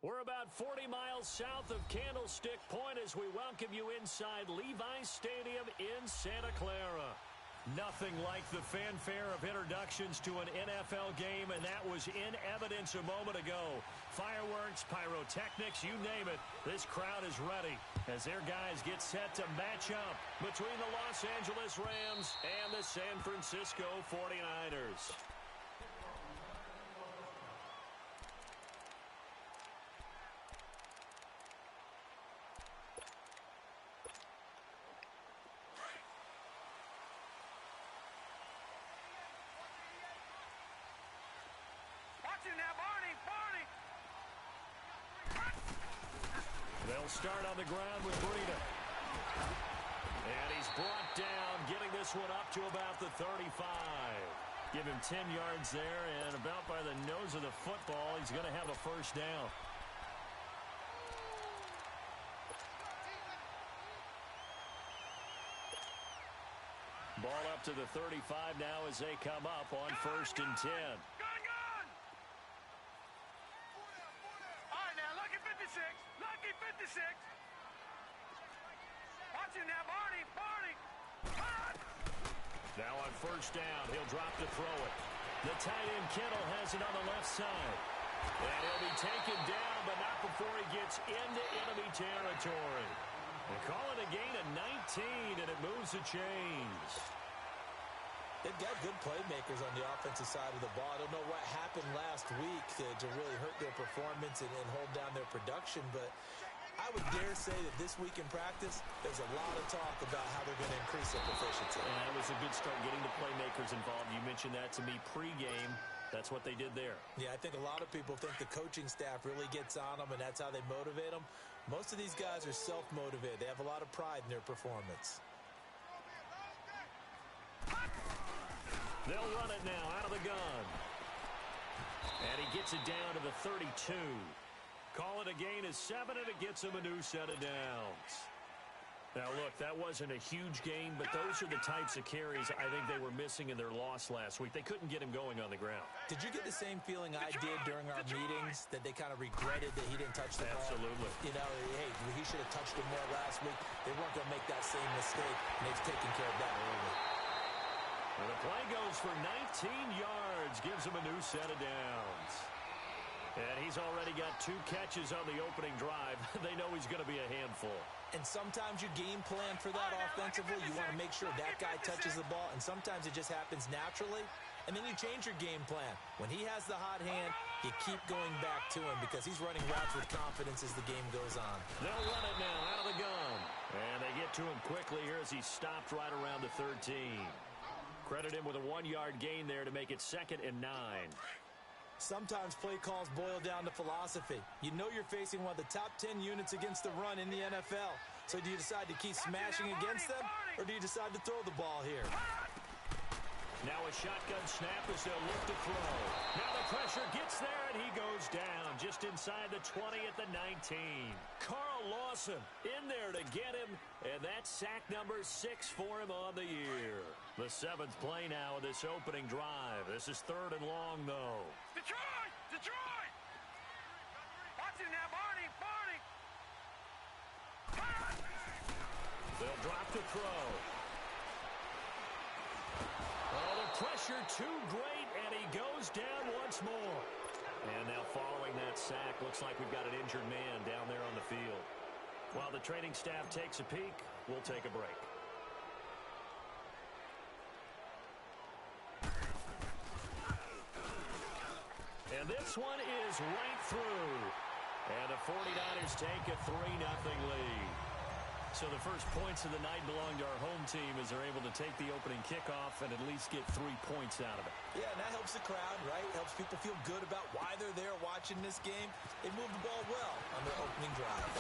We're about 40 miles south of Candlestick Point as we welcome you inside Levi's Stadium in Santa Clara. Nothing like the fanfare of introductions to an NFL game, and that was in evidence a moment ago. Fireworks, pyrotechnics, you name it, this crowd is ready as their guys get set to match up between the Los Angeles Rams and the San Francisco 49ers. They'll start on the ground with Breida. And he's brought down, getting this one up to about the 35. Give him 10 yards there, and about by the nose of the football, he's going to have a first down. Ball up to the 35 now as they come up on 1st and 10. Lucky 56. Watch him now, Barney. Now on 1st down, he'll drop to throw it. The tight end Kittle has it on the left side. And he'll be taken down, but not before he gets into enemy territory. They call it a gain of 19, and it moves the chains. They've got good playmakers on the offensive side of the ball. I don't know what happened last week to really hurt their performance and hold down their production, but I would dare say that this week in practice, there's a lot of talk about how they're going to increase their proficiency. And that was a good start getting the playmakers involved. You mentioned that to me pregame. That's what they did there. Yeah, I think a lot of people think the coaching staff really gets on them, and that's how they motivate them. Most of these guys are self-motivated. They have a lot of pride in their performance. They'll run it now out of the gun. And he gets it down to the 32. Call it a gain of 7, and it gets him a new set of downs. Now, look, that wasn't a huge gain, but those are the types of carries I think they were missing in their loss last week. They couldn't get him going on the ground. Did you get the same feeling I did during our meetings, that they kind of regretted that he didn't touch the ball? Absolutely. You know, hey, he should have touched him more last week. They weren't going to make that same mistake, and they've taken care of that early. And the play goes for 19 yards, gives him a new set of downs. And he's already got 2 catches on the opening drive. They know he's going to be a handful. And sometimes you game plan for that offensively. You want to make sure that guy touches the ball, and sometimes it just happens naturally. And then you change your game plan. When he has the hot hand, you keep going back to him because he's running routes with confidence as the game goes on. They'll run it now out of the gun. And they get to him quickly here as he stopped right around the 13. Credit him with a 1-yard gain there to make it 2nd and 9. Sometimes play calls boil down to philosophy. You know you're facing one of the top 10 units against the run in the NFL. So do you decide to keep smashing against them, or do you decide to throw the ball here? Now a shotgun snap as they'll look to throw. Now the pressure gets there, and he goes down just inside the 20 at the 19. Carl Lawson in there to get him, and that's sack number 6 for him on the year. The 7th play now of this opening drive. This is 3rd and long, though. Detroit! Watch him now, Barney! They'll drop to throw. Oh, the pressure too great, and he goes down once more. And now following that sack, looks like we've got an injured man down there on the field. While the training staff takes a peek, we'll take a break. And this one is right through. And the 49ers take a 3-0 lead. So the first points of the night belong to our home team as they're able to take the opening kickoff and at least get 3 points out of it. Yeah, and that helps the crowd, right? Helps people feel good about why they're there watching this game. They moved the ball well on their opening drive.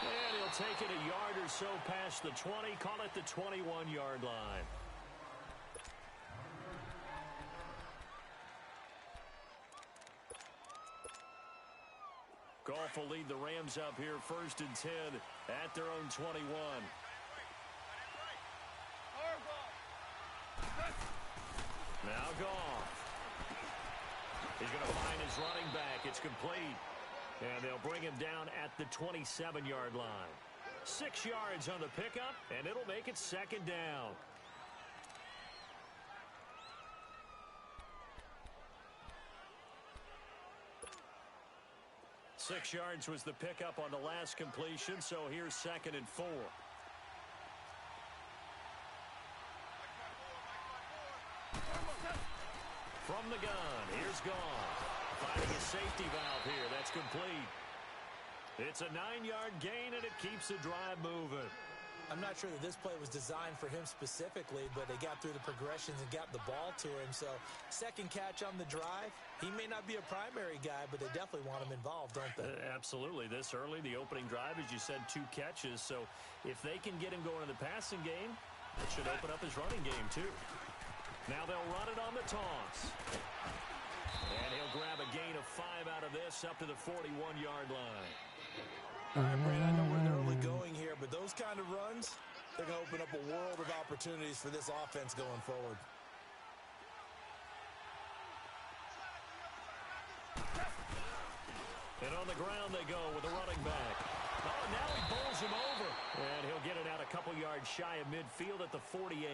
And he'll take it a yard or so past the 20, call it the 21-yard line. Goff will lead the Rams up here 1st and 10 at their own 21. Now Goff. He's going to find his running back. It's complete. And they'll bring him down at the 27-yard line. 6 yards on the pickup, and it'll make it second down. Six yards was the pickup on the last completion, so here's 2nd and 4. From the gun, here's Gone. Finding a safety valve here. That's complete. It's a 9-yard gain, and it keeps the drive moving. I'm not sure that this play was designed for him specifically, but they got through the progressions and got the ball to him. So, second catch on the drive. He may not be a primary guy, but they definitely want him involved, don't they? Absolutely. This early, the opening drive, as you said, 2 catches. So, if they can get him going in the passing game, it should open up his running game, too. Now they'll run it on the toss. And he'll grab a gain of 5 out of this up to the 41-yard line. All right, Brad, I know we're early going here, but those kind of runs, they're going to open up a world of opportunities for this offense going forward. And on the ground they go with a running back. Oh, now he bowls him over. And he'll get it out a couple yards shy of midfield at the 48.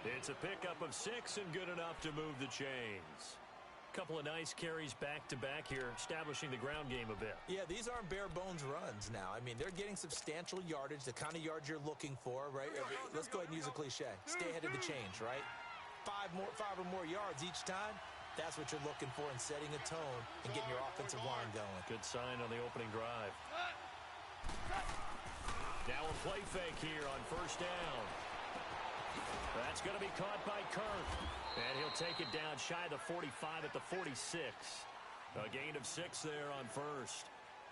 It's a pickup of 6 and good enough to move the chains. Couple of nice carries back-to-back here, establishing the ground game a bit. Yeah, these aren't bare-bones runs now. I mean, they're getting substantial yardage, the kind of yards you're looking for, right? Let's go ahead and use a cliche. Stay ahead of the change, right? 5 or more yards each time. That's what you're looking for in setting a tone and getting your offensive line going. Good sign on the opening drive. Now a play fake here on first down. That's going to be caught by Kirk. And he'll take it down shy of the 45 at the 46. A gain of 6 there on first.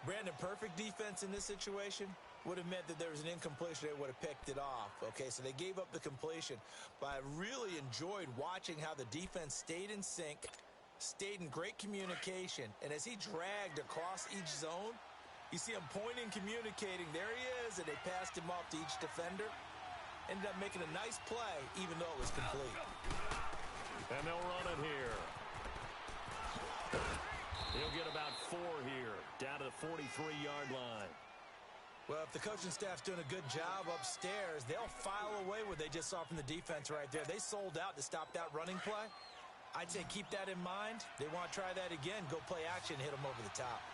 Brandon, perfect defense in this situation would have meant that there was an incompletion. They would have picked it off. Okay, so they gave up the completion. But I really enjoyed watching how the defense stayed in sync, stayed in great communication. And as he dragged across each zone, you see him pointing, communicating. There he is, and they passed him off to each defender. Ended up making a nice play, even though it was complete. And they'll run it here. He'll get about 4 here, down to the 43-yard line. Well, if the coaching staff's doing a good job upstairs, they'll file away what they just saw from the defense right there. They sold out to stop that running play. I'd say keep that in mind. They want to try that again. Go play action, hit them over the top.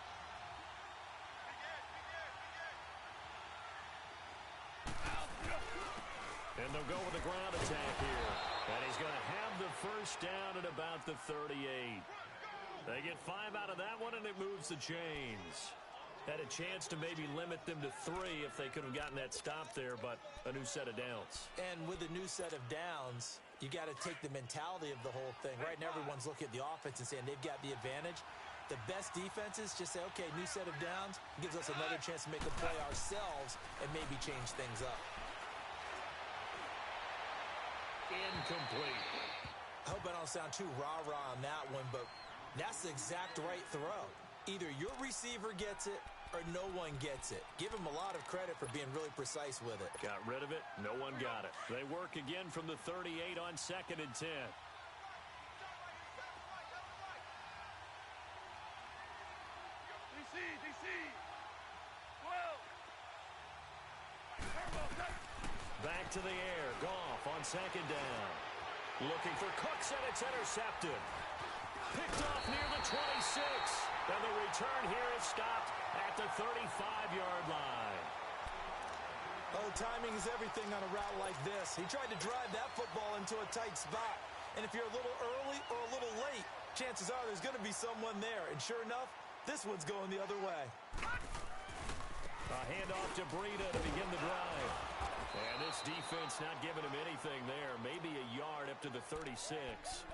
And they'll go with a ground attack here. And he's going to have the first down at about the 38. They get 5 out of that one, and it moves the chains. Had a chance to maybe limit them to 3 if they could have gotten that stop there, but a new set of downs. And with a new set of downs, you got to take the mentality of the whole thing. Right now, everyone's looking at the offense and saying they've got the advantage. The best defenses just say, okay, new set of downs, gives us another chance to make a play ourselves and maybe change things up. Incomplete. I hope I don't sound too rah-rah on that one, but that's the exact right throw. Either your receiver gets it or no one gets it. Give him a lot of credit for being really precise with it. Got rid of it. No one got it. They work again from the 38 on 2nd and 10. DC. 12. Back to the air. Goff on 2nd down. Looking for Cooks, and it's intercepted. Picked off near the 26. And the return here is stopped at the 35-yard line. Oh, timing is everything on a route like this. He tried to drive that football into a tight spot. And if you're a little early or a little late, chances are there's going to be someone there. And sure enough, this one's going the other way. A handoff to Breida to begin the drive. And this defense not giving him anything there. Maybe a yard up to the 36.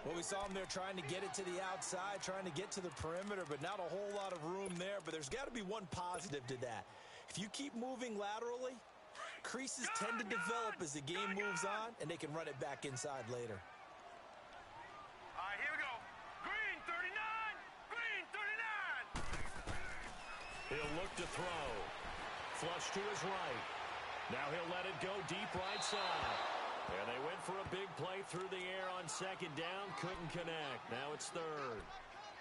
Well, we saw him there trying to get it to the outside, trying to get to the perimeter, but not a whole lot of room there. But there's got to be one positive to that. If you keep moving laterally, creases tend to develop as the game moves on, and they can run it back inside later. All right, here we go. Green 39. Green 39. He'll look to throw. Flush to his right. Now he'll let it go deep right side. And they went for a big play through the air on 2nd down. Couldn't connect. Now it's 3rd.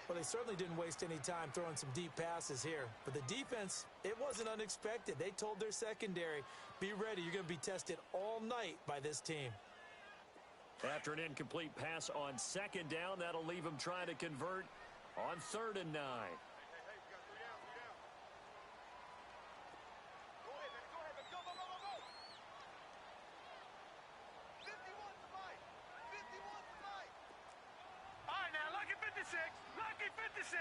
Well, they certainly didn't waste any time throwing some deep passes here. But the defense, it wasn't unexpected. They told their secondary, be ready. You're going to be tested all night by this team. After an incomplete pass on second down, that'll leave him trying to convert on 3rd and 9. Lucky 56.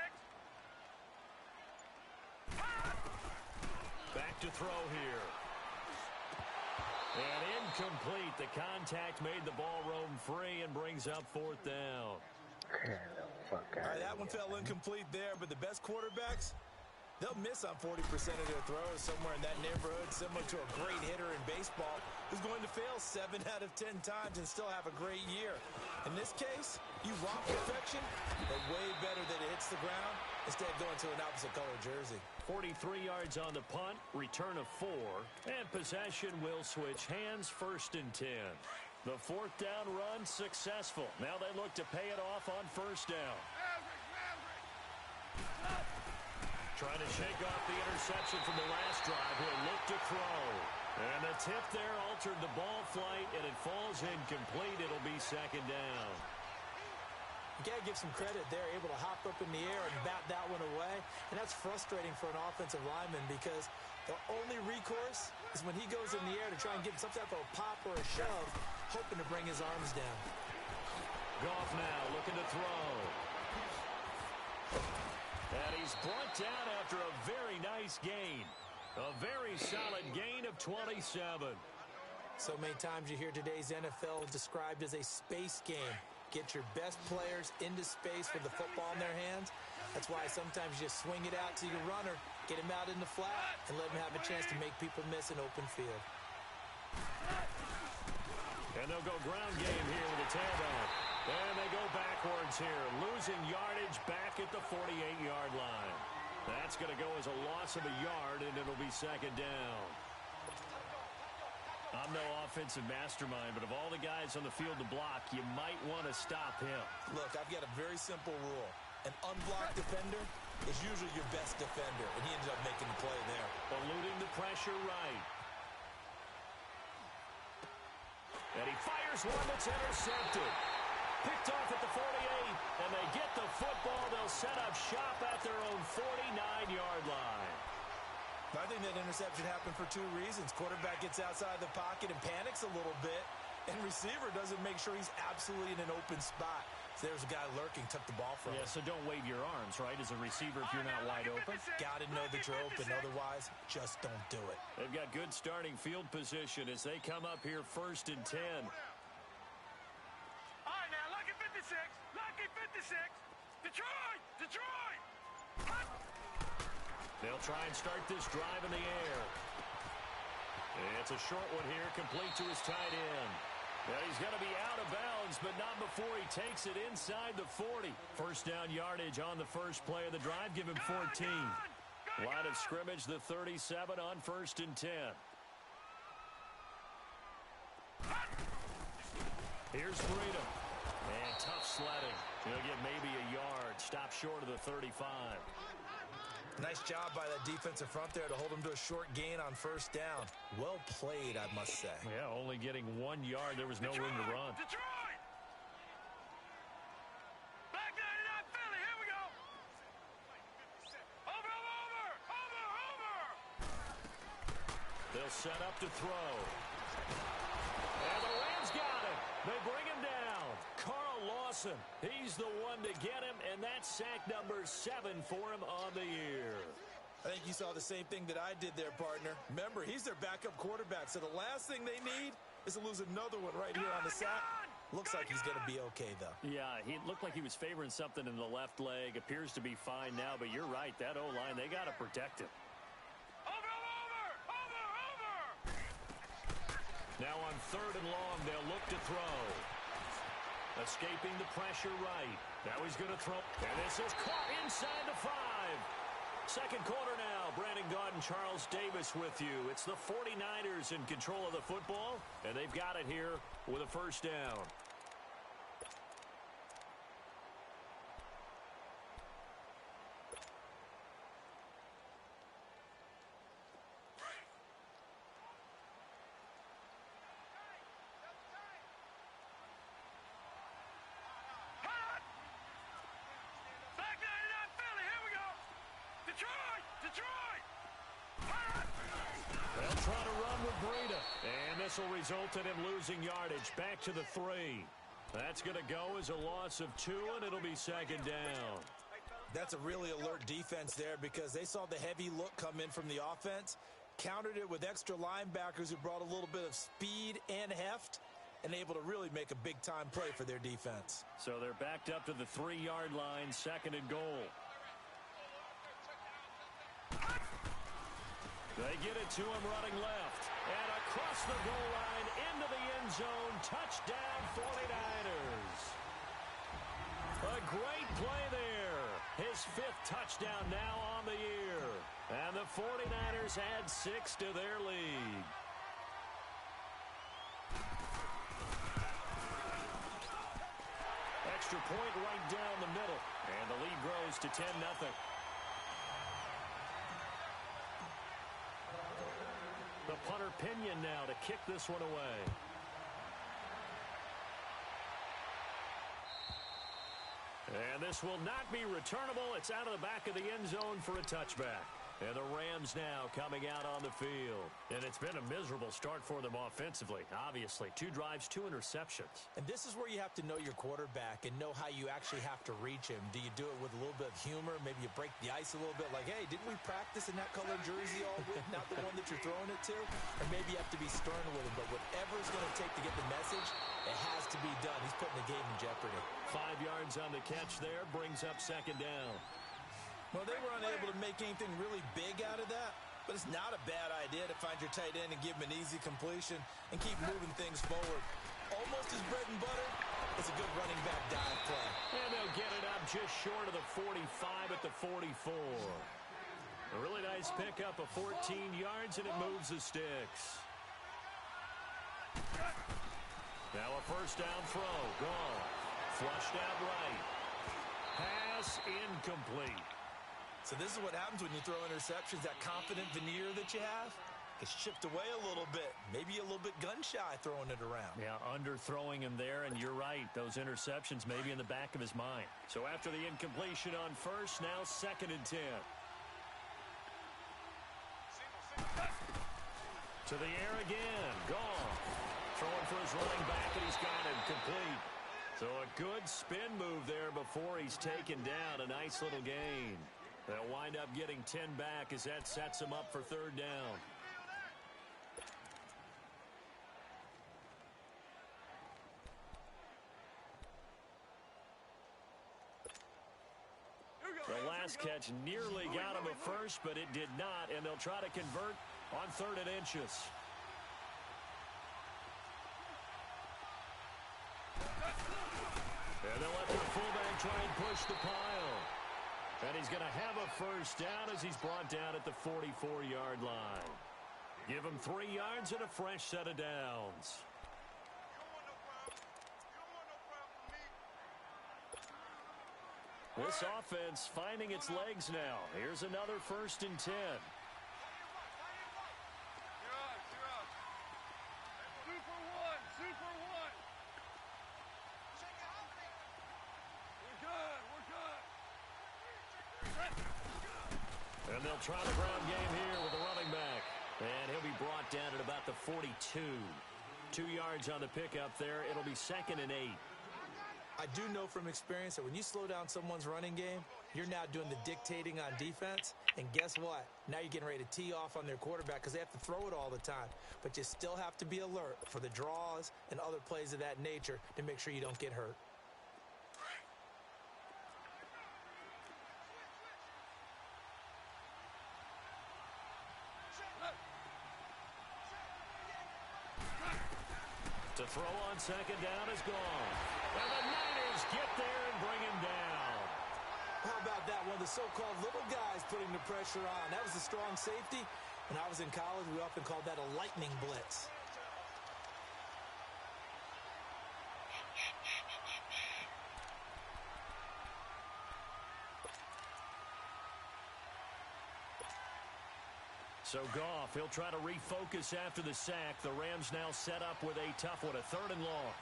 Back to throw here. And incomplete. The contact made the ball roam free and brings up 4th down. All right, that one fell incomplete there, but the best quarterbacks, they'll miss on 40% of their throws, somewhere in that neighborhood, similar to a great hitter in baseball who's going to fail 7 out of 10 times and still have a great year. In this case, you want perfection, but way better that it hits the ground instead of going to an opposite color jersey. 43 yards on the punt, return of 4, and possession will switch hands, 1st and 10. The 4th down run successful. Now they look to pay it off on 1st down. Trying to shake off the interception from the last drive. He'll look to throw. And the tip there altered the ball flight, and it falls incomplete. It'll be 2nd down. You got to give some credit there, able to hop up in the air and bat that one away. And that's frustrating for an offensive lineman because the only recourse is when he goes in the air to try and get some type of a pop or a shove, hoping to bring his arms down. Goff now looking to throw. And he's brought down after a very nice gain. A very solid gain of 27. So many times you hear today's NFL described as a space game. Get your best players into space with the football in their hands. That's why sometimes you just swing it out to your runner, get him out in the flat, and let him have a chance to make people miss an open field. And they'll go ground game here with a tailback. And they go backwards here, losing yardage back at the 48-yard line. That's going to go as a loss of a yard, and it'll be 2nd down. I'm no offensive mastermind, but of all the guys on the field to block, you might want to stop him. Look, I've got a very simple rule. An unblocked defender is usually your best defender, and he ended up making the play there. Eluding the pressure right. And he fires one that's intercepted. Picked off at the 48, and they get the football. They'll set up shop at their own 49-yard line. I think that interception happened for 2 reasons. Quarterback gets outside the pocket and panics a little bit, and receiver doesn't make sure he's absolutely in an open spot. So there's a guy lurking, took the ball from him. Yeah, so don't wave your arms, right, as a receiver if you're not wide open. Got to know that you're open. Otherwise, just don't do it. They've got good starting field position as they come up here 1st and 10. All right, now, lucky 56. Lucky 56. Detroit! Detroit! Hot! They'll try and start this drive in the air. It's a short one here, complete to his tight end. Now he's going to be out of bounds, but not before he takes it inside the 40. 1st down yardage on the first play of the drive. Give him 14. Line of scrimmage, the 37 on 1st and 10. Here's Freedom. And tough sledding. He'll get maybe a yard. Stop short of the 35. Nice job by that defensive front there to hold him to a short gain on 1st down. Well played, I must say. Yeah, only getting 1 yard. There was no room to run. Detroit! Back 99 Philly, here we go! Over! They'll set up to throw. And the Rams got him. They bring him down. Carl Lawson, he's the one to get him, and that's sack number 7 for him on the year. I think you saw the same thing that I did there, partner. Remember, he's their backup quarterback, so the last thing they need is to lose another one right here on the sack. Looks like he's going to be okay, though. Yeah, he looked like he was favoring something in the left leg. Appears to be fine now, but you're right. That O-line, they got to protect him. Over! Now on 3rd and long, they'll look to throw. Escaping the pressure right. Now he's going to throw. And this is caught inside the 5. 2nd quarter now. Brandon Gaudin, Charles Davis with you. It's the 49ers in control of the football, and they've got it here with a 1st down. Detroit! They'll try to run with Breida. And this will result in him losing yardage. Back to the 3. That's going to go as a loss of 2, and it'll be second down. That's a really alert defense there because they saw the heavy look come in from the offense, countered it with extra linebackers who brought a little bit of speed and heft, and able to really make a big-time play for their defense. So they're backed up to the 3-yard line, second and goal. They get it to him running left. And across the goal line into the end zone. Touchdown 49ers. A great play there. His 5th touchdown now on the year. And the 49ers add 6 to their lead. Extra point right down the middle. And the lead grows to 10-0. The punter Pinion now to kick this one away. And this will not be returnable. It's out of the back of the end zone for a touchback. And the Rams now coming out on the field. And it's been a miserable start for them offensively. Obviously, 2 drives, 2 interceptions. And this is where you have to know your quarterback and know how you actually have to reach him. Do you do it with a little bit of humor? Maybe you break the ice a little bit like, hey, didn't we practice in that color jersey all week? Not the one that you're throwing it to? Or maybe you have to be stern with him. But whatever it's going to take to get the message, it has to be done. He's putting the game in jeopardy. 5 yards on the catch there, brings up second down. Well, they were unable to make anything really big out of that, but it's not a bad idea to find your tight end and give him an easy completion and keep moving things forward. Almost his bread and butter. It's a good running back dive play. And they'll get it up just short of the 45 at the 44. A really nice pickup of 14 yards, and it moves the sticks. Now a first down throw. Gone. Flushed out right. Pass incomplete. So this is what happens when you throw interceptions. That confident veneer that you have gets chipped away a little bit. Maybe a little bit gun-shy throwing it around. Yeah, underthrowing him there, and you're right. Those interceptions may be in the back of his mind. So after the incompletion on first, now second and 10. To the air again. Gone. Throwing for his running back, and he's got him complete. So a good spin move there before he's taken down. A nice little gain. They'll wind up getting 10 back as that sets him up for third down. The last catch nearly got him a first, but it did not, and they'll try to convert on 3rd and inches. And they'll let their fullback try and push the pile. And he's going to have a first down as he's brought down at the 44-yard line. Give him 3 yards and a fresh set of downs. This offense finding its legs now. Here's another 1st and 10. And they'll try the ground game here with the running back. And he'll be brought down at about the 42. 2 yards on the pickup there. It'll be 2nd and 8. I do know from experience that when you slow down someone's running game, you're now doing the dictating on defense. And guess what? Now you're getting ready to tee off on their quarterback because they have to throw it all the time. But you still have to be alert for the draws and other plays of that nature to make sure you don't get hurt. To throw on second down is gone. And the Niners get there and bring him down. How about that? One of the so-called little guys putting the pressure on. That was a strong safety. When I was in college, we often called that a lightning blitz. So Goff, he'll try to refocus after the sack. The Rams now set up with a tough one, a 3rd and long.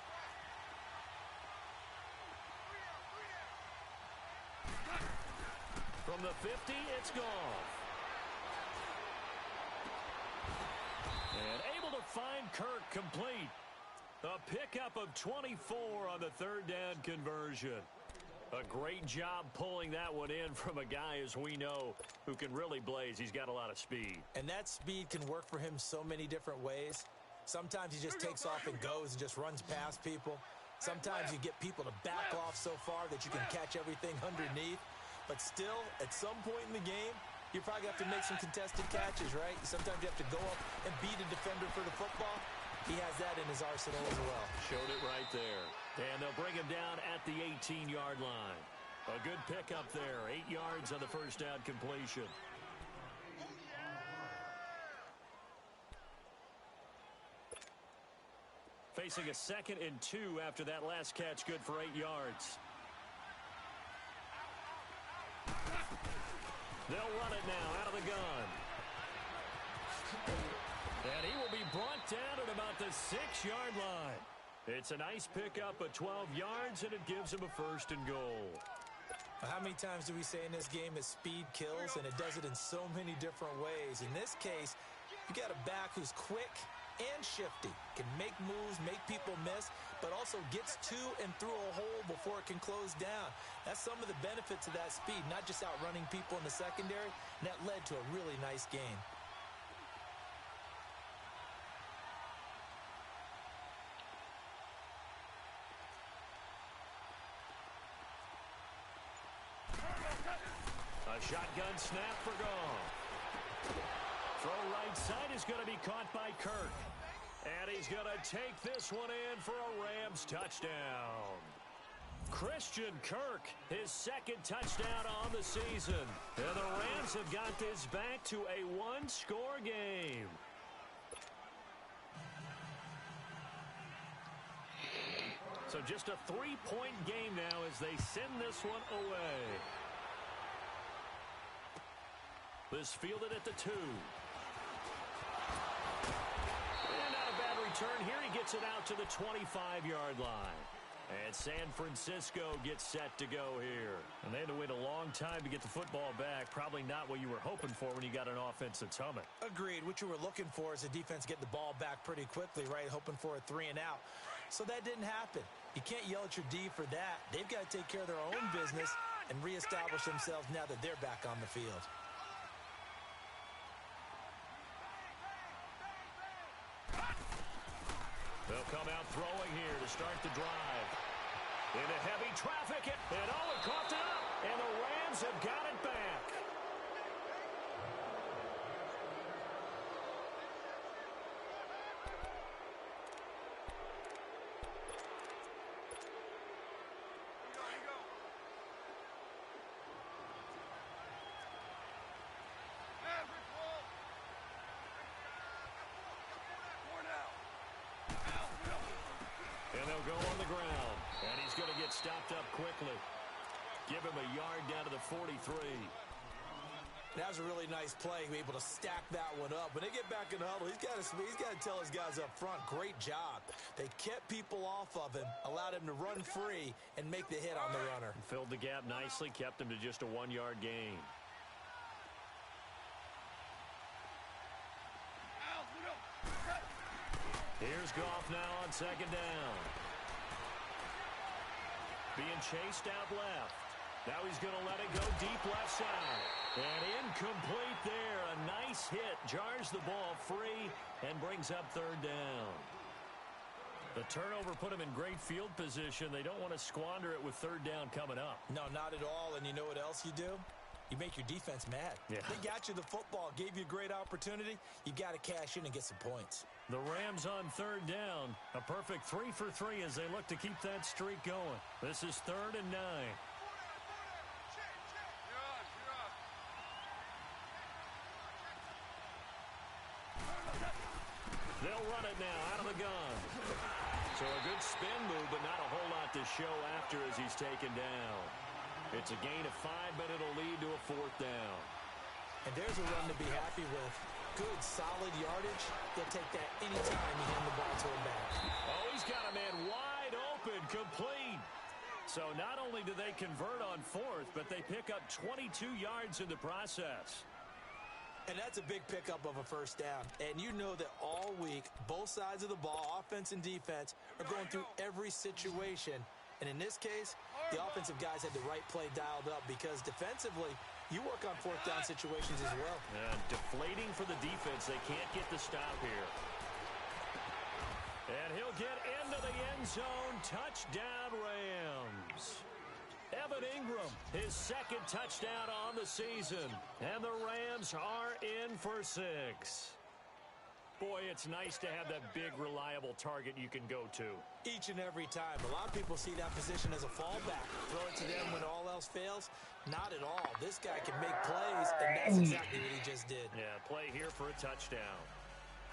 From the 50, it's Goff. Kirk complete. A pickup of 24 on the third down conversion. A great job pulling that one in from a guy, as we know, who can really blaze. He's got a lot of speed. And that speed can work for him so many different ways. Sometimes he just takes off and goes and just runs past people. Sometimes you get people to back off so far that you can catch everything underneath. But still, at some point in the game, you probably have to make some contested catches, right? Sometimes you have to go up and beat a defender for the football. He has that in his arsenal as well. Showed it right there. And they'll bring him down at the 18-yard line. A good pickup there. 8 yards on the first down completion. Facing a 2nd and 2 after that last catch, good for 8 yards. They'll run it now out of the gun. And he will be brought down at about the 6-yard line. It's a nice pickup of 12 yards, and it gives him a 1st and goal. How many times do we say in this game that speed kills, and it does it in so many different ways? In this case, you got a back who's quick and shifty, can make moves, make people miss, but also gets to and through a hole before it can close down. That's some of the benefits of that speed, not just outrunning people in the secondary, and that led to a really nice game. A shotgun snap for gone. Throw right side is going to be caught by Kirk. And he's going to take this one in for a Rams touchdown. Christian Kirk, his 2nd touchdown on the season. And the Rams have got this back to a 1-score game. So just a 3-point game now as they send this one away. This fielded at the 2. And not a bad return here. He gets it out to the 25-yard line. And San Francisco gets set to go here. And they had to wait a long time to get the football back. Probably not what you were hoping for when you got an offense that's humming. Agreed. What you were looking for is the defense get the ball back pretty quickly, right? Hoping for a 3 and out. So that didn't happen. You can't yell at your D for that. They've got to take care of their own business and reestablish themselves now that they're back on the field. They'll come out throwing here to start the drive. Into heavy traffic, and Owen caught it up, and the Rams have got it back. And they'll go on the ground. And he's going to get stopped up quickly. Give him a yard down to the 43. That was a really nice play, able to stack that one up. When they get back in the huddle, he's got to tell his guys up front, great job. They kept people off of him, allowed him to run free, and make the hit on the runner. Filled the gap nicely, kept him to just a 1-yard gain. Here's Goff now on 2nd down. Being chased out left. Now he's going to let it go deep left side. And incomplete there. A nice hit. Jars the ball free and brings up 3rd down. The turnover put him in great field position. They don't want to squander it with 3rd down coming up. No, not at all. And you know what else you do? You make your defense mad. Yeah. They got you the football, gave you a great opportunity. You got to cash in and get some points. The Rams on 3rd down. A perfect 3 for 3 as they look to keep that streak going. This is 3rd and 9. They'll run it now out of the gun. So a good spin move, but not a whole lot to show after as he's taken down. It's a gain of 5, but it'll lead to a 4th down. And there's a run to be happy with. Good, solid yardage. He'll take that anytime you hand the ball to him back. Oh, he's got a man wide open, complete. So not only do they convert on 4th, but they pick up 22 yards in the process. And that's a big pickup of a first down. And you know that all week, both sides of the ball, offense and defense, are going through every situation. And in this case, the offensive guys had the right play dialed up because defensively, you work on fourth down situations as well. Deflating for the defense. They can't get the stop here. And he'll get into the end zone. Touchdown, Rams. Evan Ingram, his second touchdown on the season. And the Rams are in for 6. Boy, it's nice to have that big, reliable target you can go to. Each and every time. A lot of people see that position as a fallback. Throw it to them when all else fails. Not at all. This guy can make plays, and that's exactly what he just did. Yeah, play here for a touchdown.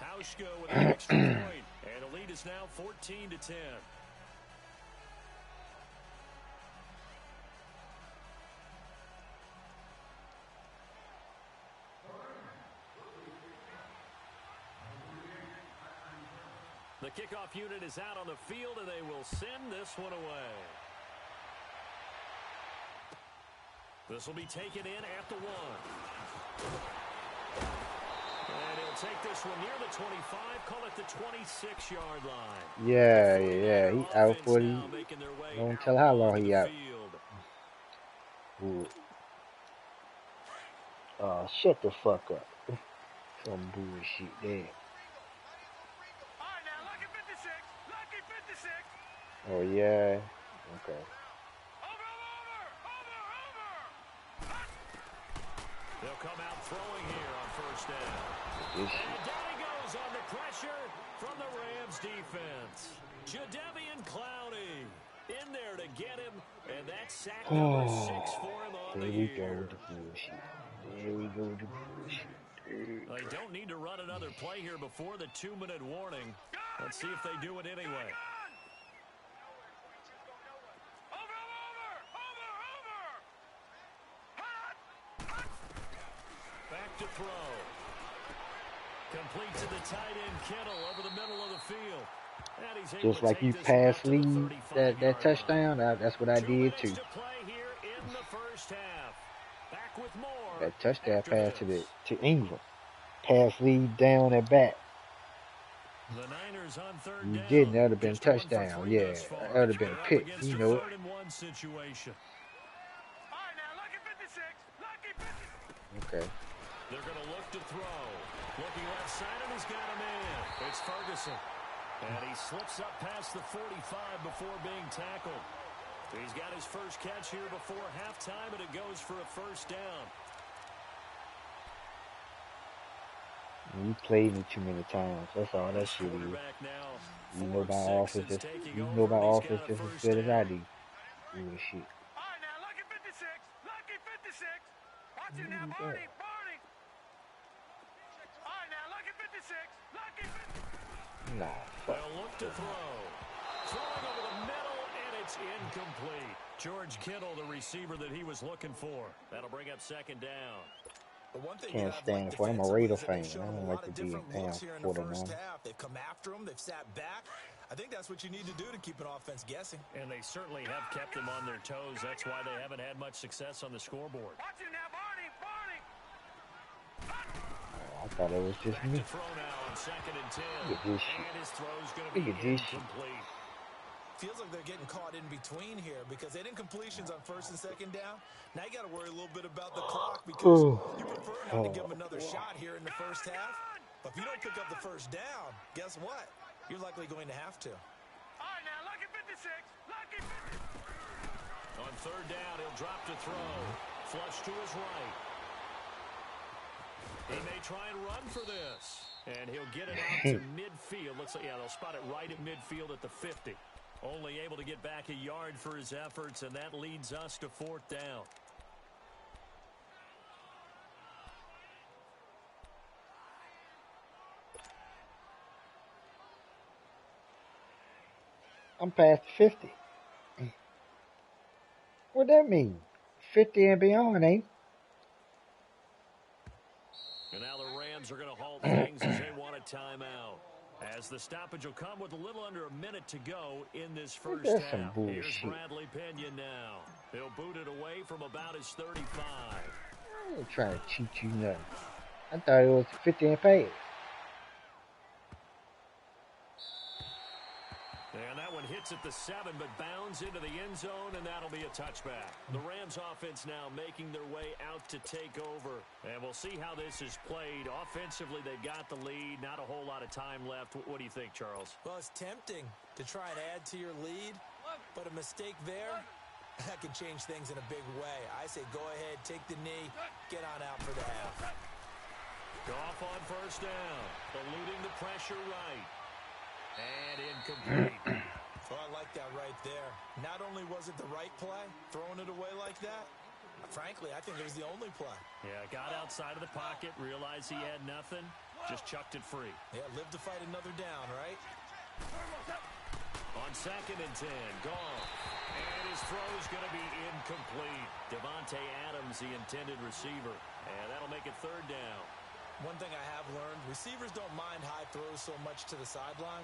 Hauschka with an extra point, and the lead is now 14-10. The kickoff unit is out on the field, and they will send this one away. This will be taken in at the 1. And he'll take this one near the 25, call it the 26-yard line. Yeah, he out for the. Don't tell how long he out. Ooh. Shut the fuck up. Some bullshit there. Oh, yeah. Okay. They'll come out throwing here on first down. And down he goes on the pressure from the Rams defense. Jadeveon Clowney in there to get him, and that's sack number 6 for him on the year. There we go with the bullshit. They don't need to run another play here before the 2-minute warning. Let's see if they do it anyway. To throw. Complete to the tight end Kittle over the middle of the field. And he's able just like you pass lead that touchdown, that's what I did too. That touchdown pass to Ingram. Pass lead down and back. The Niners on third you down. didn't, that would have been touchdown. Yeah, that would have been a pick. You know it. Okay. They're going to look to throw. Looking left side, and he's got a man. It's Ferguson. And he slips up past the 45 before being tackled. He's got his first catch here before halftime, and it goes for a first down. You played me too many times. That's all that shit is. You know my offense just as good as I do. Shit. All right, now, lucky 56. Lucky 56. Watch it now, Barney. All right, now, lucky 56. Lucky 56. Nah, fuck. They'll look to throw. Throwing over the middle, and it's incomplete. George Kittle, the receiver that he was looking for. That'll bring up second down. Can't stand for it. I'm a Raider fan. I don't like to be in pound for them. They've come after him. They've sat back. I think that's what you need to do to keep an offense guessing. And they certainly have kept them on their toes. That's why they haven't had much success on the scoreboard. Watch it now, Barney. I thought it was just me. Throw now on second and 10. Look at this shit. And his throw's going to be incomplete. Feels like they're getting caught in between here because they didn't completions on first and second down. Now you got to worry a little bit about the clock because you prefer not to give them another shot here in the first half. But if you don't pick up the first down, guess what? You're likely going to have to. All right, now, lucky 56. Lucky 56. On third down, he'll drop to throw. Flush to his right. He may try and run for this. And he'll get it out to midfield. Looks like, yeah, they'll spot it right at midfield at the 50. Only able to get back a yard for his efforts, and that leads us to fourth down. I'm past 50. What that mean? 50 and beyond, ain't? And now the Rams are going to halt things as they want a timeout. As the stoppage will come with a little under a minute to go in this first half. Here's Bradley Pinion now. He'll boot it away from about his 35. I'm trying to cheat you nothing. I thought it was 50 and pass. And that one hits at the 7, but bounds into the end zone, and that'll be a touchback. The Rams offense now making their way out to take over. And we'll see how this is played. Offensively, they've got the lead. Not a whole lot of time left. What do you think, Charles? Well, it's tempting to try and add to your lead, but a mistake there, that can change things in a big way. I say go ahead, take the knee, get on out for the half. Goff on first down, eluding the pressure right. And incomplete. Well, I like that right there. Not only was it the right play, throwing it away like that, frankly, I think it was the only play. Yeah, got outside of the pocket, realized he had nothing, just chucked it free. Yeah, live to fight another down, right? On 2nd and 10, Goff. And his throw's going to be incomplete. Devontae Adams, the intended receiver. And that'll make it 3rd down. One thing I have learned, receivers don't mind high throws so much to the sideline,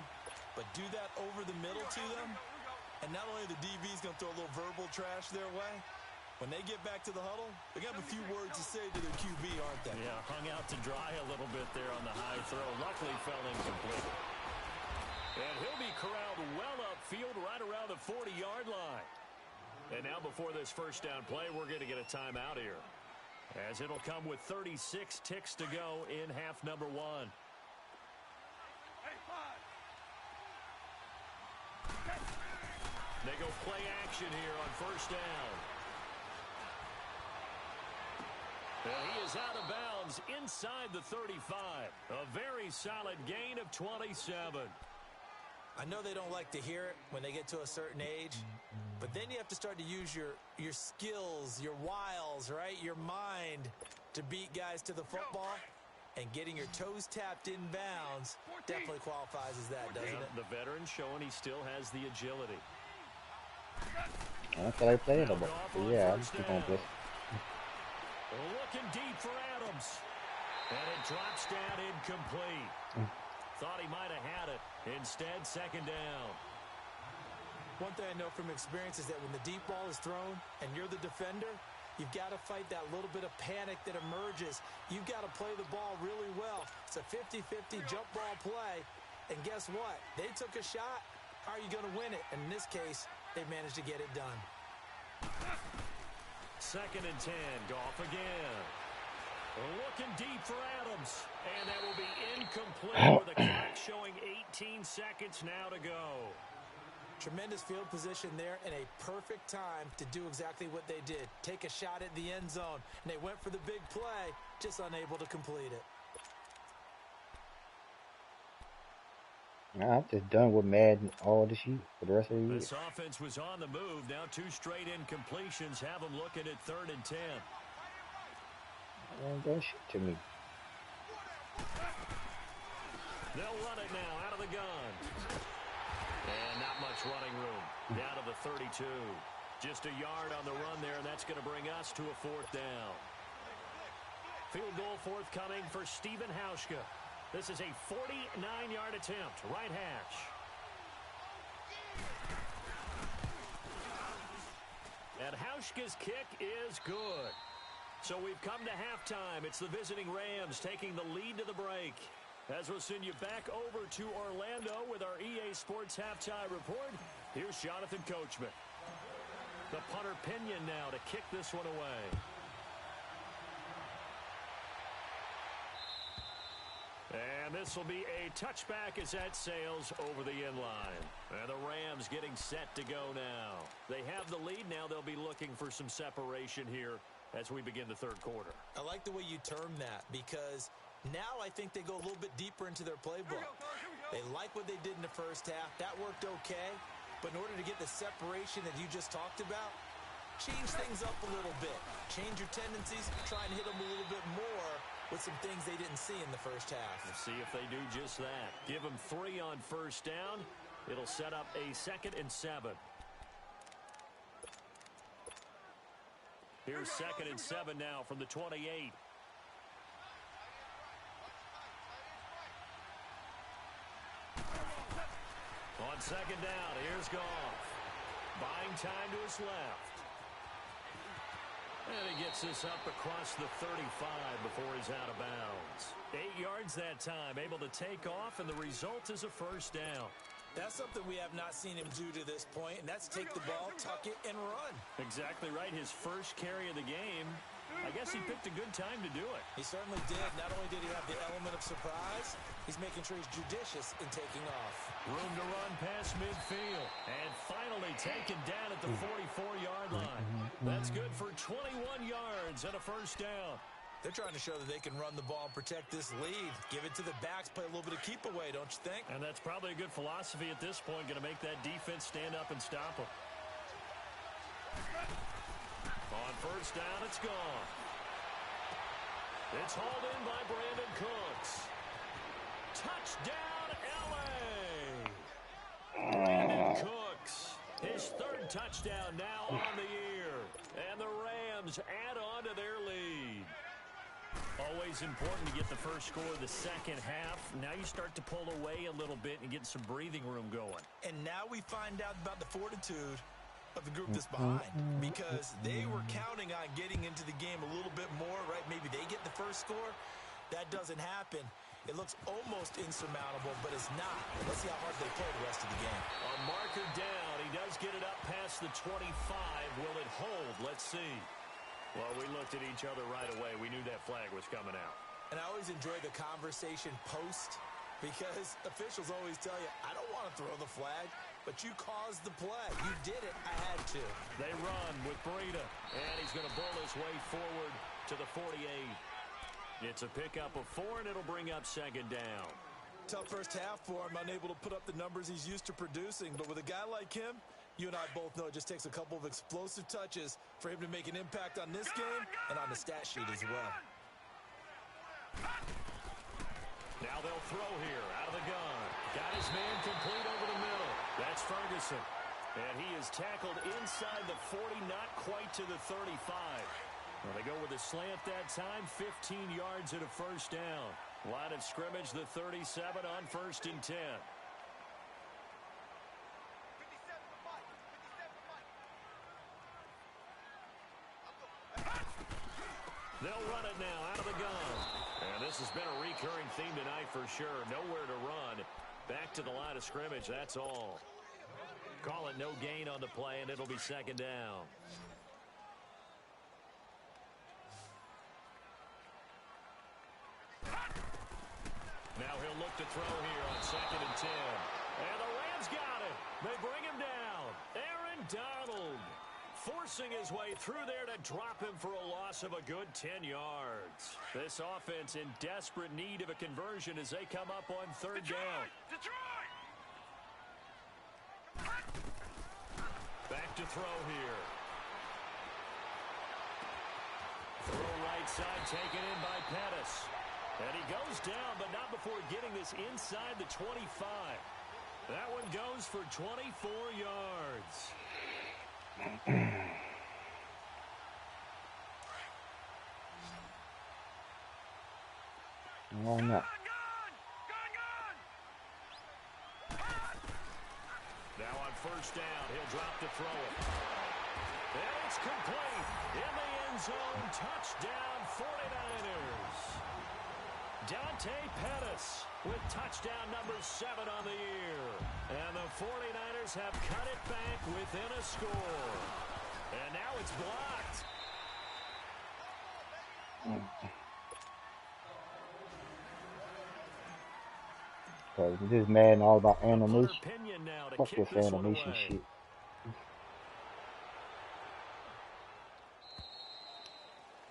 but do that over the middle to them, and not only the DB's going to throw a little verbal trash their way, when they get back to the huddle, they got a few words to say to their QB, aren't they? Yeah, hung out to dry a little bit there on the high throw. Luckily fell incomplete. And he'll be corralled well upfield right around the 40-yard line. And now before this first down play, we're going to get a timeout here, as it'll come with 36 ticks to go in half number 1. They go play action here on first down. And he is out of bounds inside the 35. A very solid gain of 27. I know they don't like to hear it when they get to a certain age, but then you have to start to use your skills, your wiles, right? Your mind to beat guys to the football. And getting your toes tapped in bounds definitely qualifies as that, doesn't it? The veteran showing he still has the agility. I feel like playing the ball. Yeah, I'm keep on this. Looking deep for Adams. And it drops down incomplete. Thought he might have had it. Instead, 2nd down. One thing I know from experience is that when the deep ball is thrown and you're the defender, you've got to fight that little bit of panic that emerges. You've got to play the ball really well. It's a 50-50 jump ball play. And guess what? They took a shot. How are you going to win it? And in this case, they managed to get it done. 2nd and 10. Goff again. Looking deep for Adams. And that will be incomplete with the clock showing 18 seconds now to go. Tremendous field position there and a perfect time to do exactly what they did. Take a shot at the end zone. And they went for the big play, just unable to complete it. Nah, I'm just done with Madden all this year for the rest of the year. This offense was on the move. Now 2 straight incompletions have them looking at 3rd and 10. Don't shoot to me. They'll run it now out of the gun. And not much running room. Down to the 32. Just a yard on the run there, and that's going to bring us to a 4th down. Field goal forthcoming for Stephen Hauschka. This is a 49-yard attempt, right hash. And Hauschka's kick is good. So we've come to halftime. It's the visiting Rams taking the lead to the break. As we'll send you back over to Orlando with our EA Sports Halftime Report, here's Jonathan Coachman. The punter Pinion now to kick this one away. And this will be a touchback as that sails over the end line. And the Rams getting set to go now. They have the lead now. They'll be looking for some separation here as we begin the 3rd quarter. I like the way you term that because now I think they go a little bit deeper into their playbook. They like what they did in the first half. That worked okay. But in order to get the separation that you just talked about, change things up a little bit. Change your tendencies. Try and hit them a little bit more with some things they didn't see in the first half. We'll see if they do just that. Give them 3 on first down. It'll set up a 2nd and 7. Here's 2nd and 7 now from the 28. On 2nd down, here's Goff. Buying time to his left. And he gets this up across the 35 before he's out of bounds. 8 yards that time, able to take off, and the result is a first down. That's something we have not seen him do to this point, and that's take the ball, tuck it, and run. Exactly right. His first carry of the game. I guess he picked a good time to do it. He certainly did. Not only did he have the element of surprise, he's making sure he's judicious in taking off. Room to run past midfield. And finally taken down at the 44-yard line. That's good for 21 yards and a first down. They're trying to show that they can run the ball and protect this lead. Give it to the backs, play a little bit of keep away, don't you think? And that's probably a good philosophy at this point, going to make that defense stand up and stop them. On first down, it's gone. It's hauled in by Brandon Cooks. Touchdown, L.A. Brandon Cooks, his third touchdown now on the year. And the Rams add on to their lead. Always important to get the first score of the second half. Now you start to pull away a little bit and get some breathing room going. And now we find out about the fortitude of the group that's behind, because they were counting on getting into the game a little bit more, right? Maybe they get the first score. That doesn't happen. It looks almost insurmountable, but it's not. Let's see how hard they play the rest of the game. A marker down. He does get it up past the 25. Will it hold? Let's see. Well, we looked at each other right away. We knew that flag was coming out. And I always enjoy the conversation post, because officials always tell you, I don't want to throw the flag, but you caused the play. You did it. I had to. They run with Breida, and he's going to bull his way forward to the 48. It's a pickup of 4, and it'll bring up second down. Tough first half for him, unable to put up the numbers he's used to producing. But with a guy like him, you and I both know it just takes a couple of explosive touches for him to make an impact on this game and on the stat sheet as well. Now they'll throw here out of the gun. Got his man complete over the middle. That's Ferguson. And he is tackled inside the 40, not quite to the 35. Well, they go with a slant that time, 15 yards and a first down. Line of scrimmage, the 37 on 1st and 10. They'll run it now out of the gun. And this has been a recurring theme tonight for sure. Nowhere to run. Back to the line of scrimmage, that's all. Call it no gain on the play, and it'll be second down. Now he'll look to throw here on 2nd and 10. And the Rams got it. They bring him down. Aaron Donald forcing his way through there to drop him for a loss of a good 10 yards. This offense in desperate need of a conversion as they come up on 3rd down. Detroit! Back to throw here. Throw right side taken in by Pettis. And he goes down, but not before getting this inside the 25. That one goes for 24 yards. Why not? Now on 1st down, he'll drop to throw it. And it's complete. In the end zone, touchdown 49ers. Dante Pettis with touchdown number 7 on the year. And the 49ers have cut it back within a score. And now it's blocked. Cause this Madden all about animation. Fuck this animation shit.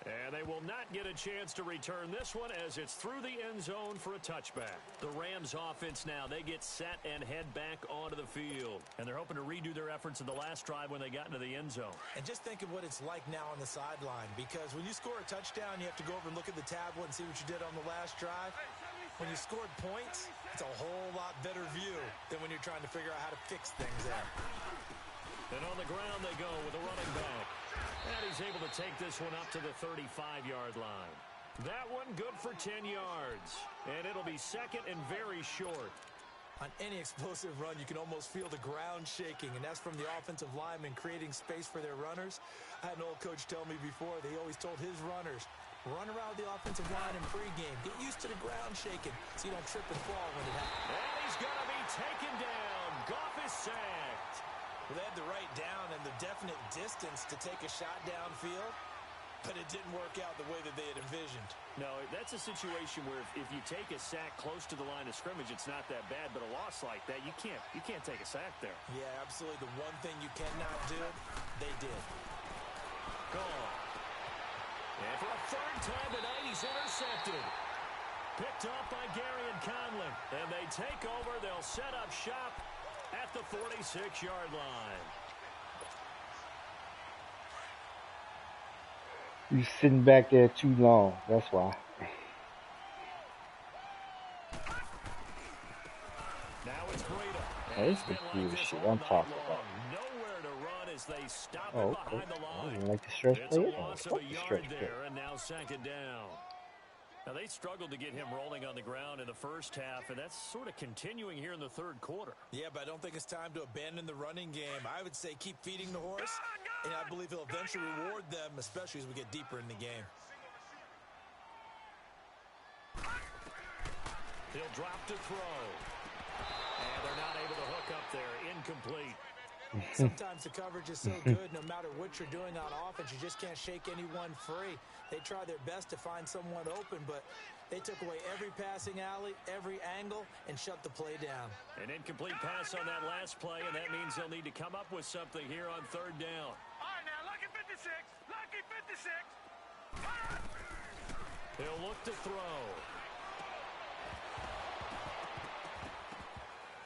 And they will not get a chance to return this one as it's through the end zone for a touchback. The Rams offense now, they get set and head back onto the field. And they're hoping to redo their efforts in the last drive when they got into the end zone. And just think of what it's like now on the sideline, because when you score a touchdown, you have to go over and look at the tablet and see what you did on the last drive. When you scored points, it's a whole lot better view than when you're trying to figure out how to fix things there. And on the ground they go with a running back. And he's able to take this one up to the 35-yard line. That one good for 10 yards. And it'll be second and very short. On any explosive run, you can almost feel the ground shaking, and that's from the offensive linemen creating space for their runners. I had an old coach tell me before, they always told his runners, run around the offensive line in pregame. Get used to the ground shaking so you don't trip and fall when it happens. And he's going to be taken down. Goff is sacked. Well, they had the right down and the definite distance to take a shot downfield, but it didn't work out the way that they had envisioned. No, that's a situation where if you take a sack close to the line of scrimmage, it's not that bad, but a loss like that, you can't take a sack there. Yeah, absolutely. The one thing you cannot do, they did. Gone. And for a third time tonight, he's intercepted. Picked up by Gary and Conlon. And they take over. They'll set up shop at the 46-yard line. You sitting back there too long. That's why. Now it's Breida. Hey, this is good shit I'm talking about. Nowhere to run as they stop it Okay. behind the I line. didn't like the stretch It's a play. loss of Fuck a the yard stretch play. there, and now second down. Now, they struggled to get him rolling on the ground in the first half, and that's sort of continuing here in the third quarter. Yeah, but I don't think it's time to abandon the running game. I would say keep feeding the horse, and I believe he'll eventually reward them, especially as we get deeper in the game. He'll drop to throw. And they're not able to hook up there. Incomplete. Sometimes the coverage is so good, no matter what you're doing on offense, you just can't shake anyone free. They try their best to find someone open, but they took away every passing alley, every angle, and shut the play down. An incomplete pass on that last play, and that means they'll need to come up with something here on third down. All right, now, lucky 56. Lucky 56. He'll look to throw.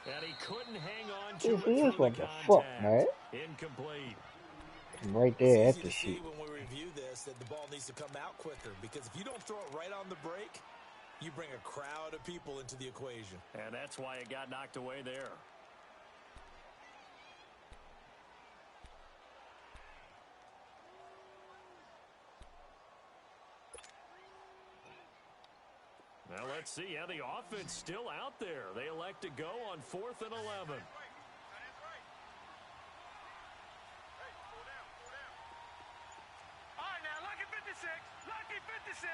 And he couldn't hang on to it through What the the fuck, contact. man? Incomplete. I'm right there It's at easy the to see shit. when we review this that the ball needs to come out quicker, because if you don't throw it right on the break, you bring a crowd of people into the equation. And that's why it got knocked away there. Now let's see how the offense still out there. They elect to go on 4th and 11. That is right. Hey, slow down, slow down. All right, now, lucky 56. Lucky 56.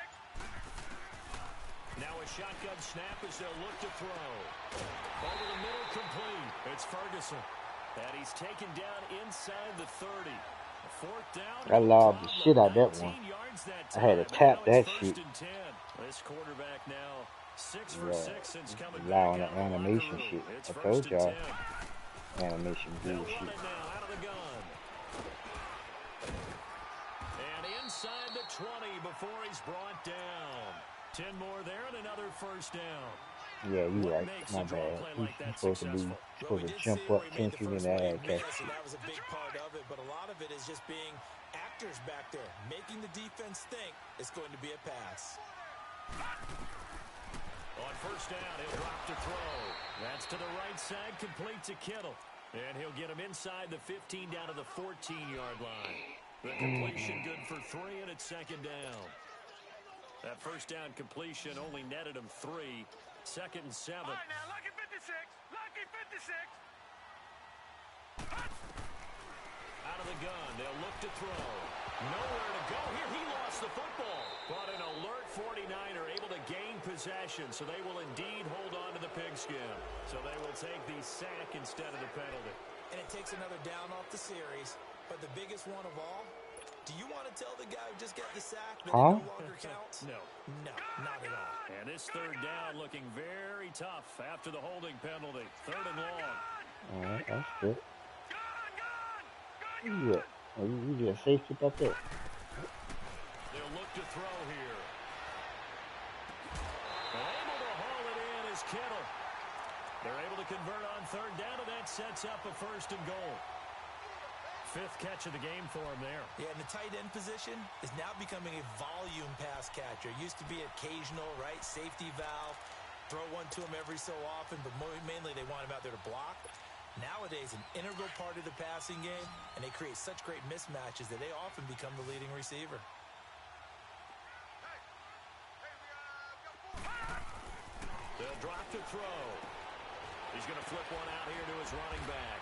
Now a shotgun snap as they'll look to throw. Over the middle, complete. It's Ferguson. And he's taken down inside the 30. Fourth down. I lobbed the shit out that one. I had to tap that shit. This quarterback now 6 for Yeah, 6 since coming allowing back the out of the animation locker room. shit. It's I first told and y'all. 10. Animation They'll bullshit. run it now out of the gun. And inside the 20 before he's brought down. 10 more there and another first down. Yeah, you What right. makes My a draw bad. play He's like that supposed to be successful? supposed to jump up 10 feet in the air and catch Yes, and it. that was a big part of it, but a lot of it is just being actors back there, making the defense think it's going to be a pass. On first down, he'll drop to throw. That's to the right side, complete to Kittle. And he'll get him inside the 15 down to the 14-yard line. The completion good for 3, and it's second down. That first down completion only netted him 3. Second and 7. All right, now, lucky 56. Lucky 56. Out of the gun, they'll look to throw. Nowhere to go here. He lost the football. But an alert 49er able to gain possession, so they will indeed hold on to the pigskin. So they will take the sack instead of the penalty. And it takes another down off the series, but the biggest one of all, do you want to tell the guy who just got the sack that it no longer counts? No. No, not at all. And this third down looking very tough after the holding penalty. Third and long. Alright, that's good. Gone, Who you at? Oh, you did a safety up there. They'll look to throw here. Able to haul it in is Kittle. They're able to convert on third down, and that sets up a first and goal. 5th catch of the game for him there. Yeah, and the tight end position is now becoming a volume pass catcher. It used to be occasional, right? Safety valve, throw one to him every so often, but mainly they want him out there to block. Nowadays, an integral part of the passing game, and they create such great mismatches that they often become the leading receiver. They'll drop to throw. He's going to flip one out here to his running back.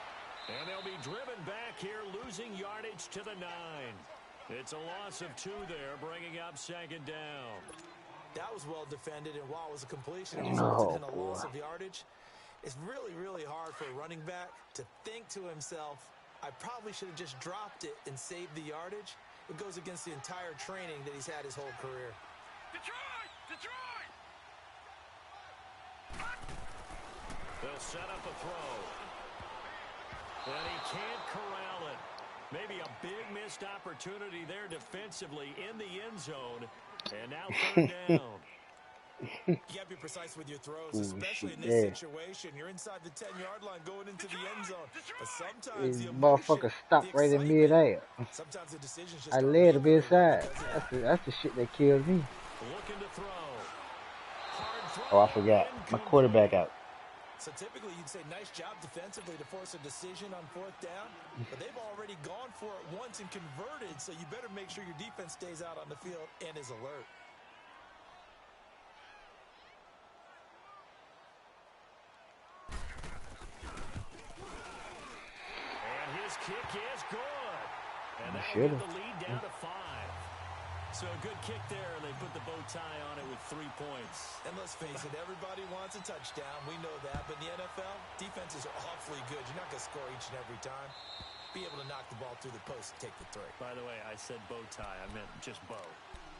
And they'll be driven back here, losing yardage to the 9. It's a loss of 2 there, bringing up 2nd down. That was well defended, and while it was a completion, it resulted in a loss of yardage. It's really, really hard for a running back to think to himself, I probably should have just dropped it and saved the yardage. It goes against the entire training that he's had his whole career. Detroit! Detroit! They'll set up a throw. And he can't corral it. Maybe a big missed opportunity there defensively in the end zone. And now 3rd down. You got to be precise with your throws, especially in this situation. You're inside the 10-yard line going into the end zone. But sometimes the motherfucker stop right in midair. Sometimes the decisions just I aren't led made to be correctly inside. because of that. That's the shit that kills me. Looking to throw. Hard throw. Oh, I forgot. My quarterback out. So typically you'd say nice job defensively to force a decision on 4th down, but they've already gone for it once and converted, so you better make sure your defense stays out on the field and is alert. And his kick is good. And that'll get the lead down to 5. So a good kick there. They put the bow tie on it with 3 points. And let's face it, everybody wants a touchdown. We know that. But in the NFL, defenses are awfully good. You're not going to score each and every time. Be able to knock the ball through the post and take the 3. By the way, I said bow tie. I meant just bow.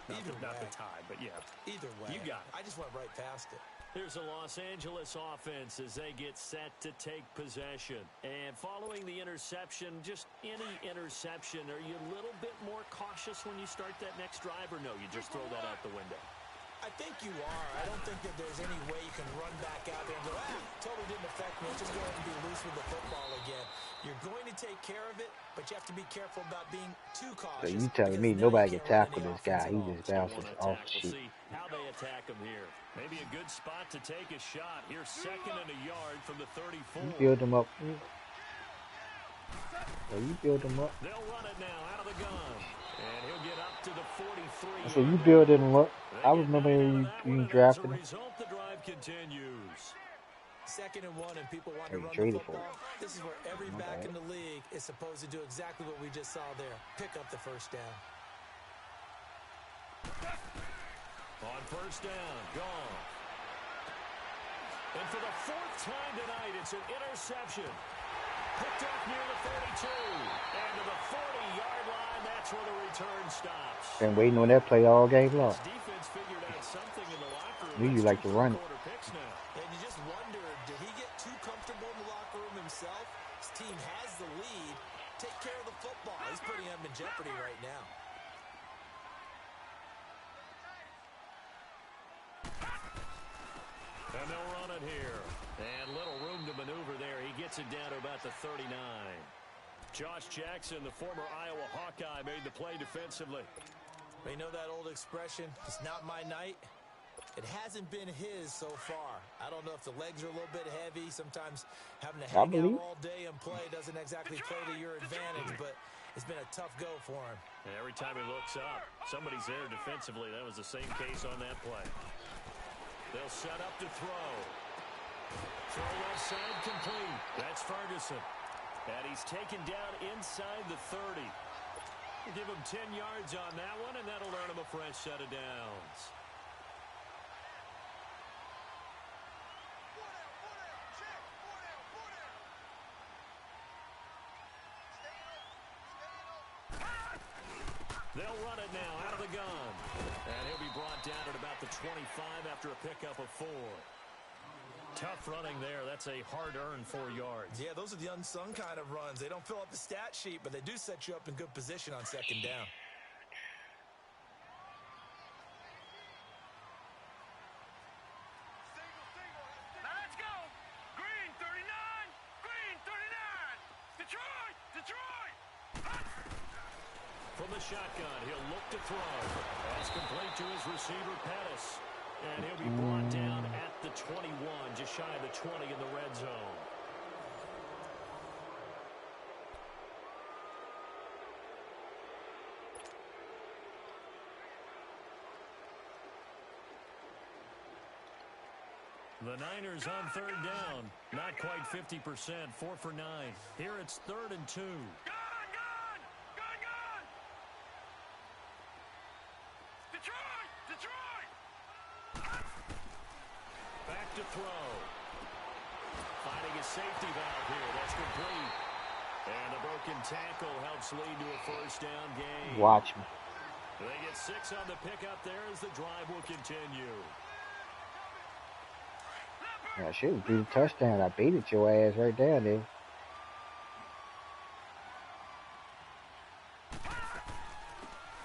Not the tie, but yeah. Either way. You got it. I just went right past it. Here's the Los Angeles offense as they get set to take possession. And following the interception, just any interception, are you a little bit more cautious when you start that next drive, or no, you just throw that out the window? I think you are. I don't think that there's any way you can run back out there and go, totally didn't affect me. Just go ahead and be loose with the football again. You're going to take care of it, but you have to be careful about being too cautious. So you telling me nobody can tackle this guy? He just bounces off the shit. See how they attack him here. Maybe a good spot to take a shot. Here's 2nd and a yard from the 34. You build him up. So you build him up. They'll run it now out of the gun. And he'll get up to the 43. So you build him up. I remember you drafted him. The drive continues. 2nd and 1, and people want to run the football. This is where every back in the league is supposed to do exactly what we just saw there. Pick up the 1st down. On 1st down, gone. And for the 4th time tonight, it's an interception. Picked up near the 32. And to the 40-yard line, that's where the return stops. Been waiting on that play all game long. Defense figured out something in the locker room. Knew you like to run it. And you just wonder, did he get too comfortable in the locker room himself? His team has the lead. Take care of the football. He's putting them in jeopardy right now. And they'll run it here. And little room to maneuver there. He gets it down to about the 39. Josh Jackson, the former Iowa Hawkeye, made the play defensively. You know that old expression, it's not my night? It hasn't been his so far. I don't know if the legs are a little bit heavy. Sometimes having to hang out all day and play doesn't exactly play to your advantage, but it's been a tough go for him. And every time he looks up, somebody's there defensively. That was the same case on that play. They'll set up to throw. Throw left side complete. That's Ferguson. And he's taken down inside the 30. We'll give him 10 yards on that one, and that'll earn him a fresh set of downs. They'll run it now out of the gun. And he'll be brought down at about the 25 after a pickup of 4. Tough running there. That's a hard-earned 4 yards. Yeah, those are the unsung kind of runs. They don't fill up the stat sheet, but they do set you up in good position on 2nd down. Now let's go. Green 39. Green 39. Detroit. Detroit. From the shotgun, he'll look to throw. That's complete to his receiver, Pettis. And he'll be brought down at the 21, just shy of the 20 in the red zone. The Niners on third down. Not quite 50%. 4 for 9. Here it's 3rd and 2. Gone! Detroit! Back to throw. Finding a safety valve here. That's complete. And the broken tackle helps lead to a first down gain. Watch me. They get 6 on the pickup there as the drive will continue. I should have threw the touchdown. I baited your ass right there, dude.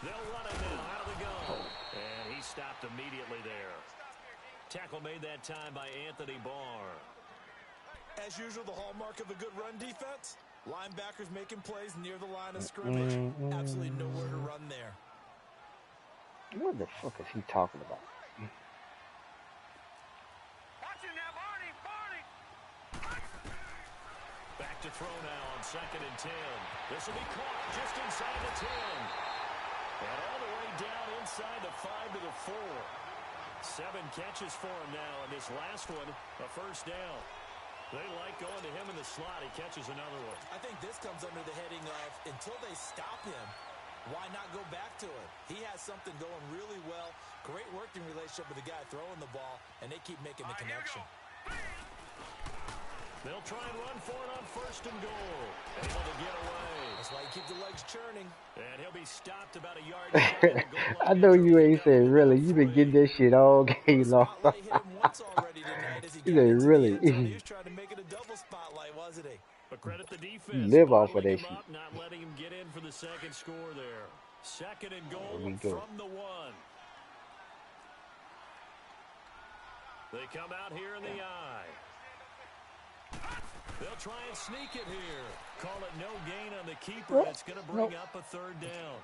They'll run it now out of the gun. And he stopped immediately there. Tackle made that time by Anthony Barr. As usual, the hallmark of a good run defense, linebackers making plays near the line of scrimmage. Absolutely nowhere to run there. What the fuck is he talking about? Watch him now, Barney! Back to throw now on 2nd and 10. This will be caught just inside the 10. And all the way down inside the 5 to the 4. 7 catches for him now, and this last one, a first down. They like going to him in the slot. He catches another one. I think this comes under the heading of, until they stop him, why not go back to him? He has something going really well. Great working relationship with the guy throwing the ball, and they keep making the connection. They'll try and run for it on 1st and goal. Able to get away. That's why you keep the legs churning. And he'll be stopped about a yard behind the goal line. I know you ain't saying really. You been getting that shit all game long. You say really. He was trying to make it a double spotlight, wasn't he? But credit the defense. You live off of that shit. Not letting him get in for the second score there. 2nd and goal from the 1. They come out here in the eye. They'll try and sneak it here. Call it no gain on the keeper. It's going to bring up a 3rd down.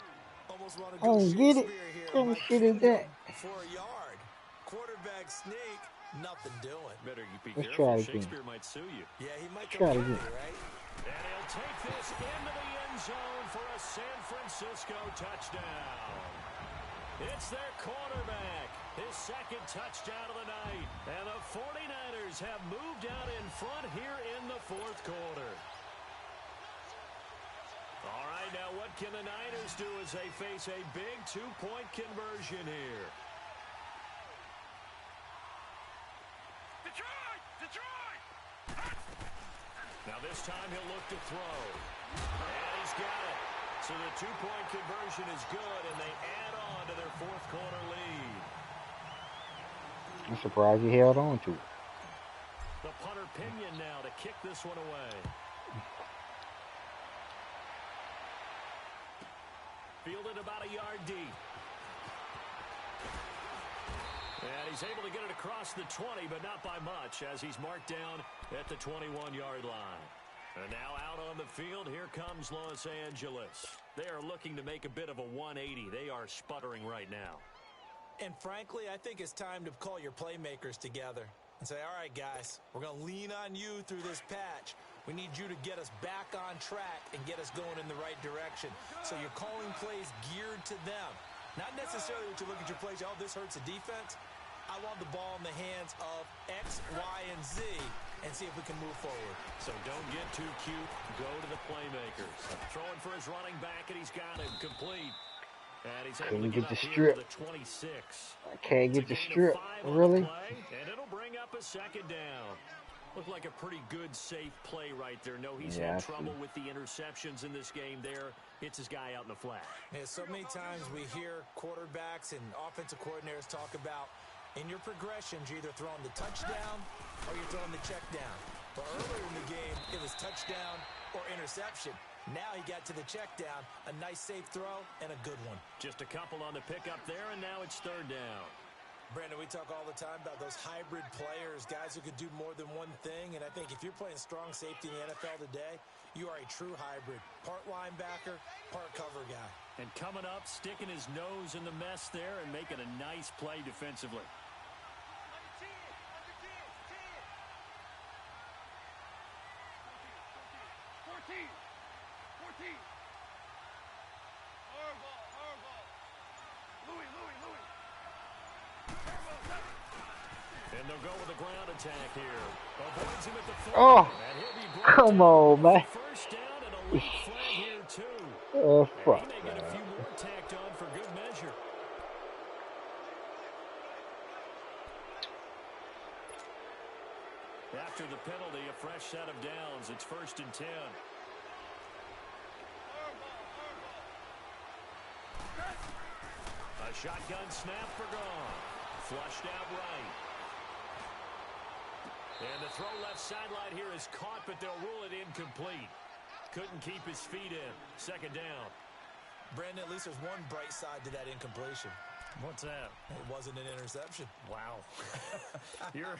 Almost want to go Shakespeare here. What the shit is that? For a yard. Quarterback sneak. Nothing doing. Better be Let's careful. try it Shakespeare might sue you. Yeah, he might Try come it again. right? And he'll take this into the end zone for a San Francisco touchdown. It's their quarterback. His 2nd touchdown of the night. And the 49ers have moved out in front here in the 4th quarter. All right, now what can the Niners do as they face a big 2-point conversion here? Detroit! Now this time he'll look to throw. And he's got it. So the 2-point conversion is good, and they add on to their 4th quarter lead. I'm surprised he held on to it. The punter Pinion now to kick this one away. Fielded about a yard deep. And he's able to get it across the 20, but not by much, as he's marked down at the 21-yard line. And now out on the field, here comes Los Angeles. They are looking to make a bit of a 180. They are sputtering right now. And frankly, I think it's time to call your playmakers together and say, all right, guys, we're going to lean on you through this patch. We need you to get us back on track and get us going in the right direction. So you're calling plays geared to them. Not necessarily that you look at your plays, oh, this hurts the defense. I want the ball in the hands of X, Y, and Z and see if we can move forward. So don't get too cute. Go to the playmakers. Throwing for his running back, and he's got him complete. And he's able to get the strip. The 26. I can't get the strip. Really? And it'll bring up a 2nd down. Looked like a pretty good, safe play right there. No, he's had trouble with the interceptions in this game there. Hits his guy out in the flat. Yeah, so many times we hear quarterbacks and offensive coordinators talk about in your progressions, you're either throwing the touchdown or you're throwing the check down. But earlier in the game, it was touchdown or interception. Now he got to the check down, a nice safe throw, and a good one. Just a couple on the pickup there, and now it's 3rd down. Brandon, we talk all the time about those hybrid players, guys who could do more than one thing. And I think if you're playing strong safety in the NFL today, you are a true hybrid. Part linebacker, part cover guy. And coming up, sticking his nose in the mess there and making a nice play defensively. 14. Louis. And they'll go with a ground attack here. Avoids him at the 40. Oh, And he'll be brought come down on, with a man. first down and a late flag here, too. Oh, And fuck he may get a few more tacked on for good measure. After the penalty, a fresh set of downs. It's 1st and 10. A shotgun snap for gone. Flushed out right. And the throw left sideline here is caught, but they'll rule it incomplete. Couldn't keep his feet in. 2nd down. Brandon, at least there's one bright side to that incompletion. What's that? It wasn't an interception. Wow. You're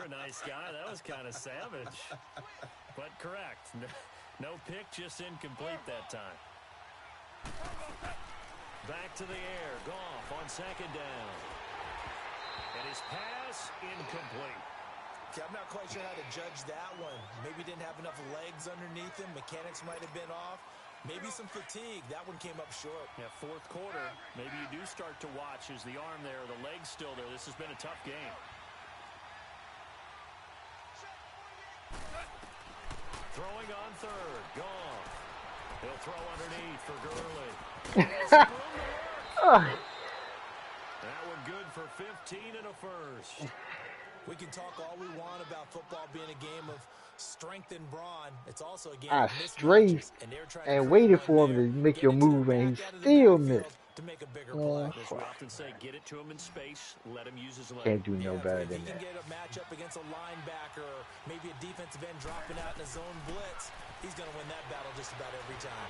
a nice guy. That was kind of savage. But correct. No pick, just incomplete that time. Back to the air. Goff on 2nd down. And his pass incomplete. Okay, I'm not quite sure how to judge that one. Maybe didn't have enough legs underneath him. Mechanics might have been off. Maybe some fatigue. That one came up short. Yeah, 4th quarter. Maybe you do start to watch as the arm there, the leg's still there. This has been a tough game. Throwing on 3rd. Goff. He'll throw underneath for Gurley. That one good for 15 and a first. We can talk all we want about football being a game of strength and brawn. It's also a game of straight and waited for him to make your move, and he still missed. To make a bigger play. As we often say, get it to him in space, let him use his leg. Can't do no better If than he can that. get a matchup against a linebacker or maybe a defensive end dropping out in a zone blitz, he's going to win that battle just about every time.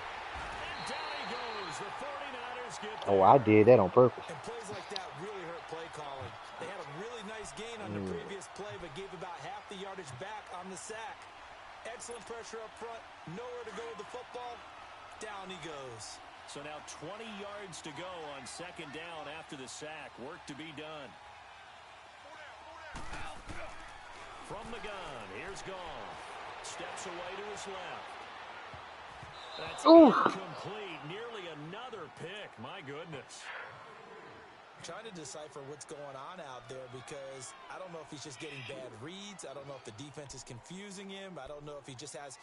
And down he goes. The 49ers get there. Oh, I did that on purpose. And plays like that really hurt play calling. They had a really nice gain on the previous play, but gave about half the yardage back on the sack. Excellent pressure up front. Nowhere to go with the football. Down he goes. So now 20 yards to go on 2nd down after the sack. Work to be done. From the gun, here's Goff. Steps away to his left. That's incomplete. Nearly another pick. My goodness. Trying to decipher what's going on out there because I don't know if he's just getting bad reads. I don't know if the defense is confusing him. I don't know if he just has,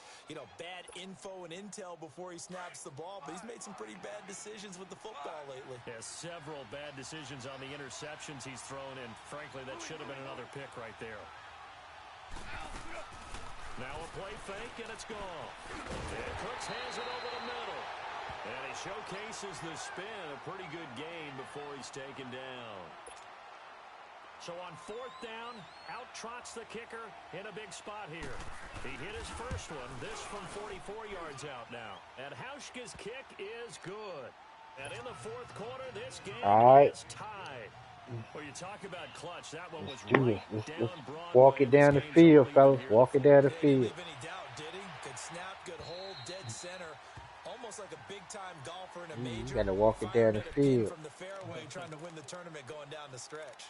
bad info and intel before he snaps the ball. But he's made some pretty bad decisions with the football lately. Yeah, several bad decisions on the interceptions he's thrown, and frankly, that should have been another pick right there. Now a play fake, and it's gone. And Cooks hands it over the middle. And he showcases the spin, a pretty good gain before he's taken down. So on 4th down, out trots the kicker in a big spot here. He hit his first one, this from 44 yards out now. And Hauschka's kick is good. And in the 4th quarter, this game is tied. Well, you talk about clutch. That one was right down Broadway. Walk it down the field, fellas. Walk it down the field. Didn't leave any doubt, did he? Good snap, good hold, dead center. Almost like a big-time golfer in a major. You got to walk it down the field. From the fairway, trying to win the tournament going down the stretch.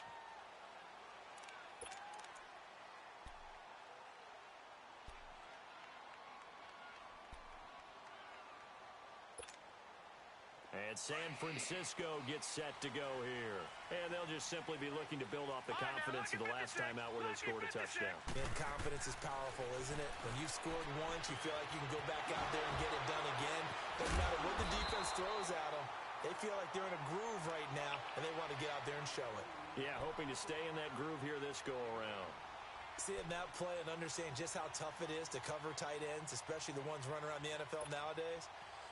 And San Francisco gets set to go here. And they'll just simply be looking to build off the confidence of the last time out where they scored a touchdown. And confidence is powerful, isn't it? When you've scored once, you feel like you can go back out there and get it done again. Doesn't matter what the defense throws at them. They feel like they're in a groove right now, and they want to get out there and show it. Yeah, hoping to stay in that groove here this go-around. Seeing that play and understanding just how tough it is to cover tight ends, especially the ones running around the NFL nowadays,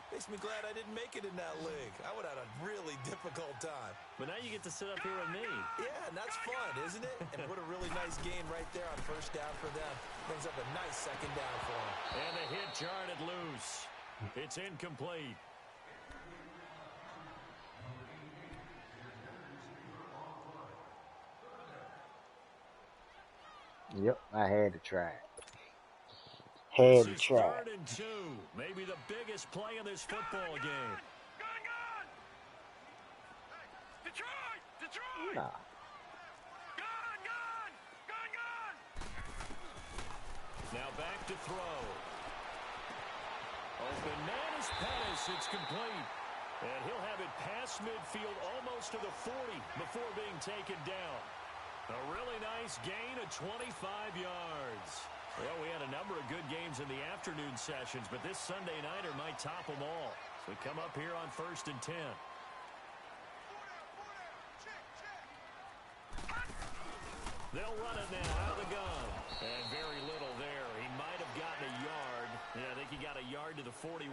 makes me glad I didn't make it in that league. I would have had a really difficult time. But now you get to sit up here with me. Yeah, and that's fun, isn't it? And what a really nice gain right there on 1st down for them. Brings up a nice 2nd down for them. And the hit jarred it loose. It's incomplete. Yep, I had to try it. Had to try it. 3rd and 2. Maybe the biggest play in this football game. Gun! Detroit! Detroit! Nah. Gun! Now back to throw. Open man is Pettis. It's complete. And he'll have it past midfield almost to the 40 before being taken down. A really nice gain of 25 yards. Well, we had a number of good games in the afternoon sessions, but this Sunday nighter might top them all. So we come up here on 1st and 10. They'll run it now out of the gun. And very little there. He might have gotten a yard. Yeah, I think he got a yard to the 41.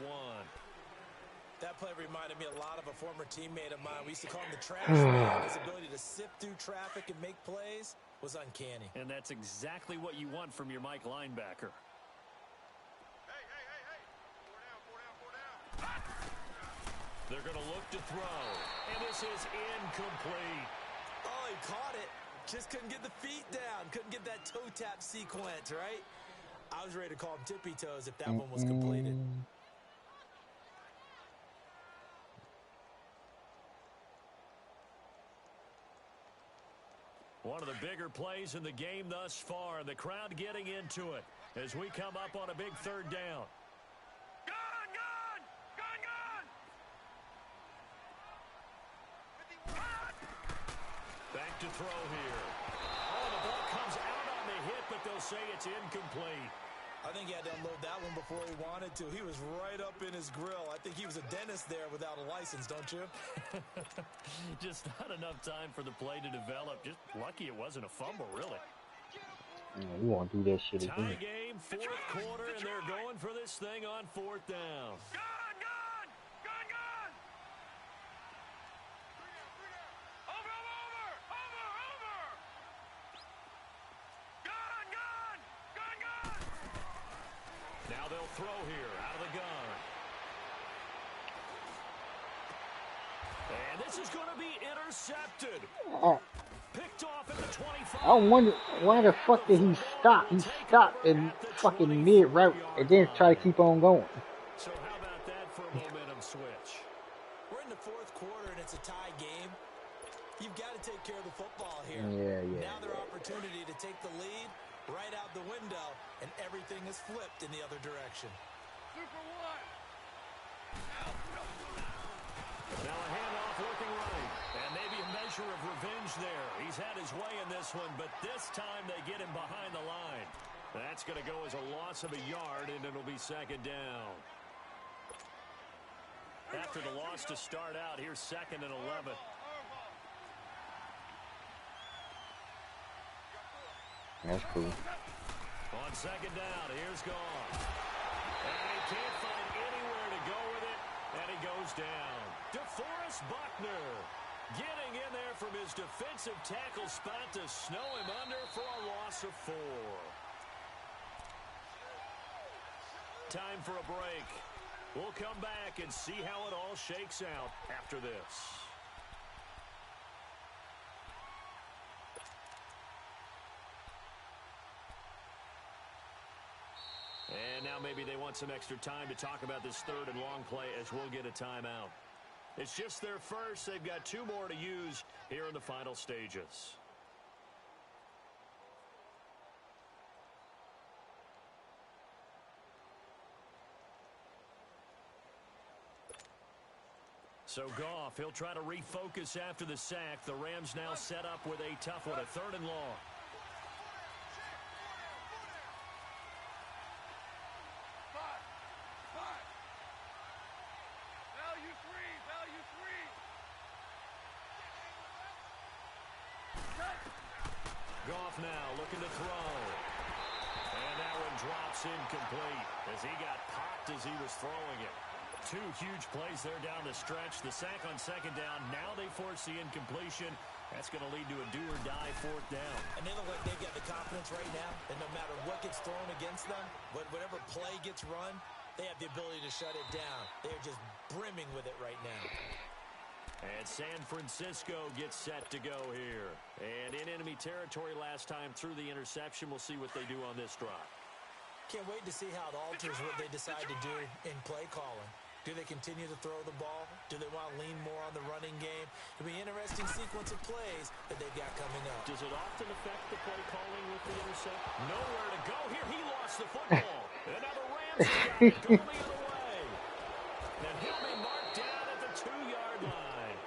That play reminded me a lot of a former teammate of mine. We used to call him the trash man. His ability to sift through traffic and make plays was uncanny. And that's exactly what you want from your Mike linebacker. They're going to look to throw. And this is incomplete. Oh, he caught it. Just couldn't get the feet down. Couldn't get that toe tap sequence, right? I was ready to call him tippy toes if that one was completed. One of the bigger plays in the game thus far. The crowd getting into it as we come up on a big 3rd down. Gun, gun! Gun, gun! Back to throw here. Oh, the ball comes out on the hit, but they'll say it's incomplete. I think he had to unload that one before he wanted to. He was right up in his grill. I think he was a dentist there without a license, don't you? Just not enough time for the play to develop. Just lucky it wasn't a fumble, really. Yeah, we won't do that shit again. Tie game, 4th quarter, and they're going for this thing on 4th down. Gun, gun! Gun, gun! Over, over! Over, over! Gun, gun! Gun, gun! Now they'll throw here out of the gun. And this is going to be intercepted. Picked off at the 25. I wonder why the fuck did he stop? He stopped in fucking mid-route and then try to keep on going. So how about that for a momentum switch? We're in the 4th quarter, and it's a tie game. You've got to take care of the football here. Yeah. Now their opportunity to take the lead right out the window, and everything is flipped in the other direction. Super one! Now a handoff looking right. And maybe a measure of revenge there. He's had his way in this one, but this time they get him behind the line. That's going to go as a loss of a yard, and it'll be 2nd down. After the loss to start out, here's 2nd and 11. That's cool. On 2nd down, here's Goff. And he can't find anywhere to go with it, and he goes down. DeForest Buckner getting in there from his defensive tackle spot to snow him under for a loss of 4. Time for a break. We'll come back and see how it all shakes out after this. And now maybe they want some extra time to talk about this 3rd and long play as we'll get a timeout. It's just their first. They've got 2 more to use here in the final stages. So Goff, he'll try to refocus after the sack. The Rams now set up with a tough one, a 3rd and long. Goff now looking to throw. And that one drops incomplete as he got popped as he was throwing it. 2 huge plays there down the stretch. The sack on 2nd down. Now they force the incompletion. That's going to lead to a do-or-die 4th down. And they look like they've got the confidence right now that no matter what gets thrown against them, whatever play gets run, they have the ability to shut it down. They're just brimming with it right now. And San Francisco gets set to go here. And in enemy territory last time through the interception. We'll see what they do on this drive. Can't wait to see how it alters what they decide to do in play calling. Do they continue to throw the ball? Do they want to lean more on the running game? It'll be an interesting sequence of plays that they've got coming up. Does it often affect the play calling with the intercept? Nowhere to go here. He lost the football. And now the Rams got it going the other way. And he'll be marked down at the 2-yard line.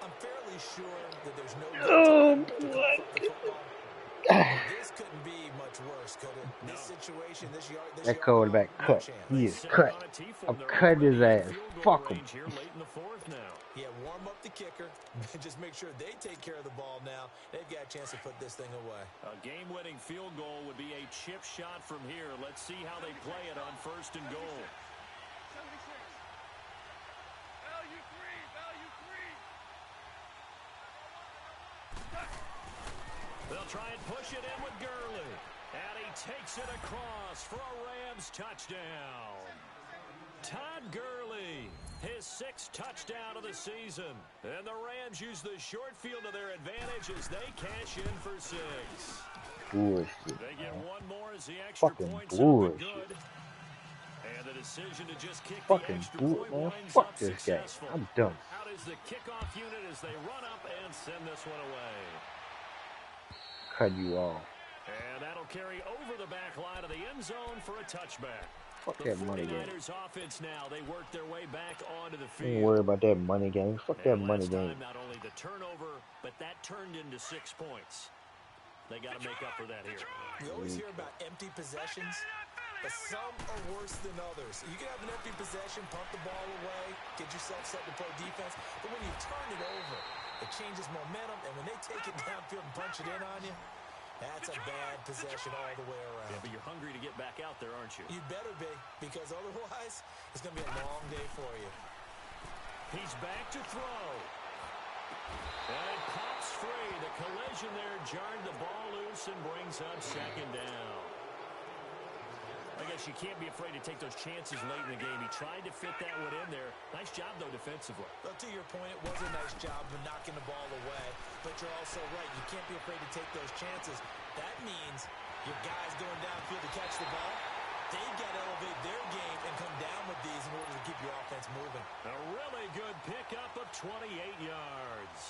I'm fairly sure that there's no Oh, good time to come from the football This couldn't be much worse, could it? No. This situation, this That yard quarterback no cut. chance. He is cut. I'm cutting his ass. Fuck him. Here late in the fourth now. Yeah, warm up the kicker. Just make sure they take care of the ball now. They've got a chance to put this thing away. A game-winning field goal would be a chip shot from here. Let's see how they play it on first and goal. 76. Value three. They'll try and push it in with Gurley. And he takes it across for a Rams touchdown. Todd Gurley, his 6th touchdown of the season. And the Rams use the short field to their advantage as they cash in for 6. Bullshit. They get one more as the extra Fucking point's bullshit. good. And the decision to just kick Fucking the extra bullshit, point man. winds Fuck up this guy. successful. I'm done. Out is the kickoff unit as they run up and send this one away. Cut you off. And that'll carry over the back line of the end zone for a touchback. Fuck The that money game. 49ers offense now, they work their way back onto the Ain't field. worry about that money game. Fuck that And money last time, game. not only the turnover, but that turned into 6 points. They got to make up for that here. We always hear about empty possessions, but some are worse than others. You can have an empty possession, pump the ball away, get yourself set to play defense, but when you turn it over, it changes momentum, and when they take it downfield and punch it in on you, that's a bad possession all the way around. Yeah, but you're hungry to get back out there, aren't you? You better be, because otherwise, it's going to be a long day for you. He's back to throw. And it pops free. The collision there jarred the ball loose and brings up 2nd down. I guess you can't be afraid to take those chances late in the game. He tried to fit that one in there. Nice job, though, defensively. Well, to your point, it was a nice job of knocking the ball away. But you're also right. You can't be afraid to take those chances. That means your guys going downfield to catch the ball, they've got to elevate their game and come down with these in order to keep your offense moving. A really good pickup of 28 yards.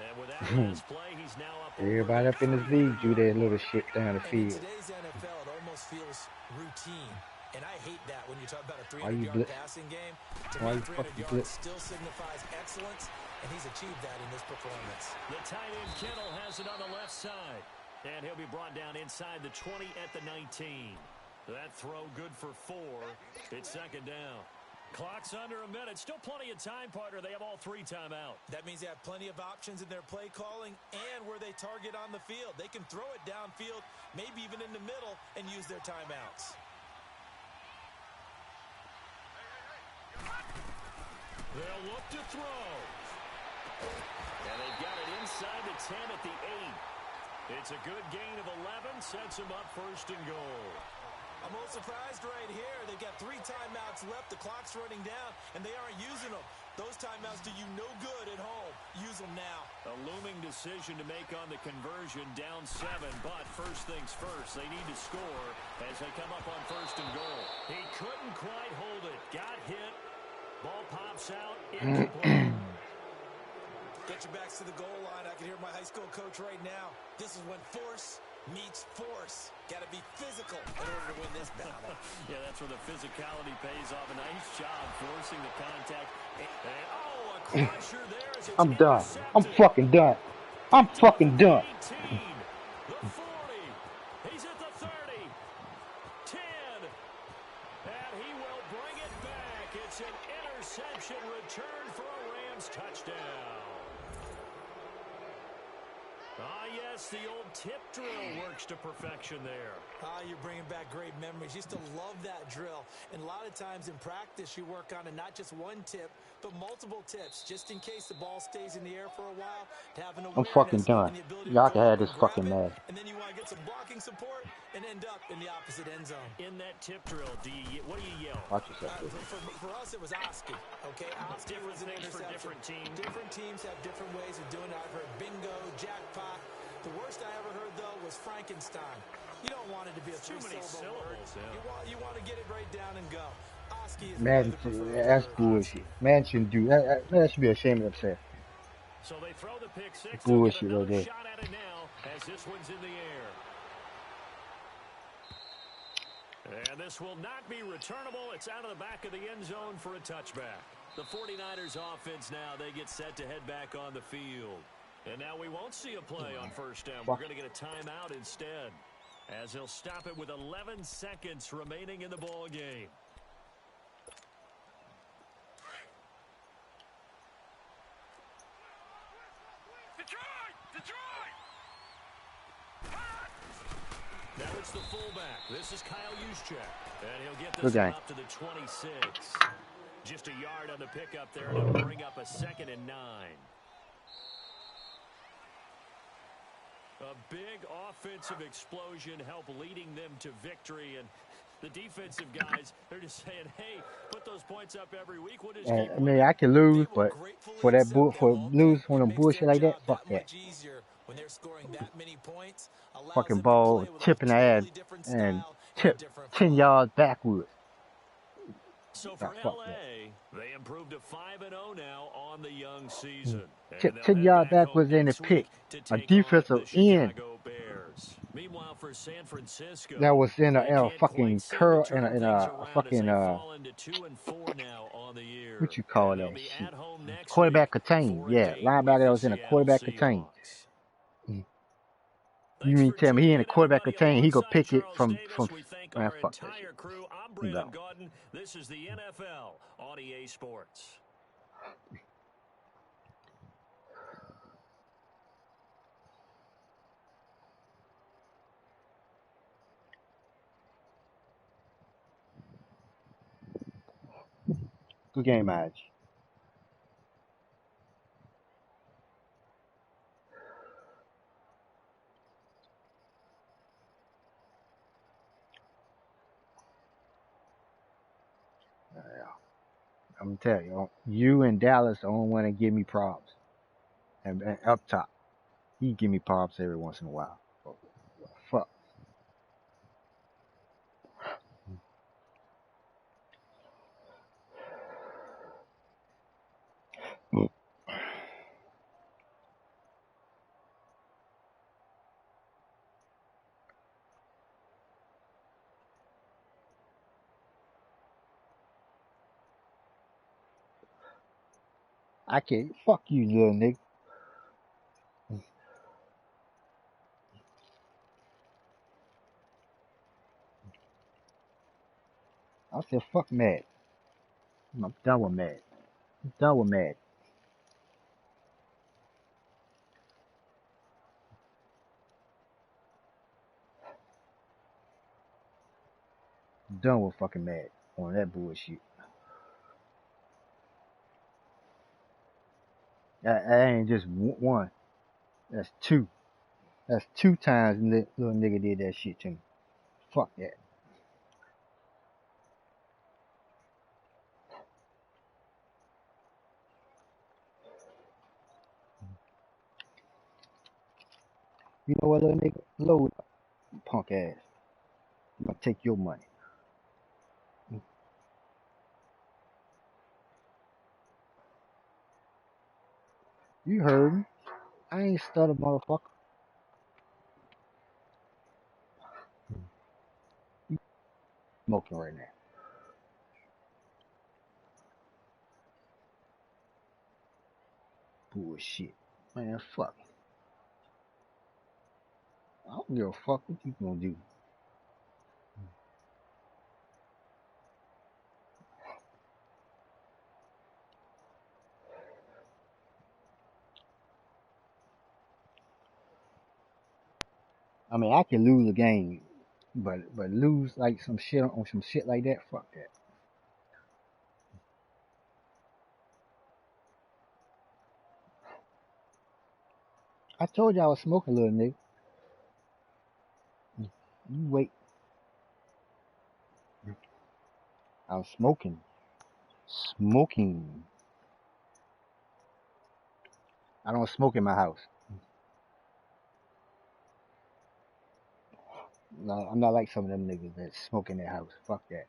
And with that last play, he's now up. Everybody up in this league do that little shit down the And in field. today's NFL, it almost feels routine. And I hate that when you talk about a Why you 300-yard passing game. To Why me, you 300 fucking yards blitz? still signifies excellence, and he's achieved that in this performance. The tight end Kittle has it on the left side. And he'll be brought down inside the 20 at the 19. That throw good for 4. It's 2nd down. Clock's under a minute. Still plenty of time, partner. They have all 3 timeout. That means they have plenty of options in their play calling and where they target on the field. They can throw it downfield, maybe even in the middle, and use their timeouts. They'll look to throw. And they've got it inside the 10 at the 8. It's a good gain of 11. Sets them up 1st and goal. I'm a little surprised right here. They've got 3 timeouts left. The clock's running down, and they aren't using them. Those timeouts do you no good at home. Use them now. A looming decision to make on the conversion, down 7. But first things first, they need to score as they come up on 1st and goal. He couldn't quite hold it. Got hit. Ball pops out. Incomplete. Get your backs to the goal line. I can hear my high school coach right now. This is when force meets force. Got to be physical in order to win this battle. Yeah, that's where the physicality pays off. A nice job forcing the contact. And, a crusher there as it's I'm done. I'm intercepted. fucking done. I'm fucking done. 18, the 40. He's at the 30. 10. And he will bring it back. It's an interception return for a Rams touchdown. Ah, yes, the old tip drill works to perfection there. You're bringing back great memories. Used to love that drill. And a lot of times in practice, you work on it, not just one tip, but multiple tips, just in case the ball stays in the air for a while. To have an I'm fucking awareness done. and the ability Y'all to can go have up this and grab fucking it, match. and then you want to get some blocking support and end up in the opposite end zone. In that tip drill, what do you yell? Watch yourself. For us, it was Oski. Okay, Oski Different was an things for interception. different teams. Different teams have different ways of doing it. I've heard bingo, jackpot. The worst I ever heard, though, was Frankenstein. You don't want it to be a Too many three-syllable word. syllables, yeah. You want to get it right down and go. Oski is Man, the preferred that's word. bullshit. Man shouldn't do that. That should be ashamed of himself. So they throw the pick 6. Bullshit They'll right get there. another shot at it now as this one's in the air. And this will not be returnable. It's out of the back of the end zone for a touchback. The 49ers offense now, they get set to head back on the field. And now we won't see a play on first down. We're going to get a timeout instead, as he'll stop it with 11 seconds remaining in the ball game. Now it's the fullback. This is Kyle Juszczyk. And he'll get this up to the 26. Just a yard on the pickup there, and it'll bring up a 2nd and 9. A big offensive explosion helped leading them to victory. And the defensive guys, they're just saying, hey, put those points up every week. We'll just keep I mean, I can lose, but for lose on a bullshit like that, fuck that. When they're scoring that many points, Fucking ball tipping the ass and tip 10 yards backwards. So for LA, they improved to 5-0 now on the young season. Tip 10 yards backwards in the pick. A defensive end. Meanwhile, for San Francisco, that was in a fucking curl and a fucking what you call that shit? Quarterback contain. Yeah, linebacker that was in a quarterback contain. You mean tell me he in a quarterback contain, he go pick it from man, fuck that shit. No. This is the NFL on EA Sports. Good game, Madge. I'm telling you, you and Dallas don't want to give me props. And up top, he give me props every once in a while. Fuck. I can't. Fuck you, little nigga. I said, fuck Mad. I'm done with Mad. I'm done with Mad. I'm done with fucking Mad on that bullshit. That ain't just one. That's two. That's 2 times the little nigga did that shit to me. Fuck that. You know what, little nigga? Load up, punk ass. I'm gonna take your money. You heard me. I ain't stutter, motherfucker. You smoking right now. Bullshit. Man, fuck. I don't give a fuck what you gonna do. I mean, I can lose a game, but lose like some shit on some shit like that, fuck that. I told you I was smoking, little nigga. You wait. I was smoking. Smoking. I don't smoke in my house. No, I'm not like some of them niggas that smoke in their house. Fuck that.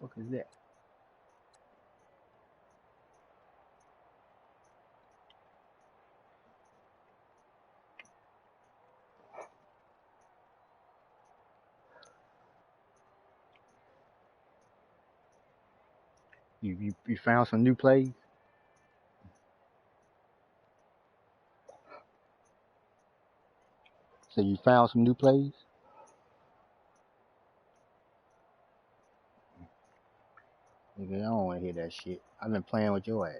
What is that? You found some new plays? So you found some new plays? Nigga, I don't want to hear that shit. I've been playing with your ass.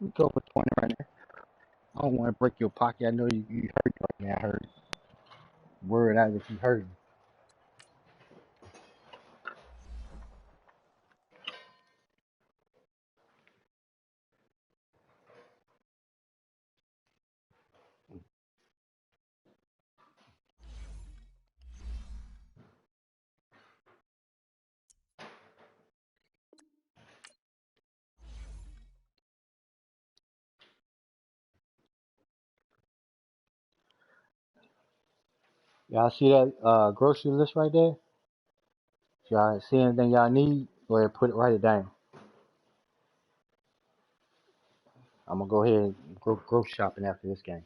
You go for 20 right now. I don't want to break your pocket. I know you hurt right now. I heard. Word out if you hurt. Y'all see that grocery list right there? If y'all see anything y'all need, go ahead and write it down. I'm gonna go ahead and go shopping after this game.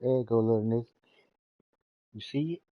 There you go, little nigga. You see it?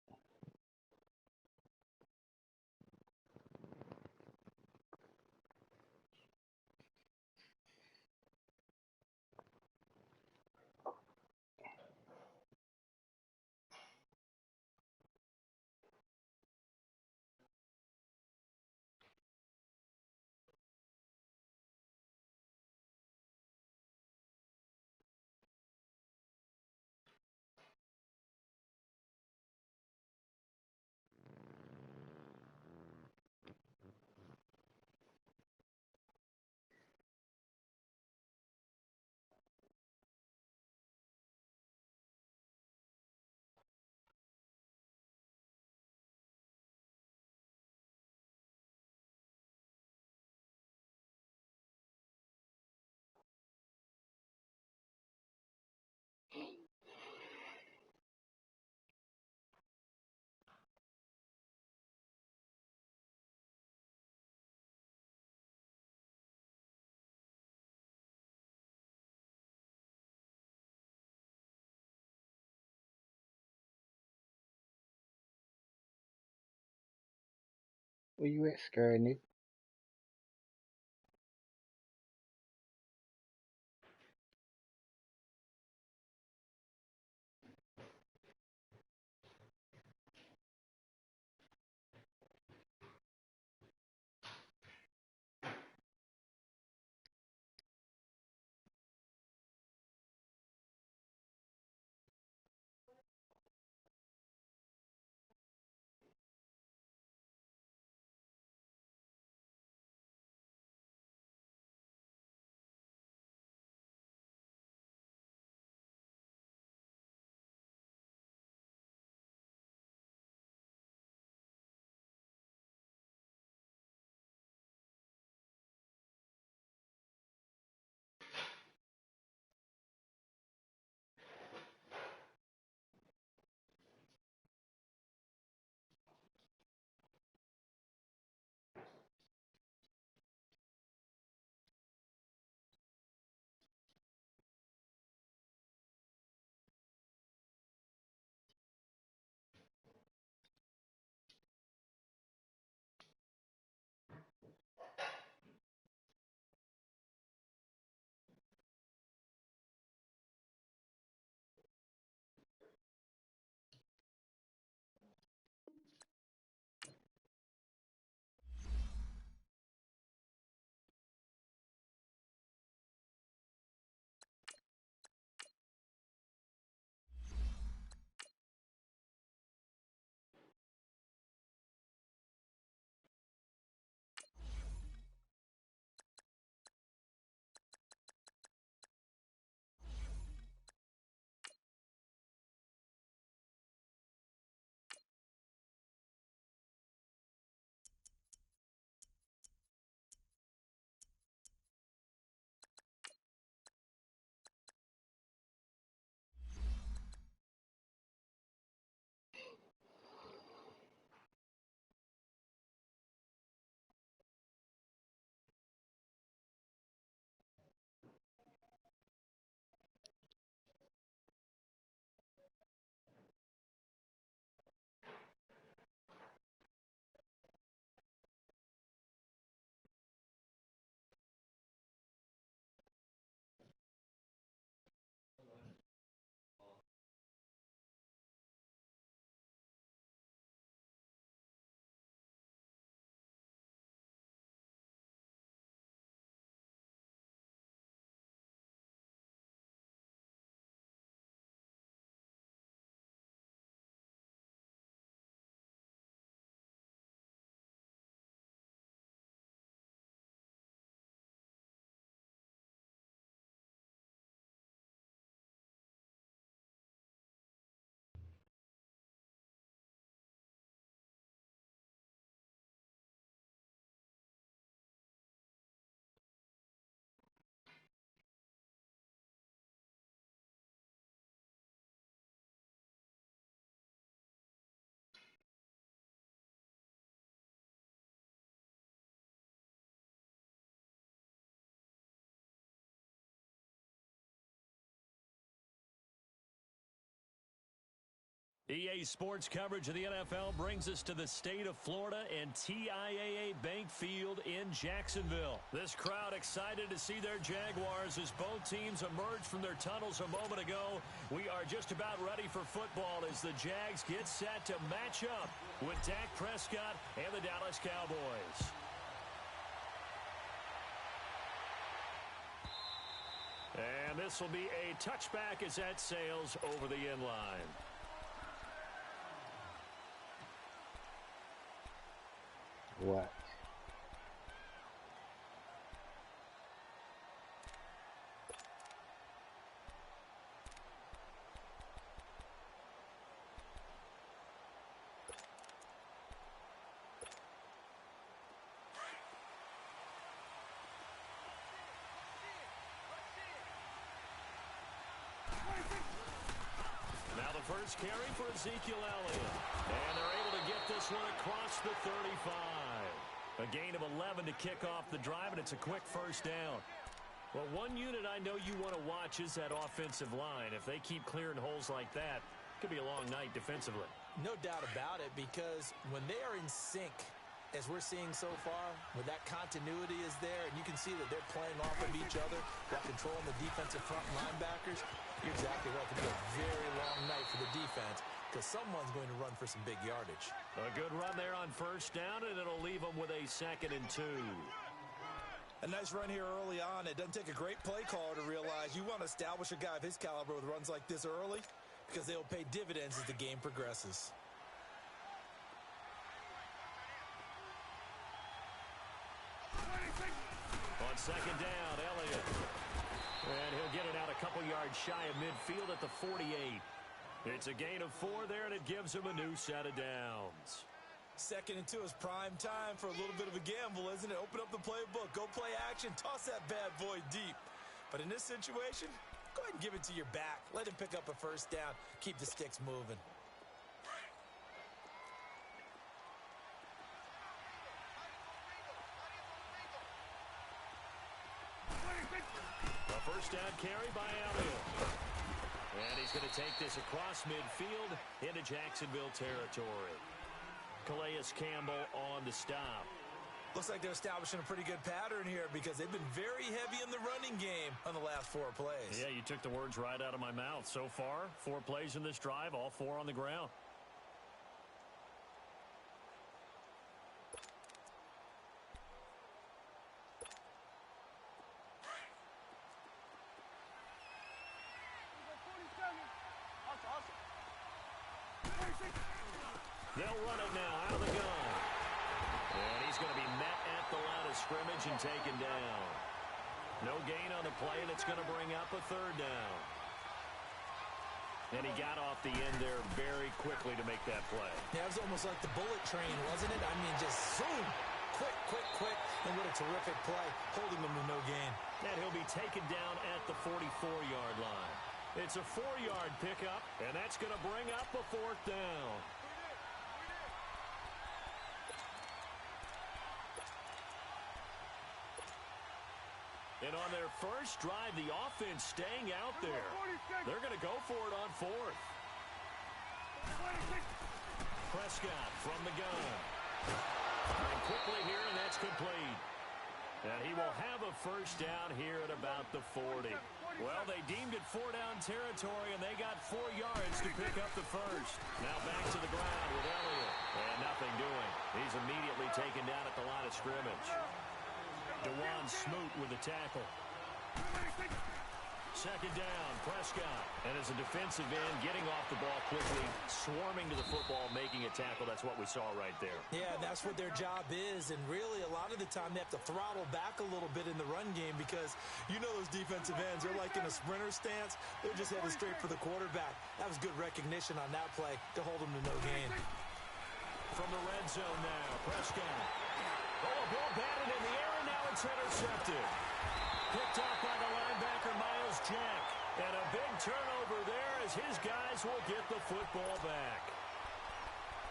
Where you at, scared nigga? EA Sports coverage of the NFL brings us to the state of Florida and TIAA Bank Field in Jacksonville. This crowd excited to see their Jaguars as both teams emerged from their tunnels a moment ago. We are just about ready for football as the Jags get set to match up with Dak Prescott and the Dallas Cowboys. And this will be a touchback as that sails over the end line. What? Now the first carry for Ezekiel Elliott. And they're able to get this one across the 35. A gain of 11 to kick off the drive, and it's a quick first down. Well, one unit I know you want to watch is that offensive line. If they keep clearing holes like that, it could be a long night defensively. No doubt about it, because when they are in sync, as we're seeing so far, when that continuity is there, and you can see that they're playing off of each other while controlling the defensive front linebackers, you're exactly right. It could be a very long night for the defense because someone's going to run for some big yardage. A good run there on first down, and it'll leave them with a 2nd and 2. A nice run here early on. It doesn't take a great play caller to realize you want to establish a guy of his caliber with runs like this early because they'll pay dividends as the game progresses. On second down, Elliott. And he'll get it out a couple yards shy of midfield at the 48. It's a gain of 4 there, and it gives him a new set of downs. 2nd and 2 is prime time for a little bit of a gamble, isn't it? Open up the playbook, go play action, toss that bad boy deep. But in this situation, go ahead and give it to your back. Let him pick up a first down, keep the sticks moving. A first down carry by Elliott. And he's going to take this across midfield into Jacksonville territory. Calais Campbell on the stop. Looks like they're establishing a pretty good pattern here because they've been very heavy in the running game on the last 4 plays. Yeah, you took the words right out of my mouth. So far, 4 plays in this drive, all 4 on the ground. They'll run it now out of the gun. And he's going to be met at the line of scrimmage and taken down. No gain on the play, and it's going to bring up a 3rd down. And he got off the end there very quickly to make that play. Yeah, it was almost like the bullet train, wasn't it? I mean, just zoom. Quick. And what a terrific play, holding them to no gain. And he'll be taken down at the 44-yard line. It's a 4-yard pickup, and that's going to bring up a 4th down. And on their first drive, the offense staying out there. They're going to go for it on 4th. Prescott from the gun. And quickly here, and that's complete. And he will have a first down here at about the 40. Well, they deemed it 4-down territory, and they got 4 yards to pick up the first. Now back to the ground with Elliott. And nothing doing. He's immediately taken down at the line of scrimmage. DeJuan Smoot with the tackle. 2nd down, Prescott. And as a defensive end, getting off the ball quickly, swarming to the football, making a tackle. That's what we saw right there. Yeah, that's what their job is. And really, a lot of the time, they have to throttle back a little bit in the run game because you know those defensive ends, they're like in a sprinter stance. They're just headed straight for the quarterback. That was good recognition on that play to hold them to no gain. From the red zone now, Prescott. Oh, a ball batted in the air, and now it's intercepted. Picked off by the linebacker, Miles Jack. And a big turnover there as his guys will get the football back.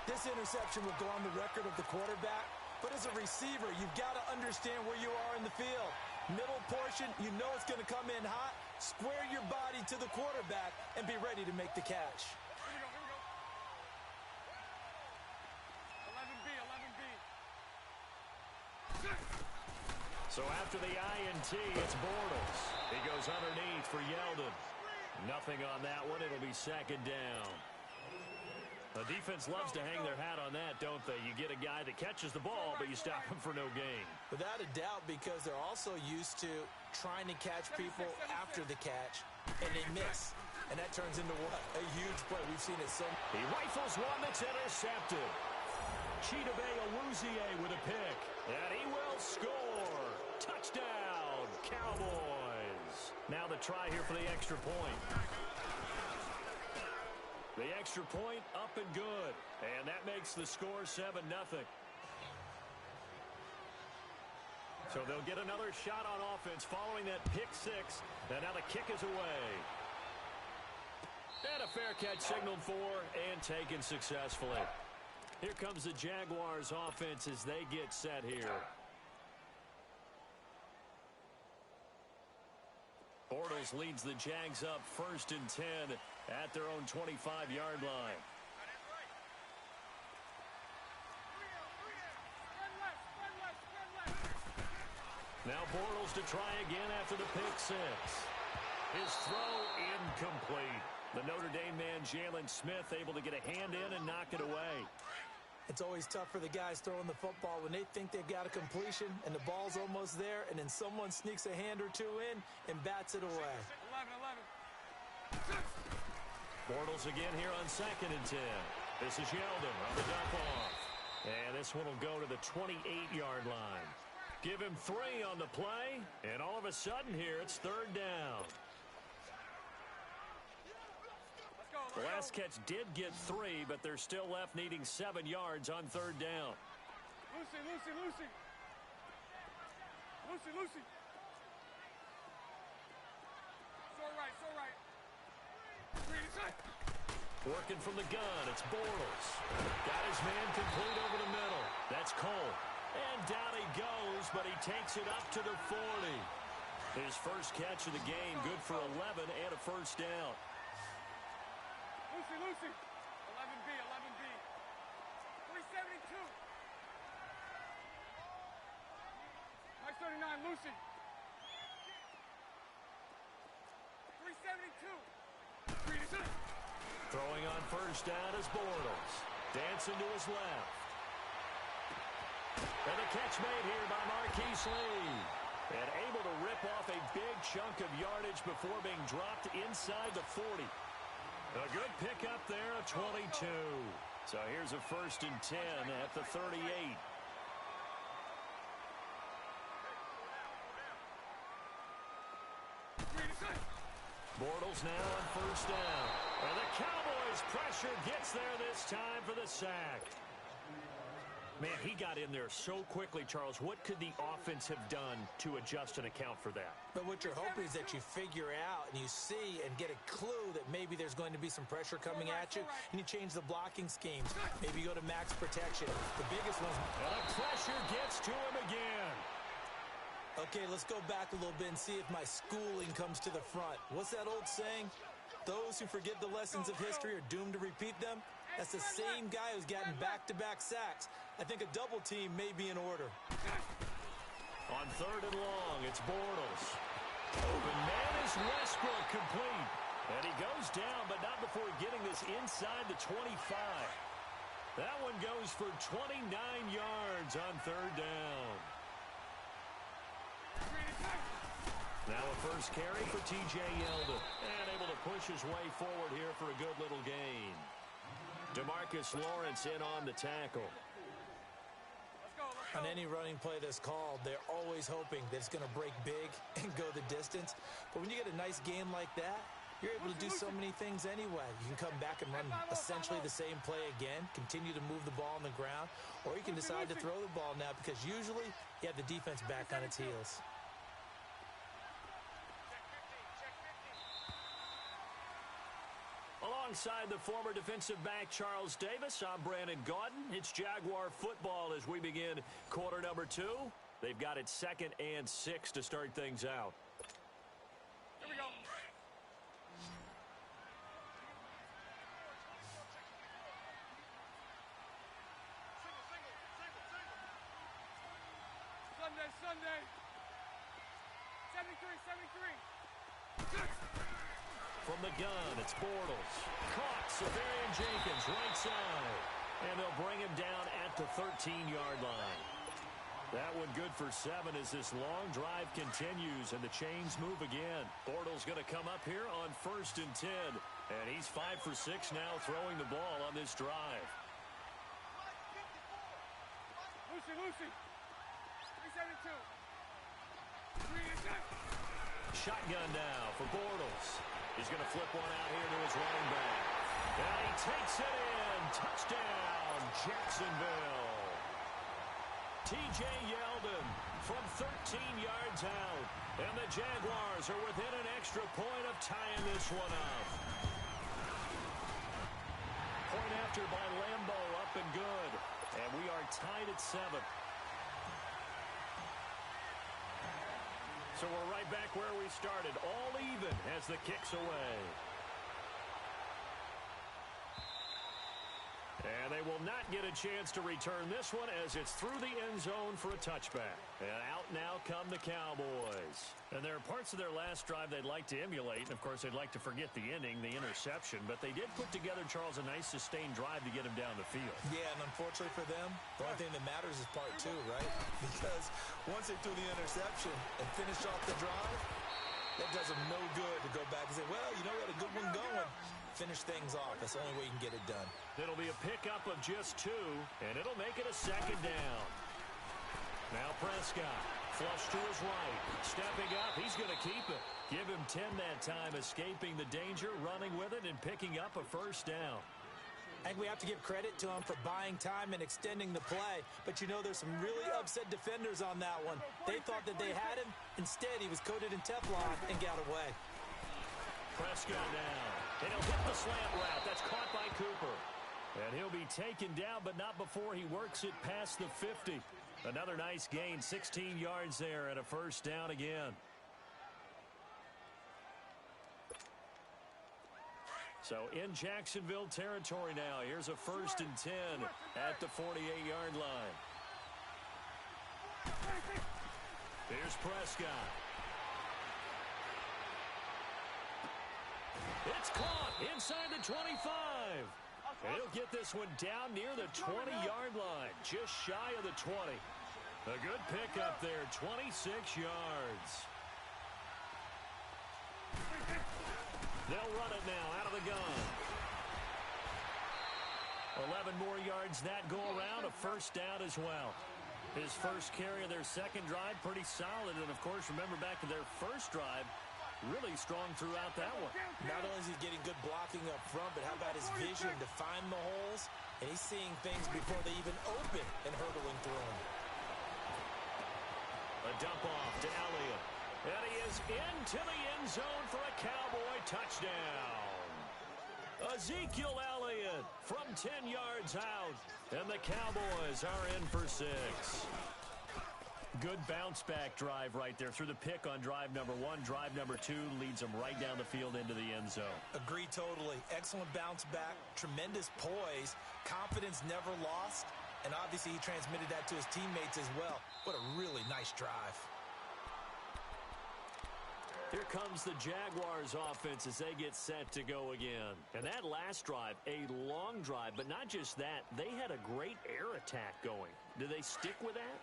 This interception will go on the record of the quarterback, but as a receiver, you've got to understand where you are in the field. Middle portion, you know it's going to come in hot. Square your body to the quarterback and be ready to make the catch. So after the INT, it's Bortles. He goes underneath for Yeldon. Nothing on that one. It'll be second down. The defense loves to hang their hat on that, don't they? You get a guy that catches the ball, but you stop him for no gain. Without a doubt, because they're also used to trying to catch people after the catch, and they miss. And that turns into what? A huge play. We've seen it so. He rifles one that's intercepted. Chidobe Awuzie with a pick. And he will score. Touchdown, Cowboys. Now the try here for the extra point. The extra point up and good. And that makes the score 7-0. So they'll get another shot on offense following that pick six. And now the kick is away. And a fair catch signaled for and taken successfully. Here comes the Jaguars offense as they get set here. Bortles leads the Jags up 1st and 10 at their own 25-yard line. Now Bortles to try again after the pick six. His throw incomplete. The Notre Dame man, Jalen Smith, able to get a hand in and knock it away. It's always tough for the guys throwing the football when they think they've got a completion and the ball's almost there, and then someone sneaks a hand or two in and bats it away. 11. Bortles again here on 2nd and 10. This is Yeldon on the dump off. And this one will go to the 28-yard line. Give him 3 on the play, and all of a sudden here it's 3rd down. The last catch did get 3, but they're still left needing 7 yards on 3rd down. Lucy. So right. Working from the gun, it's Bortles. Got his man complete over the middle. That's Cole. And down he goes, but he takes it up to the 40. His first catch of the game, good for 11 and a 1st down. Lucy. 11B. 372. Mike 39, Lucy. 372. Throwing on 1st down is Bortles. Dancing to his left. And a catch made here by Marquise Lee. And able to rip off a big chunk of yardage before being dropped inside the 40. A good pickup there, a 22. So here's a 1st and 10 at the 38. Bortles now on 1st down. And the Cowboys pressure gets there this time for the sack. Man, he got in there so quickly, Charles. What could the offense have done to adjust and account for that? But what you're hoping is that you figure out and you see and get a clue that maybe there's going to be some pressure coming at you, and you change the blocking schemes. Maybe you go to max protection. The biggest one. And the pressure gets to him again. Okay, let's go back a little bit and see if my schooling comes to the front. What's that old saying? Those who forget the lessons of history are doomed to repeat them. That's the same guy who's gotten back-to-back sacks. I think a double team may be in order. On 3rd and long, it's Bortles. Open man is Westbrook, complete. And he goes down, but not before getting this inside the 25. That one goes for 29 yards on 3rd down. Now a first carry for T.J. Yeldon. And able to push his way forward here for a good little gain. DeMarcus Lawrence in on the tackle. On any running play that's called, they're always hoping that it's going to break big and go the distance. But when you get a nice game like that, you're able to do so many things anyway. You can come back and run essentially the same play again, continue to move the ball on the ground, or you can decide to throw the ball now because usually you have the defense back on its heels. Alongside the former defensive back Charles Davis, I'm Brandon Gaudin. It's Jaguar football as we begin quarter number 2. They've got it 2nd and 6 to start things out. Here we go. Sunday. From the gun, it's Bortles. Caught, Severian Jenkins, right side. And they'll bring him down at the 13-yard line. That one good for 7 as this long drive continues and the chains move again. Bortles going to come up here on 1st and 10. And he's 5 for 6 now throwing the ball on this drive. Lucy. 372. Shotgun now for Bortles. He's going to flip one out here to his running back. And he takes it in. Touchdown, Jacksonville. T.J. Yeldon from 13 yards out. And the Jaguars are within an extra point of tying this one up. Point after by Lambeau, up and good. And we are tied at 7. So we're right back where we started, all even as the kick's away. And they will not get a chance to return this one as it's through the end zone for a touchback. And out now come the Cowboys. And there are parts of their last drive they'd like to emulate. And, of course, they'd like to forget the ending, the interception. But they did put together, Charles, a nice sustained drive to get him down the field. Yeah, and unfortunately for them, the only thing that matters is part 2, right? Because once they threw the interception and finished off the drive, that does them no good to go back and say, well, you know, we had a good one going. Finish things off. That's the only way you can get it done. It'll be a pickup of just 2, and it'll make it a 2nd down. Now Prescott, flush to his right. Stepping up, he's going to keep it. Give him 10 that time, escaping the danger, running with it, and picking up a 1st down. I think we have to give credit to him for buying time and extending the play. But, you know, there's some really upset defenders on that one. They thought that they had him. Instead, he was coated in Teflon and got away. Prescott down. And he'll hit the slant route. That's caught by Cooper. And he'll be taken down, but not before he works it past the 50. Another nice gain, 16 yards there, and a 1st down again. So in Jacksonville territory now. Here's a 1st and 10 at the 48-yard line. Here's Prescott. It's caught inside the 25. And he'll get this one down near the 20-yard line, just shy of the 20. A good pickup there, 26 yards. They'll run it now out of the gun. 11 more yards that go around, a 1st down as well. His first carry of their 2nd drive, pretty solid. And, of course, remember back to their 1st drive, really strong throughout that one. Not only is he getting good blocking up front, but how about his vision to find the holes? And he's seeing things before they even open and hurdling through them. A dump off to Elliott. And he is into the end zone for a Cowboy touchdown. Ezekiel Elliott from 10 yards out. And the Cowboys are in for 6. Good bounce-back drive right there through the pick on drive number 1. Drive number 2 leads them right down the field into the end zone. Agree totally. Excellent bounce-back, tremendous poise, confidence never lost, and obviously he transmitted that to his teammates as well. What a really nice drive. Here comes the Jaguars offense as they get set to go again. And that last drive, a long drive, but not just that. They had a great air attack going. Do they stick with that?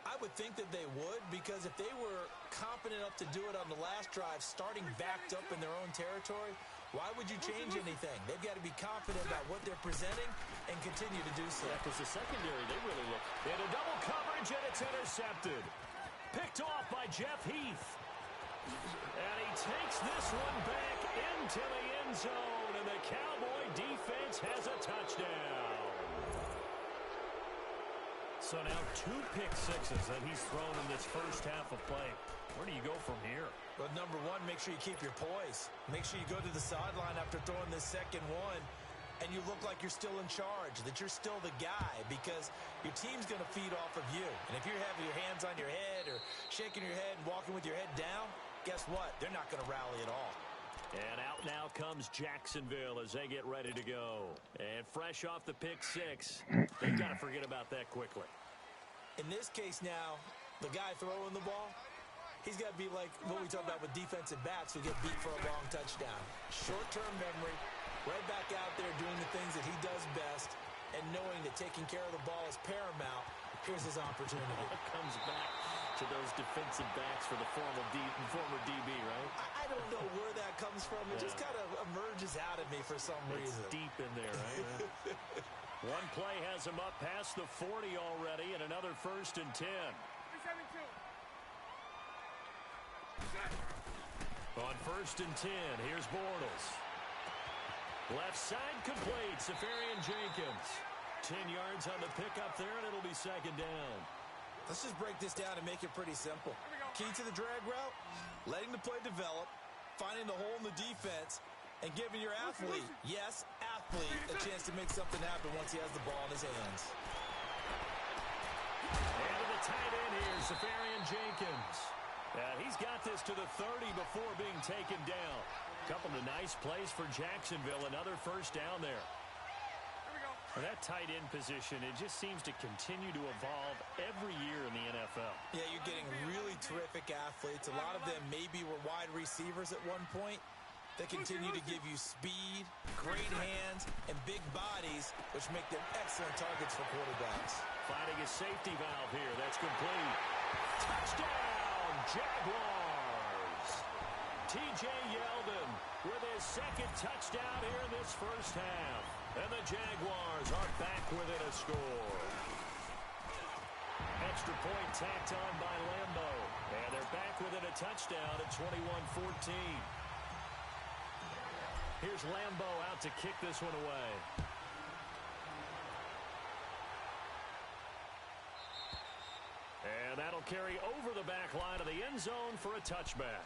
I would think that they would, because if they were confident enough to do it on the last drive, starting backed up in their own territory, why would you change anything? They've got to be confident about what they're presenting and continue to do so. Yeah, because the secondary, they really look. In a double coverage, and it's intercepted. Picked off by Jeff Heath. And he takes this one back into the end zone, and the Cowboy defense has a touchdown. So now 2 pick-sixes that he's thrown in this first half of play. Where do you go from here? Well, number 1, make sure you keep your poise. Make sure you go to the sideline after throwing this second one, and you look like you're still in charge, that you're still the guy, because your team's going to feed off of you. And if you're having your hands on your head or shaking your head and walking with your head down, guess what? They're not going to rally at all. And out now comes Jacksonville as they get ready to go. And fresh off the pick-6, they've got to forget about that quickly. In this case now, the guy throwing the ball, He's got to be like what we talk about with defensive backs who get beat for a long touchdown. Short-term memory, right back out there doing the things that he does best, and knowing that taking care of the ball is paramount. Here's his opportunity. It comes back to those defensive backs for the former DB, right? I don't know where that comes from. It just kind of emerges out of me for some reason. It's deep in there, right? One play has him up past the 40 already, and another 1st and 10. 372. On 1st and 10, here's Bortles. Left side complete, Safarian Jenkins. 10 yards on the pickup there, and it'll be 2nd down. Let's just break this down and make it pretty simple. Key to the drag route, letting the play develop, finding the hole in the defense, and giving your athlete, yes, athlete, a chance to make something happen once he has the ball in his hands. And to the tight end here, Safarian Jenkins. He's got this to the 30 before being taken down. Couple of nice plays for Jacksonville. Another 1st down there. And that tight end position, it just seems to continue to evolve every year in the NFL. Yeah, you're getting really terrific athletes. A lot of them maybe were wide receivers at one point. They continue to give you speed, great hands, and big bodies, which make them excellent targets for quarterbacks. Finding a safety valve here. That's complete. Touchdown, Jaguars! T.J. Yeldon with his 2nd touchdown here in this 1st half. And the Jaguars are back within a score. Extra point tacked on by Lambo. And they're back within a touchdown at 21-14. Here's Lambo out to kick this one away. And that'll carry over the back line of the end zone for a touchback.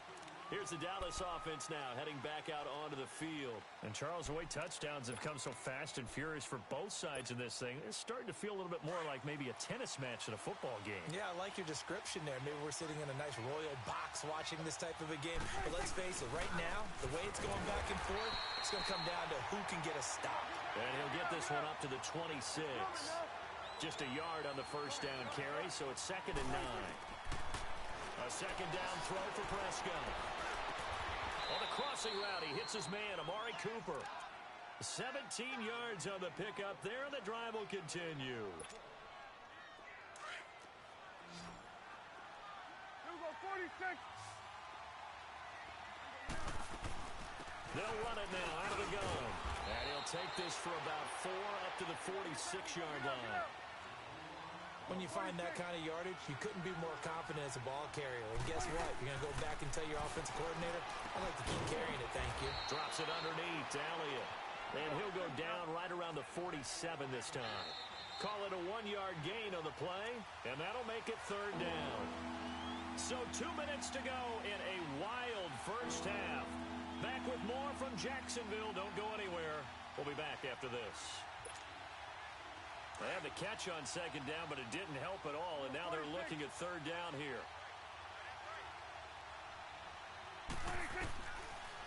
Here's the Dallas offense now heading back out onto the field. And Charles, the way touchdowns have come so fast and furious for both sides in this thing, it's starting to feel a little bit more like maybe a tennis match than a football game. Yeah, I like your description there. Maybe we're sitting in a nice royal box watching this type of a game. But let's face it, right now, the way it's going back and forth, it's going to come down to who can get a stop. And he'll get this one up to the 26. Just a yard on the 1st down carry, so it's 2nd and 9. A 2nd down throw for Prescott. On the crossing route, he hits his man, Amari Cooper. 17 yards on the pickup there, and the drive will continue. Here we go, 46. They'll run it now out of the gun. And he'll take this for about 4 up to the 46-yard line. When you find that kind of yardage, you couldn't be more confident as a ball carrier. And guess what? You're going to go back and tell your offensive coordinator, I'd like to keep carrying it, thank you. Drops it underneath, Elliott. And he'll go down right around the 47 this time. Call it a 1-yard gain on the play, and that'll make it 3rd down. So 2 minutes to go in a wild 1st half. Back with more from Jacksonville. Don't go anywhere. We'll be back after this. They had the catch on 2nd down, but it didn't help at all, and now they're looking at 3rd down here.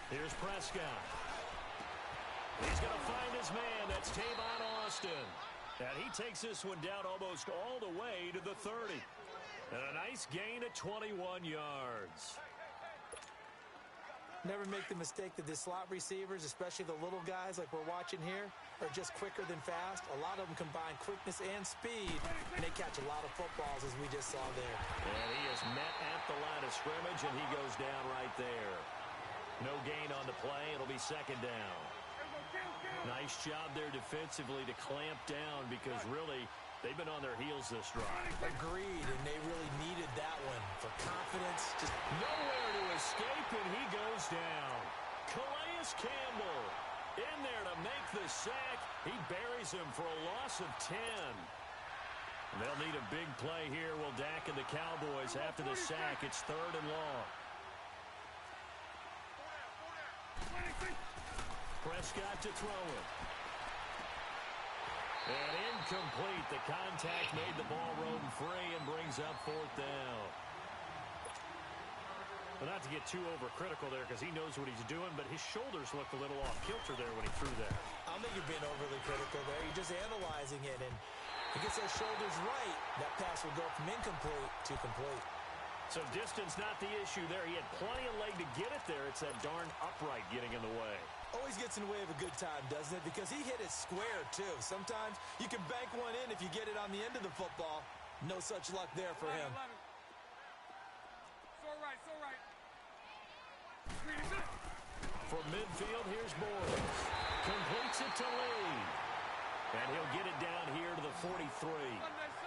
Here's Prescott. He's going to find his man. That's Tavon Austin. And he takes this one down almost all the way to the 30. And a nice gain at 21 yards. Never make the mistake that the slot receivers, especially the little guys like we're watching here, are just quicker than fast. A lot of them combine quickness and speed, and they catch a lot of footballs, as we just saw there. And he is met at the line of scrimmage, and he goes down right there. No gain on the play. It'll be 2nd down. Nice job there defensively to clamp down because really they've been on their heels this drive. Agreed, and they really needed that one for confidence. Just nowhere to escape, and he goes down. Calais Campbell in there to make the sack. He buries him for a loss of 10. They'll need a big play here. Will Dak and the Cowboys after the sack. It's 3rd and long. Prescott to throw it. And incomplete. The contact made the ball roam free and brings up 4th down. Well, not to get too overcritical there because he knows what he's doing, but his shoulders looked a little off kilter there when he threw that. I don't think you're being overly critical there. You're just analyzing it, and he gets those shoulders right. That pass will go from incomplete to complete. So distance not the issue there. He had plenty of leg to get it there. It's that darn upright getting in the way. Always gets in the way of a good time, doesn't it? Because he hit it square, too. Sometimes you can bank one in if you get it on the end of the football. No such luck there for him. So right, so right. From midfield, here's Boyles. Completes it to Lee. And he'll get it down here to the 43.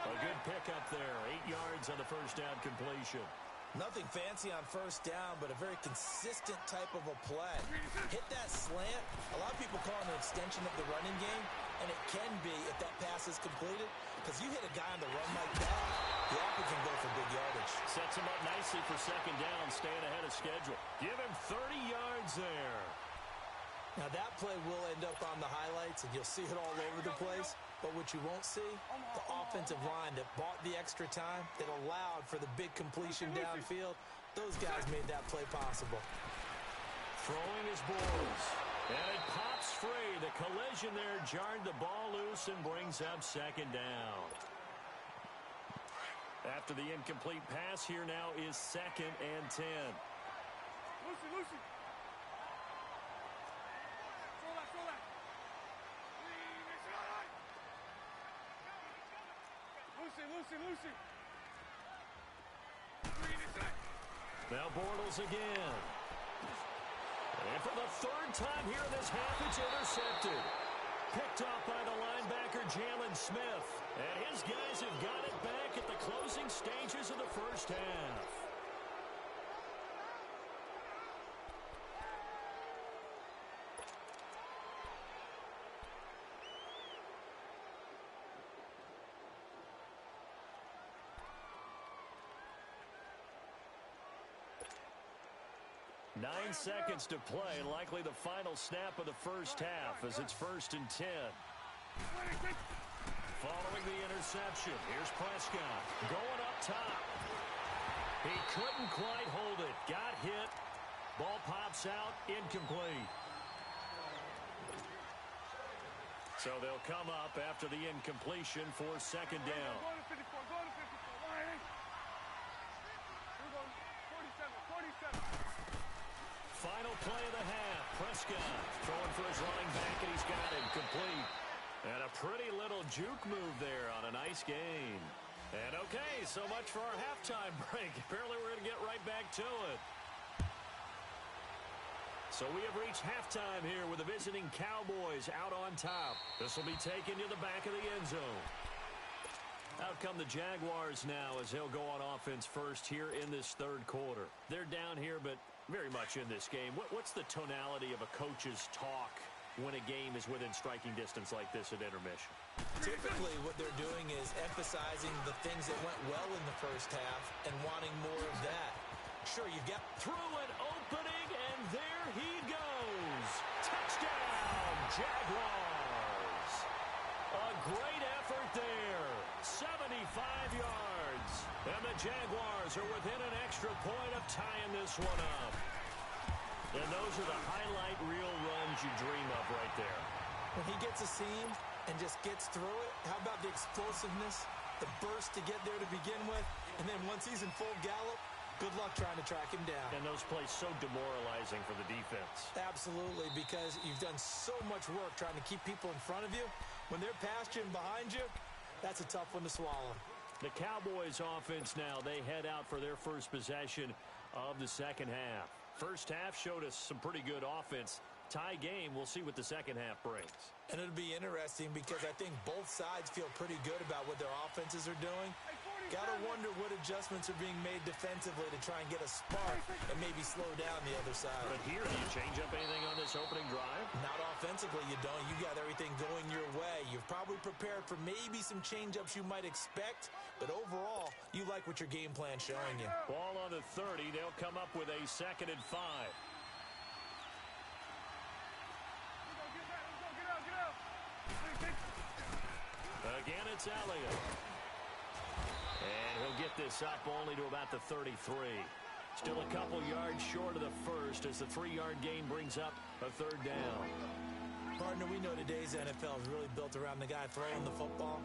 A good pickup there. 8 yards on the first down completion. Nothing fancy on first down, but a very consistent type of a play. Hit that slant. A lot of people call it an extension of the running game, and it can be if that pass is completed, because you hit a guy on the run like that, the offense can go for big yardage. Sets him up nicely for second down, staying ahead of schedule. Give him 30 yards there. Now, that play will end up on the highlights, and you'll see it all over the place. But what you won't see, the offensive line that bought the extra time, that allowed for the big completion downfield, those guys made that play possible. Throwing his Boyles. And it pops free. The collision there jarred the ball loose and brings up second down. After the incomplete pass, here now is 2nd and 10. Lucy. Lucy. Now Bortles again. And for the 3rd time here in this half, it's intercepted. Picked up by the linebacker, Jalen Smith. And his guys have got it back at the closing stages of the first half. Nine seconds to play, likely the final snap of the first half as it's 1st and 10. Following the interception, here's Prescott going up top. He couldn't quite hold it. Got hit. Ball pops out, incomplete. So they'll come up after the incompletion for second down. Go to 54. Final play of the half. Prescott throwing for his running back, and he's got it complete. And a pretty little juke move there on a nice gain. And okay, so much for our halftime break. Apparently we're going to get right back to it. So we have reached halftime here with the visiting Cowboys out on top. This will be taken to the back of the end zone. Out come the Jaguars now as they'll go on offense first here in this 3rd quarter. They're down here, but very much in this game. What's the tonality of a coach's talk when a game is within striking distance like this at intermission? Typically, what they're doing is emphasizing the things that went well in the first half and wanting more of that. Sure, you've got through an opening, and there he goes. Touchdown, Jaguars. A great effort there. 75 yards. And the Jaguars are within an extra point of tying this one up. And those are the highlight reel runs you dream of right there. When he gets a seam and just gets through it, how about the explosiveness, the burst to get there to begin with, and then once he's in full gallop, good luck trying to track him down. And those plays so demoralizing for the defense. Absolutely, because you've done so much work trying to keep people in front of you. When they're past you and behind you, that's a tough one to swallow. The Cowboys offense now, they head out for their first possession of the second half. First half showed us some pretty good offense. Tie game, we'll see what the second half brings. And it'll be interesting because I think both sides feel pretty good about what their offenses are doing. Gotta wonder what adjustments are being made defensively to try and get a spark and maybe slow down the other side. But here, do you change up anything on this opening drive? Not offensively, you don't. You got everything going your way. You've probably prepared for maybe some change-ups you might expect, but overall, you like what your game plan's showing you. Ball on the 30. They'll come up with a 2nd and 5. Again, it's Elliott. And he'll get this up only to about the 33. Still a couple yards short of the first as the 3-yard gain brings up a 3rd down. Partner, we know today's NFL is really built around the guy throwing the football.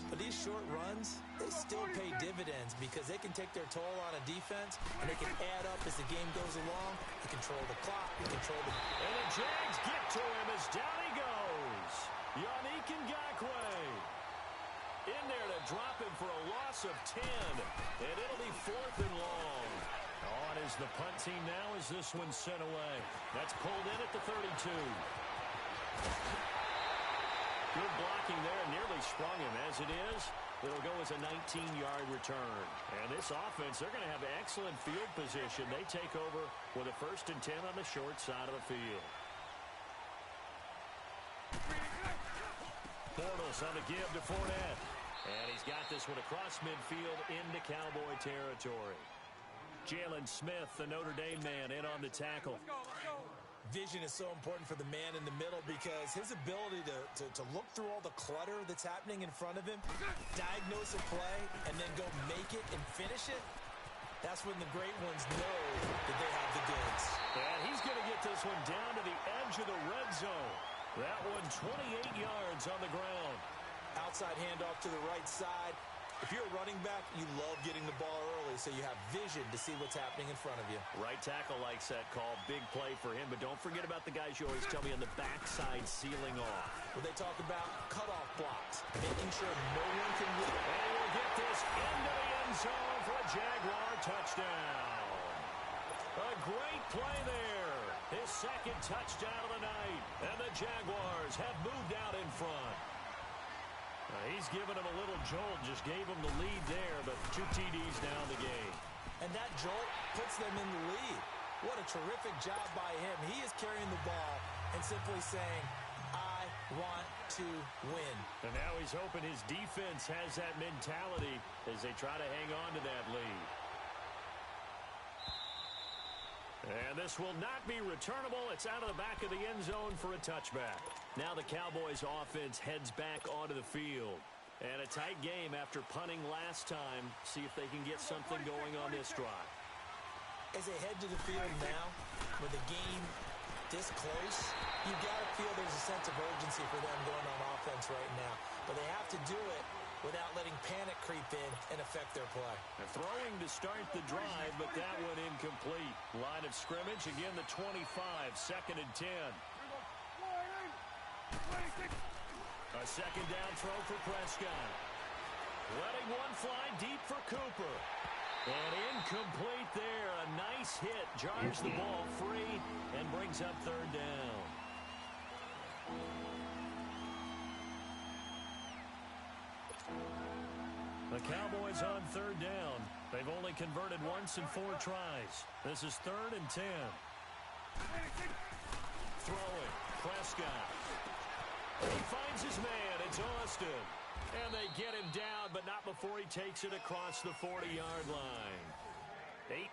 But these short runs, they still pay dividends because they can take their toll on a defense, and they can add up as the game goes along. They control the clock, they control the... And the Jags get to him as down he goes. Yannick Ngakoue in there to drop him for a loss of 10. And it'll be 4th and long. On is the punt team now as this one's sent away. That's pulled in at the 32. Good blocking there, nearly sprung him. As it is, it'll go as a 19-yard return. And this offense, they're going to have excellent field position. They take over with a 1st and 10 on the short side of the field. Bortles on the give to Fournette. And he's got this one across midfield into Cowboy territory. Jalen Smith, the Notre Dame man, in on the tackle. Vision is so important for the man in the middle because his ability to look through all the clutter that's happening in front of him, diagnose a play, and then go make it and finish it, that's when the great ones know that they have the goods. And he's going to get this one down to the edge of the red zone. That one 28 yards on the ground. Outside handoff to the right side. If you're a running back, you love getting the ball early so you have vision to see what's happening in front of you. Right tackle likes that call. Big play for him, but don't forget about the guys you always tell me on the backside sealing off. Well, they talk about cutoff blocks, making sure no one can win. And he will get this into the end zone for a Jaguar touchdown. A great play there. His 2nd touchdown of the night. And the Jaguars have moved out in front. He's given him a little jolt, just gave him the lead there, but 2 TDs now in the game. And that jolt puts them in the lead. What a terrific job by him. He is carrying the ball and simply saying, I want to win. And now he's hoping his defense has that mentality as they try to hang on to that lead. And this will not be returnable. It's out of the back of the end zone for a touchback. Now the Cowboys offense heads back onto the field. And a tight game after punting last time. See if they can get something going on this drive. As they head to the field now, with the game this close, you've got to feel there's a sense of urgency for them going on offense right now. But they have to do it without letting panic creep in and affect their play. They're throwing to start the drive, but that one incomplete. Line of scrimmage, again the 25, 2nd and 10. A 2nd down throw for Prescott. Letting one fly deep for Cooper. And incomplete there. A nice hit. Jars the ball free and brings up 3rd down. The Cowboys on 3rd down. They've only converted once in 4 tries. This is 3rd and 10. Throwing. Prescott. He finds his man. It's Austin. And they get him down, but not before he takes it across the 40-yard line.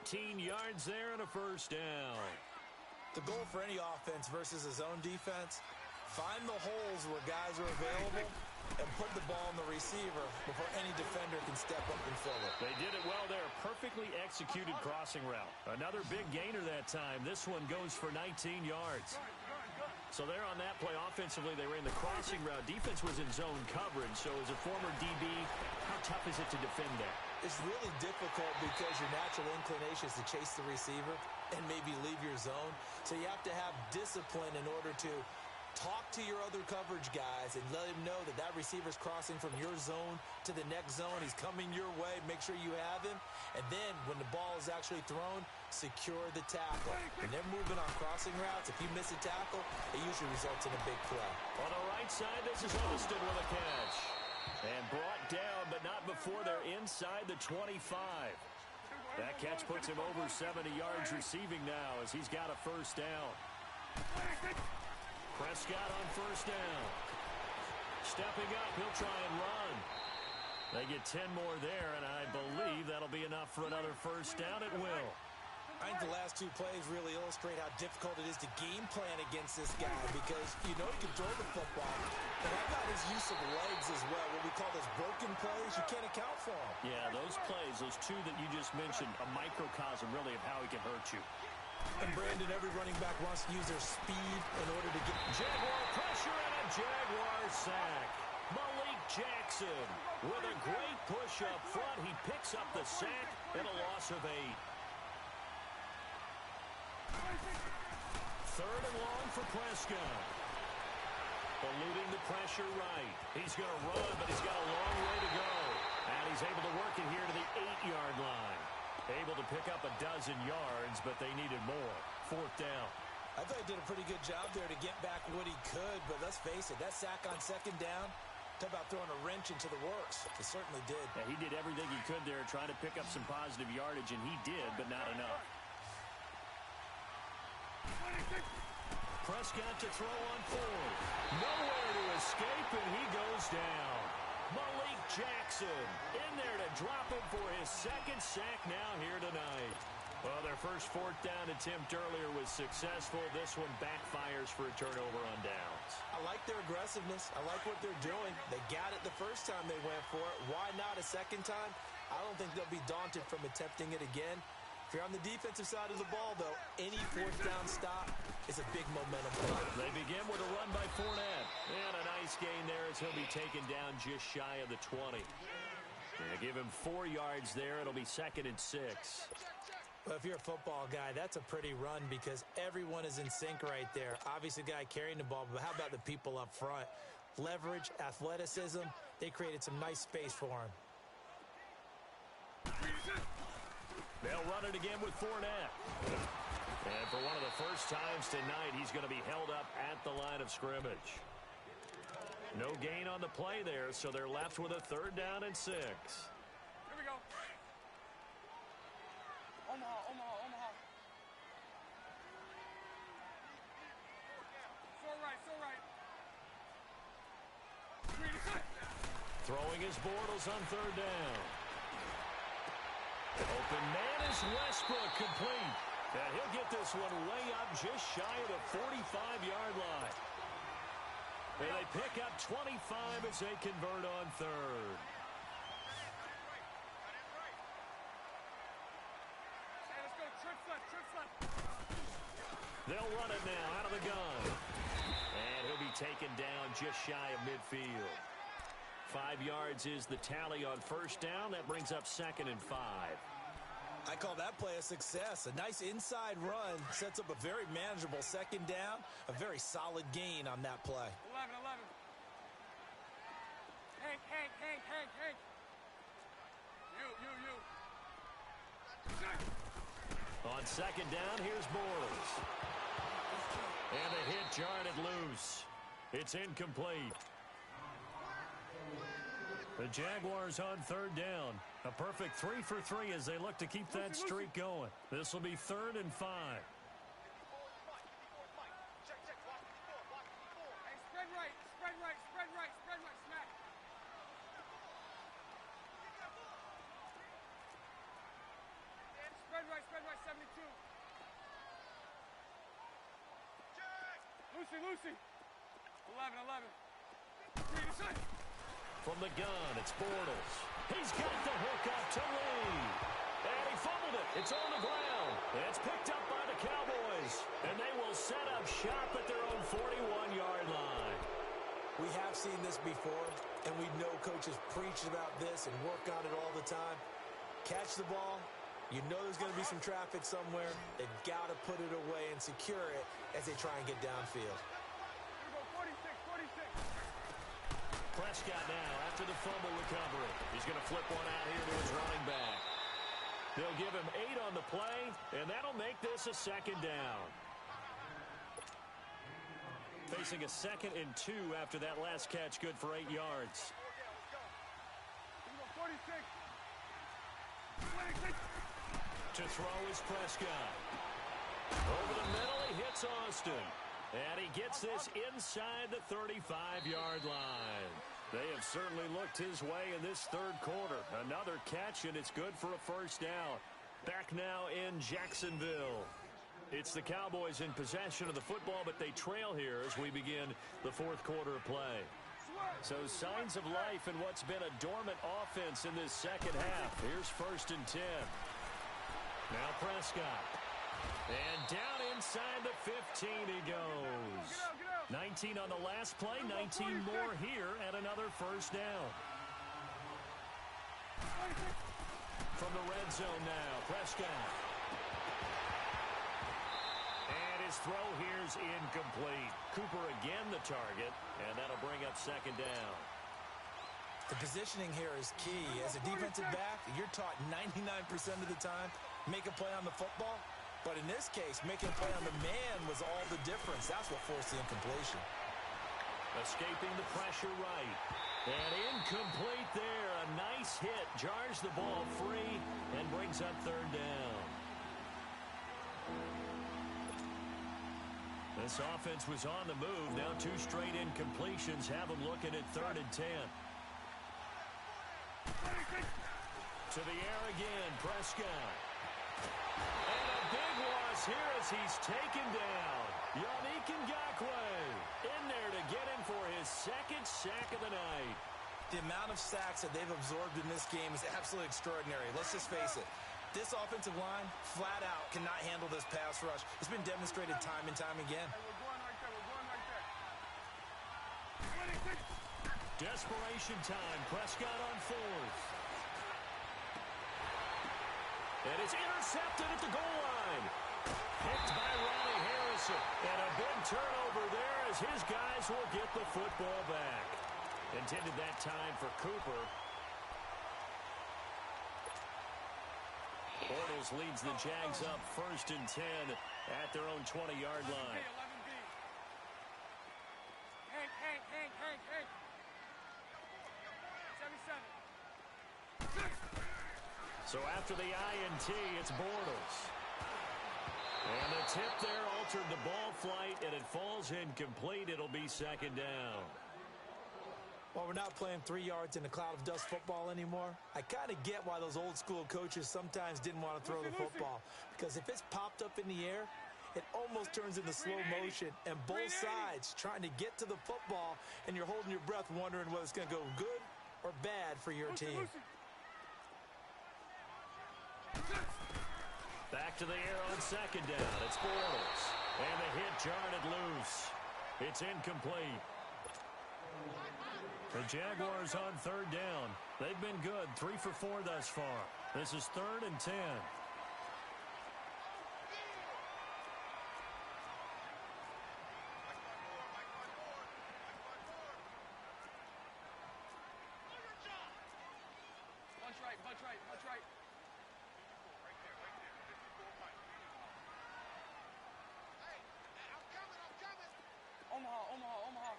18 yards there and a 1st down. The goal for any offense versus a zone defense, find the holes where guys are available and put the ball in the receiver before any defender can step up and fill it. They did it well there. Perfectly executed crossing route. Another big gainer that time. This one goes for 19 yards. So there on that play, offensively, they ran the crossing route. Defense was in zone coverage, so as a former DB, how tough is it to defend that? It's really difficult because your natural inclination is to chase the receiver and maybe leave your zone. So you have to have discipline in order to talk to your other coverage guys and let him know that that receiver's crossing from your zone to the next zone. He's coming your way. Make sure you have him. And then when the ball is actually thrown, secure the tackle. When they're moving on crossing routes, if you miss a tackle, it usually results in a big play. On the right side, this is Austin with a catch. And brought down, but not before they're inside the 25. That catch puts him over 70 yards receiving now as he's got a 1st down. Prescott on 1st down. Stepping up, he'll try and run. They get 10 more there, and I believe that'll be enough for another 1st down. It will. I think the last 2 plays really illustrate how difficult it is to game plan against this guy because you know he can throw the football, but how about his use of legs as well? What we call those broken plays, you can't account for them. Yeah, those plays, those 2 that you just mentioned, a microcosm really of how he can hurt you. And Brandon, every running back wants to use their speed in order to get... Jaguar pressure and a Jaguar sack. Malik Jackson with a great push up front. He picks up the sack and a loss of 8. 3rd and long for Prescott. Eluding the pressure right. He's going to run, but he's got a long way to go. And he's able to work it here to the 8-yard line. Able to pick up a dozen yards, but they needed more. 4th down. I thought he did a pretty good job there to get back what he could, but let's face it, that sack on 2nd down, talk about throwing a wrench into the works. It certainly did. Yeah, he did everything he could there, trying to pick up some positive yardage, and he did, but not enough. Prescott to throw on 4th. Nowhere to escape, and he goes down. Malik Jackson in there to drop him for his 2nd sack now here tonight. Well, their first 4th down attempt earlier was successful. This one backfires for a turnover on downs. I like their aggressiveness. I like what they're doing. They got it the first time they went for it. Why not a second time? I don't think they'll be daunted from attempting it again. If you're on the defensive side of the ball, though, any 4th down stop is a big momentum play. They begin with a run by Fournette. And a nice gain there as he'll be taken down just shy of the 20. They give him 4 yards there. It'll be 2nd and 6. Well, if you're a football guy, that's a pretty run because everyone is in sync right there. Obviously, the guy carrying the ball, but how about the people up front? Leverage, athleticism, they created some nice space for him. They'll run it again with Fournette. And for one of the first times tonight, he's going to be held up at the line of scrimmage. No gain on the play there, so they're left with a 3rd down and 6. Here we go. Omaha. So right. Throwing his Bortles on 3rd down. Open man is Westbrook, complete. And he'll get this one way up just shy of the 45-yard line. And they pick up 25 as they convert on 3rd. They'll run it now out of the gun. And he'll be taken down just shy of midfield. 5 yards is the tally on 1st down. That brings up 2nd and 5. I call that play a success. A nice inside run sets up a very manageable 2nd down. A very solid gain on that play. 11. Hank. You. On 2nd down, here's Bortles. And a hit jarred it loose. It's incomplete. The Jaguars on 3rd down. A perfect 3 for 3 as they look to keep that streak going. This will be 3rd and 5. Hey, spread right. Smack. Spread right, 72. Lucy. 11. From the gun, it's Bortles. He's got the hook up to Lee. And he fumbled it. It's on the ground. It's picked up by the Cowboys. And they will set up shop at their own 41-yard line. We have seen this before, and we know coaches preach about this and work on it all the time. Catch the ball. You know there's going to be some traffic somewhere. They've got to put it away and secure it as they try and get downfield. Here we go, 46. Prescott now after the fumble recovery. He's going to flip one out here to his running back. They'll give him 8 on the play, and that'll make this a 2nd down. Facing a 2nd and 2 after that last catch, good for 8 yards. Here we go, 46. To throw is Prescott. Over the middle, he hits Austin. And he gets this inside the 35-yard line. They have certainly looked his way in this 3rd quarter. Another catch, and it's good for a 1st down. Back now in Jacksonville. It's the Cowboys in possession of the football, but they trail here as we begin the 4th quarter of play. So signs of life in what's been a dormant offense in this 2nd half. Here's 1st and 10. Now Prescott. And down inside the 15 he goes. Get out. 19 on the last play, 19 more here at another first down. From the red zone now, Prescott. And his throw here's incomplete. Cooper again the target, and that'll bring up second down. The positioning here is key. As a defensive back, you're taught 99% of the time, make a play on the football. But in this case, making a play on the man was all the difference. That's what forced the incompletion. Escaping the pressure right. And incomplete there. A nice hit. Jars the ball free and brings up third down. This offense was on the move. Now 2 straight incompletions have them looking at 3rd and 10. To the air again, Prescott. And a big loss here as he's taken down. Yannick Ngakoue in there to get him for his 2nd sack of the night. The amount of sacks that they've absorbed in this game is absolutely extraordinary. Let's just face it. This offensive line, flat out, cannot handle this pass rush. It's been demonstrated time and time again. Desperation time. Prescott on 4th. And it's intercepted at the goal line. Picked by Ronnie Harrison. And a big turnover there as his guys will get the football back. Intended that time for Cooper. Bortles leads the Jags up 1st and 10 at their own 20-yard line. Hank. 77. So after the INT, it's Bortles. And the tip there altered the ball flight, and it falls incomplete. It'll be 2nd down. Well, we're not playing 3 yards in a cloud of dust football anymore. I kind of get why those old school coaches sometimes didn't want to throw the football. Because if it's popped up in the air, it almost turns into slow motion. And both sides trying to get to the football, and you're holding your breath wondering whether it's going to go good or bad for your team. Back to the air on 2nd down. It's Bortles. And the hit jarred it loose. It's incomplete. The Jaguars on 3rd down. They've been good. 3 for 4 thus far. This is 3rd and 10. Bunch right. Omaha.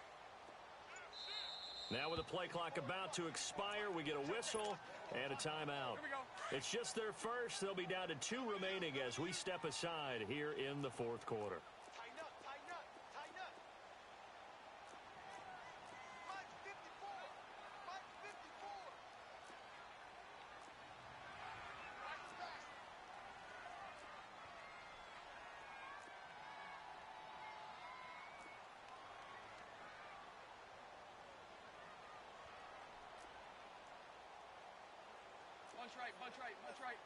Now with the play clock about to expire, we get a whistle and a timeout. Here we go. It's just their first. They'll be down to 2 remaining as we step aside here in the 4th quarter. Tighten up. Mike 54. Bunch right.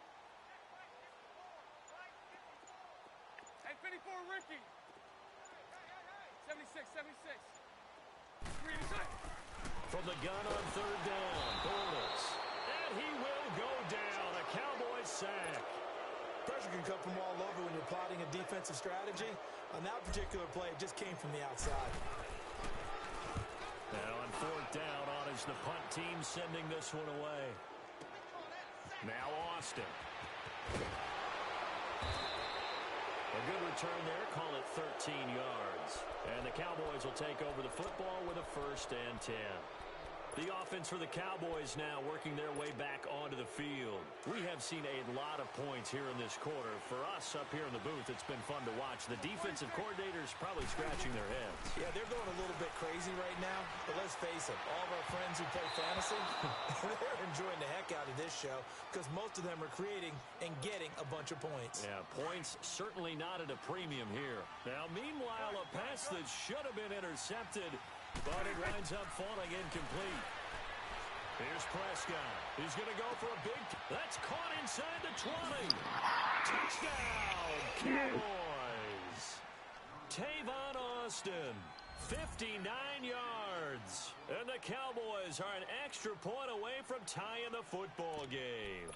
Hey, 54, Ricky. 76. From the gun on 3rd down, Bortles. And he will go down. A Cowboys sack. Pressure can come from all over when you're plotting a defensive strategy. On that particular play, it just came from the outside. Now on 4th down, on is the punt team sending this one away. Now Austin. A good return there. Call it 13 yards. And the Cowboys will take over the football with a 1st and 10. The offense for the Cowboys now working their way back onto the field. We have seen a lot of points here in this quarter. For us up here in the booth, it's been fun to watch. The defensive coordinators probably scratching their heads. Yeah, they're going a little bit crazy right now. But let's face it, all of our friends who play fantasy, they're enjoying the heck out of this show because most of them are creating and getting a bunch of points. Yeah, points certainly not at a premium here. Now, meanwhile, a pass that should have been intercepted, but it winds up falling incomplete. Here's Prescott. He's going to go for a big... That's caught inside the 20. Touchdown, Cowboys. Tavon Austin, 59 yards. And the Cowboys are an extra point away from tying the football game.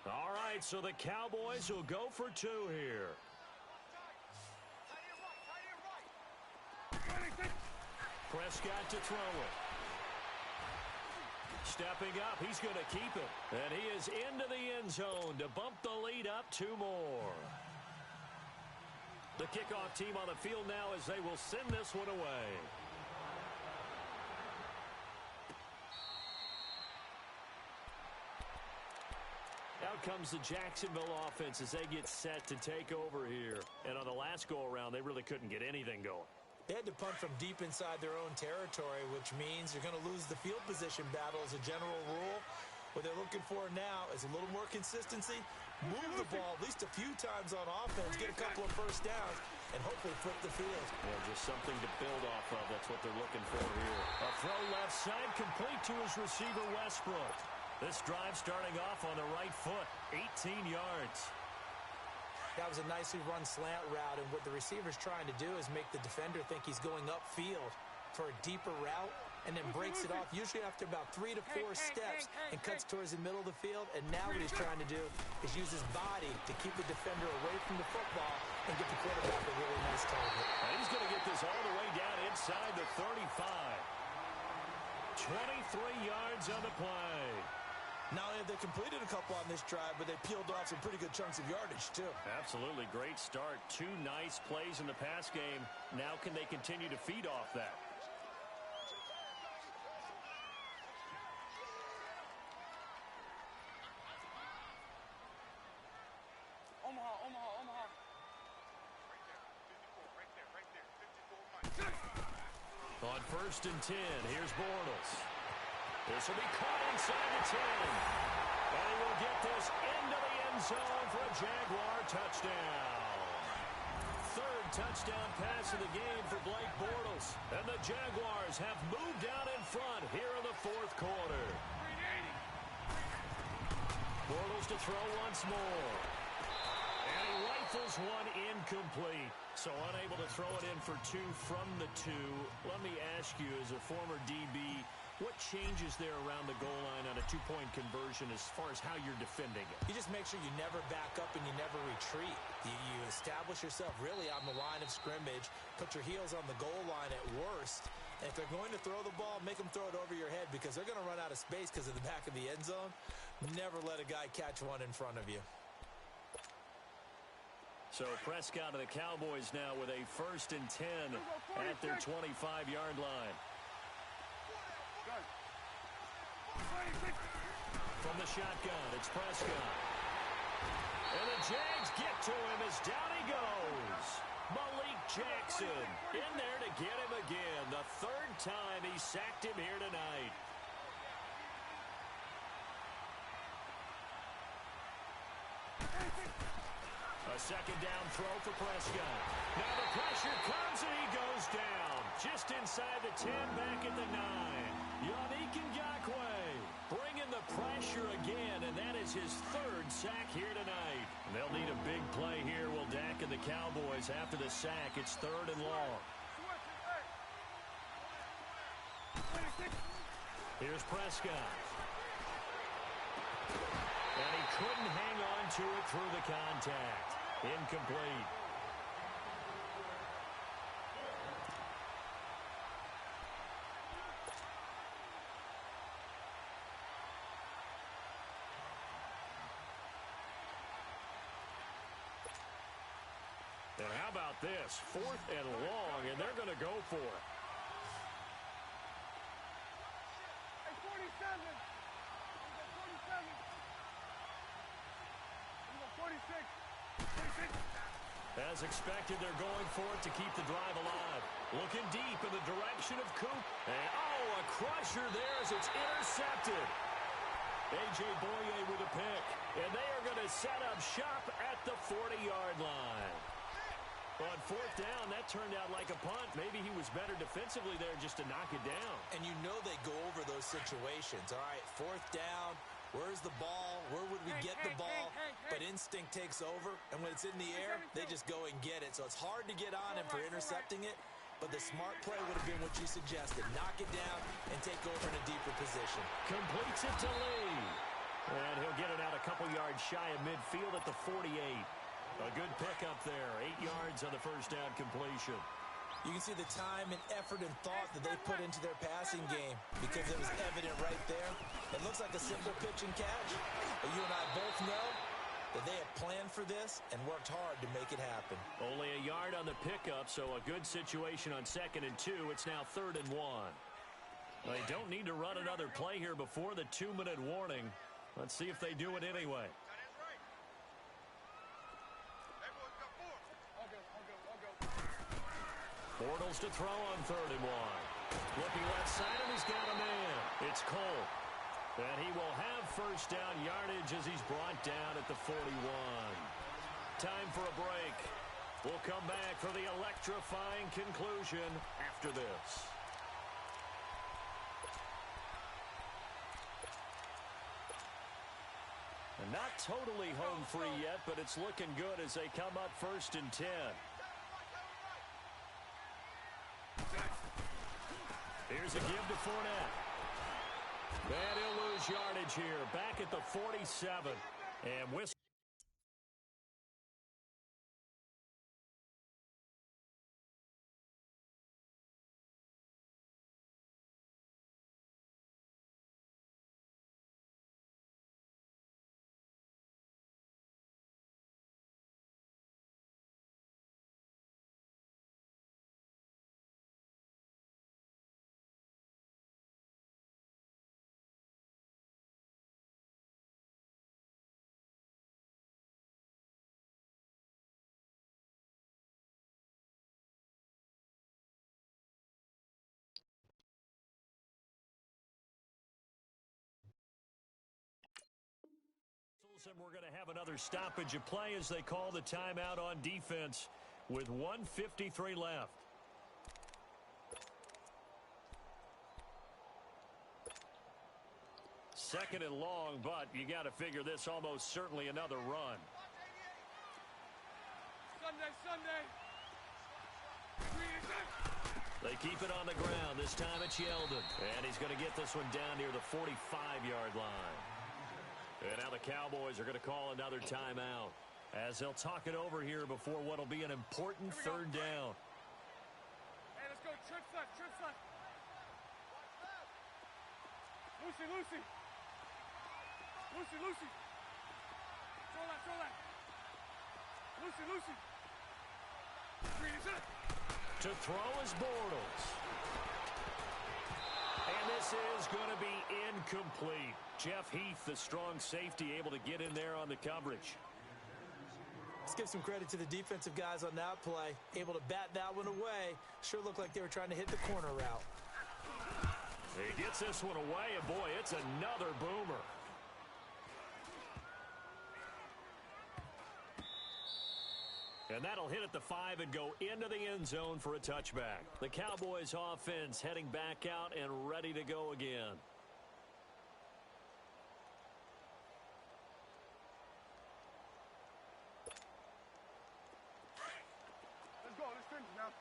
All right, so the Cowboys will go for 2 here. Prescott to throw it. Stepping up, he's going to keep it. And he is into the end zone to bump the lead up 2 more. The kickoff team on the field now as they will send this one away. Out comes the Jacksonville offense as they get set to take over here. And on the last go-around, they really couldn't get anything going. They had to punt from deep inside their own territory, which means you're going to lose the field position battle as a general rule. What they're looking for now is a little more consistency, move the ball at least a few times on offense, get a couple of first downs, and hopefully flip the field. Yeah, just something to build off of. That's what they're looking for here. A throw left side, complete to his receiver, Westbrook. This drive starting off on the right foot, 18 yards. That was a nicely run slant route, and what the receiver's trying to do is make the defender think he's going upfield for a deeper route, and then breaks it off, usually after about 3 to 4 steps, and cuts towards the middle of the field. And now what he's trying to do is use his body to keep the defender away from the football and get the quarterback a really nice target. And he's going to get this all the way down inside the 35. 23 yards on the play. Not only have they completed a couple on this drive, but they peeled off some pretty good chunks of yardage, too. Absolutely. Great start. 2 nice plays in the pass game. Now can they continue to feed off that? Omaha. Right there. 54. On 1st and 10, here's Bortles. This will be caught inside the 10. And he will get this into the end zone for a Jaguar touchdown. 3rd touchdown pass of the game for Blake Bortles. And the Jaguars have moved out in front here in the 4th quarter. Bortles to throw once more. And he rifles one incomplete. So unable to throw it in for 2 from the 2. Let me ask you, as a former DB, what changes there around the goal line on a 2-point conversion as far as how you're defending it? You just make sure you never back up and you never retreat. You establish yourself really on the line of scrimmage, put your heels on the goal line at worst. And if they're going to throw the ball, make them throw it over your head because they're going to run out of space because of the back of the end zone. Never let a guy catch one in front of you. So Prescott of the Cowboys now with a 1st and 10 at their 25-yard line. From the shotgun, it's Prescott. And the Jags get to him as down he goes. Malik Jackson in there to get him again. The 3rd time he sacked him here tonight. A 2nd down throw for Prescott. Now the pressure comes and he goes down. Just inside the 10, back at the 9. Yannick Ngakoue bringing the pressure again, and that is his 3rd sack here tonight. They'll need a big play here, will Dak and the Cowboys after the sack. It's 3rd and long. Here's Prescott. And he couldn't hang on to it through the contact. Incomplete. And how about this? 4th and long, and they're going to go for it. Hey, 47. 46. As expected, they're going for it to keep the drive alive. Looking deep in the direction of Coop. And, a crusher there as it's intercepted. A.J. Boye with a pick. And they are going to set up shop at the 40-yard line. On 4th down, that turned out like a punt. Maybe he was better defensively there just to knock it down. And you know they go over those situations. All right, 4th down. Where's the ball? Where would we get the ball? but instinct takes over, and when it's in the air, they just go and get it. So it's hard to get on him for intercepting it, but the smart play would have been what you suggested. Knock it down and take over in a deeper position. Completes it to Lee. And he'll get it out a couple yards shy of midfield at the 48. A good pickup there. 8 yards on the first down completion. You can see the time and effort and thought that they put into their passing game because it was evident right there. It looks like a simple pitch and catch, but you and I both know that they have planned for this and worked hard to make it happen. Only a yard on the pickup, so a good situation on 2nd and 2. It's now 3rd and 1. They don't need to run another play here before the 2-minute warning. Let's see if they do it anyway. Bortles to throw on 3rd and 1. Looking left side, and he's got a man. It's Cole. And he will have first down yardage as he's brought down at the 41. Time for a break. We'll come back for the electrifying conclusion after this. And not totally home free yet, but it's looking good as they come up 1st and 10. Here's a give to Fournette. And he'll lose yardage here. Back at the 47. And whistle. And we're going to have another stoppage of play as they call the timeout on defense with 1:53 left. Second and long, but you got to figure this almost certainly another run. Sunday. They keep it on the ground. This time it's Yeldon. And he's going to get this one down near the 45-yard line. And now the Cowboys are going to call another timeout as they'll talk it over here before what will be an important 3rd down. Hey, let's go. Trips left. Lucy. Throw left. Lucy. Green is up. To throw is Bortles. And this is going to be incomplete. Jeff Heath, the strong safety, able to get in there on the coverage. Let's give some credit to the defensive guys on that play. Able to bat that one away. Sure looked like they were trying to hit the corner route. He gets this one away, and boy, it's another boomer. And that'll hit at the 5 and go into the end zone for a touchback. The Cowboys offense heading back out and ready to go again. Let's go. Let's finish now.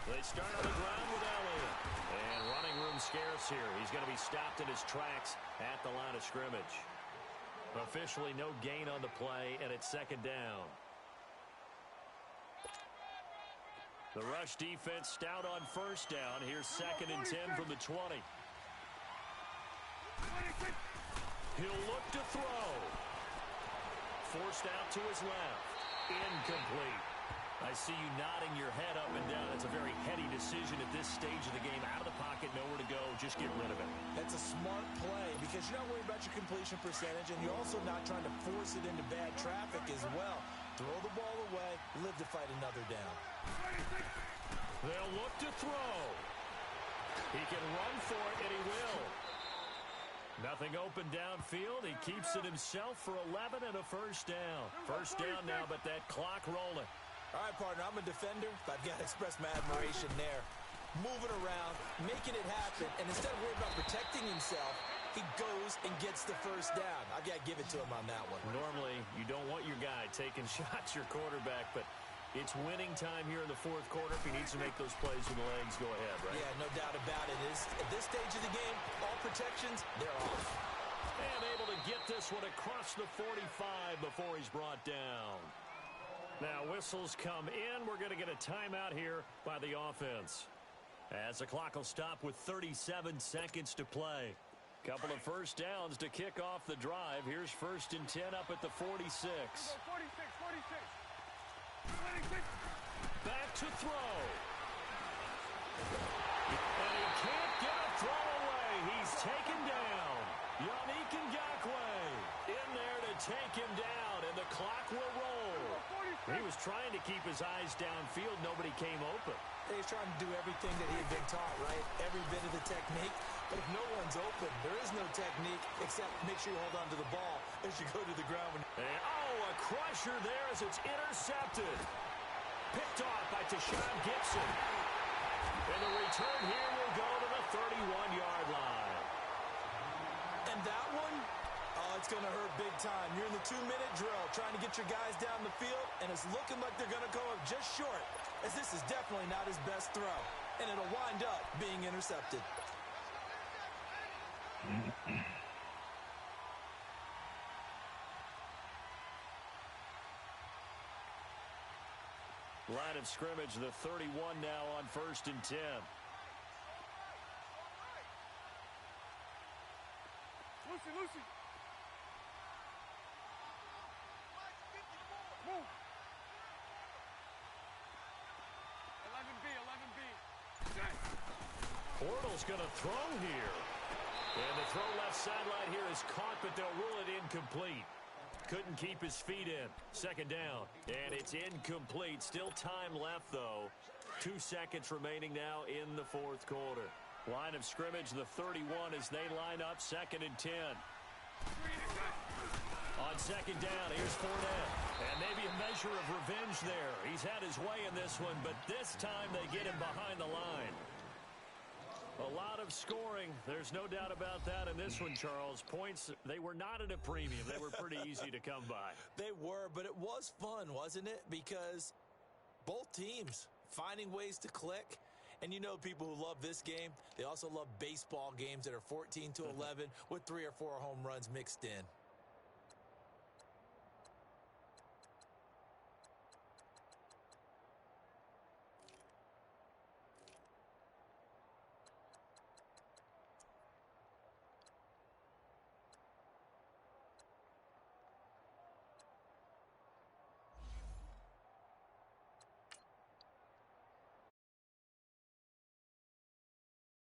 They start on the ground with Elliott. And running room scarce here. He's going to be stopped in his tracks at the line of scrimmage. Officially no gain on the play, and it's 2nd down. The rush defense stout on 1st down. Here's 2nd and 10 from the 20. He'll look to throw. Forced out to his left. Incomplete. I see you nodding your head up and down. It's a very heady decision at this stage of the game. Out of the pocket, nowhere to go. Just get rid of it. That's a smart play because you're not worried about your completion percentage, and you're also not trying to force it into bad traffic as well. Throw the ball away, live to fight another down. They'll look to throw. He can run for it, and he will. Nothing open downfield. He keeps it himself for 11 and a first down. First down now, but that clock rolling. All right, partner, I'm a defender, but I've got to express my admiration there. moving around, making it happen, and instead of worrying about protecting himself, he goes and gets the first down. I've got to give it to him on that one. Normally, you don't want your guy taking shots, your quarterback, but it's winning time here in the fourth quarter. If he needs to make those plays with the legs, go ahead, right? Yeah, no doubt about it. At this stage of the game, all protections, they're off. And able to get this one across the 45 before he's brought down. Now whistles come in. We're going to get a timeout here by the offense, as the clock will stop with 37 seconds to play. Couple of first downs to kick off the drive. Here's 1st and 10 up at the 46. 46, 46. Back to throw. And he can't get a throw away. He's taken down. Yannick Ngakoue in there to take him down, and the clock will roll. He was trying to keep his eyes downfield. Nobody came open. He's trying to do everything that he had been taught, right? Every bit of the technique. But if no one's open, there is no technique except make sure you hold on to the ball as you go to the ground. And, a crusher there as it's intercepted. Picked off by Tashawn Gibson. And the return here will go to the 31-yard line. And that one, it's going to hurt big time. You're in the 2-minute drill trying to get your guys down the field, and it's looking like they're going to go up just short, as this is definitely not his best throw. And it'll wind up being intercepted. Line of scrimmage, the 31 now on 1st and 10. Lucy. Move. 11B. Portal's going to throw here. And the throw left sideline here is caught, but they'll rule it incomplete. Couldn't keep his feet in. 2nd down. And it's incomplete. Still time left, though. 2 seconds remaining now in the 4th quarter. Line of scrimmage, the 31 as they line up. 2nd and 10. On 2nd down, here's Fournette. And maybe a measure of revenge there. He's had his way in this one, but this time they get him behind the line. A lot of scoring. There's no doubt about that in this one, Charles. Points, they were not at a premium. They were pretty easy to come by. They were, but it was fun, wasn't it? Because both teams finding ways to click. And you know people who love this game, they also love baseball games that are 14-11 with 3 or 4 home runs mixed in.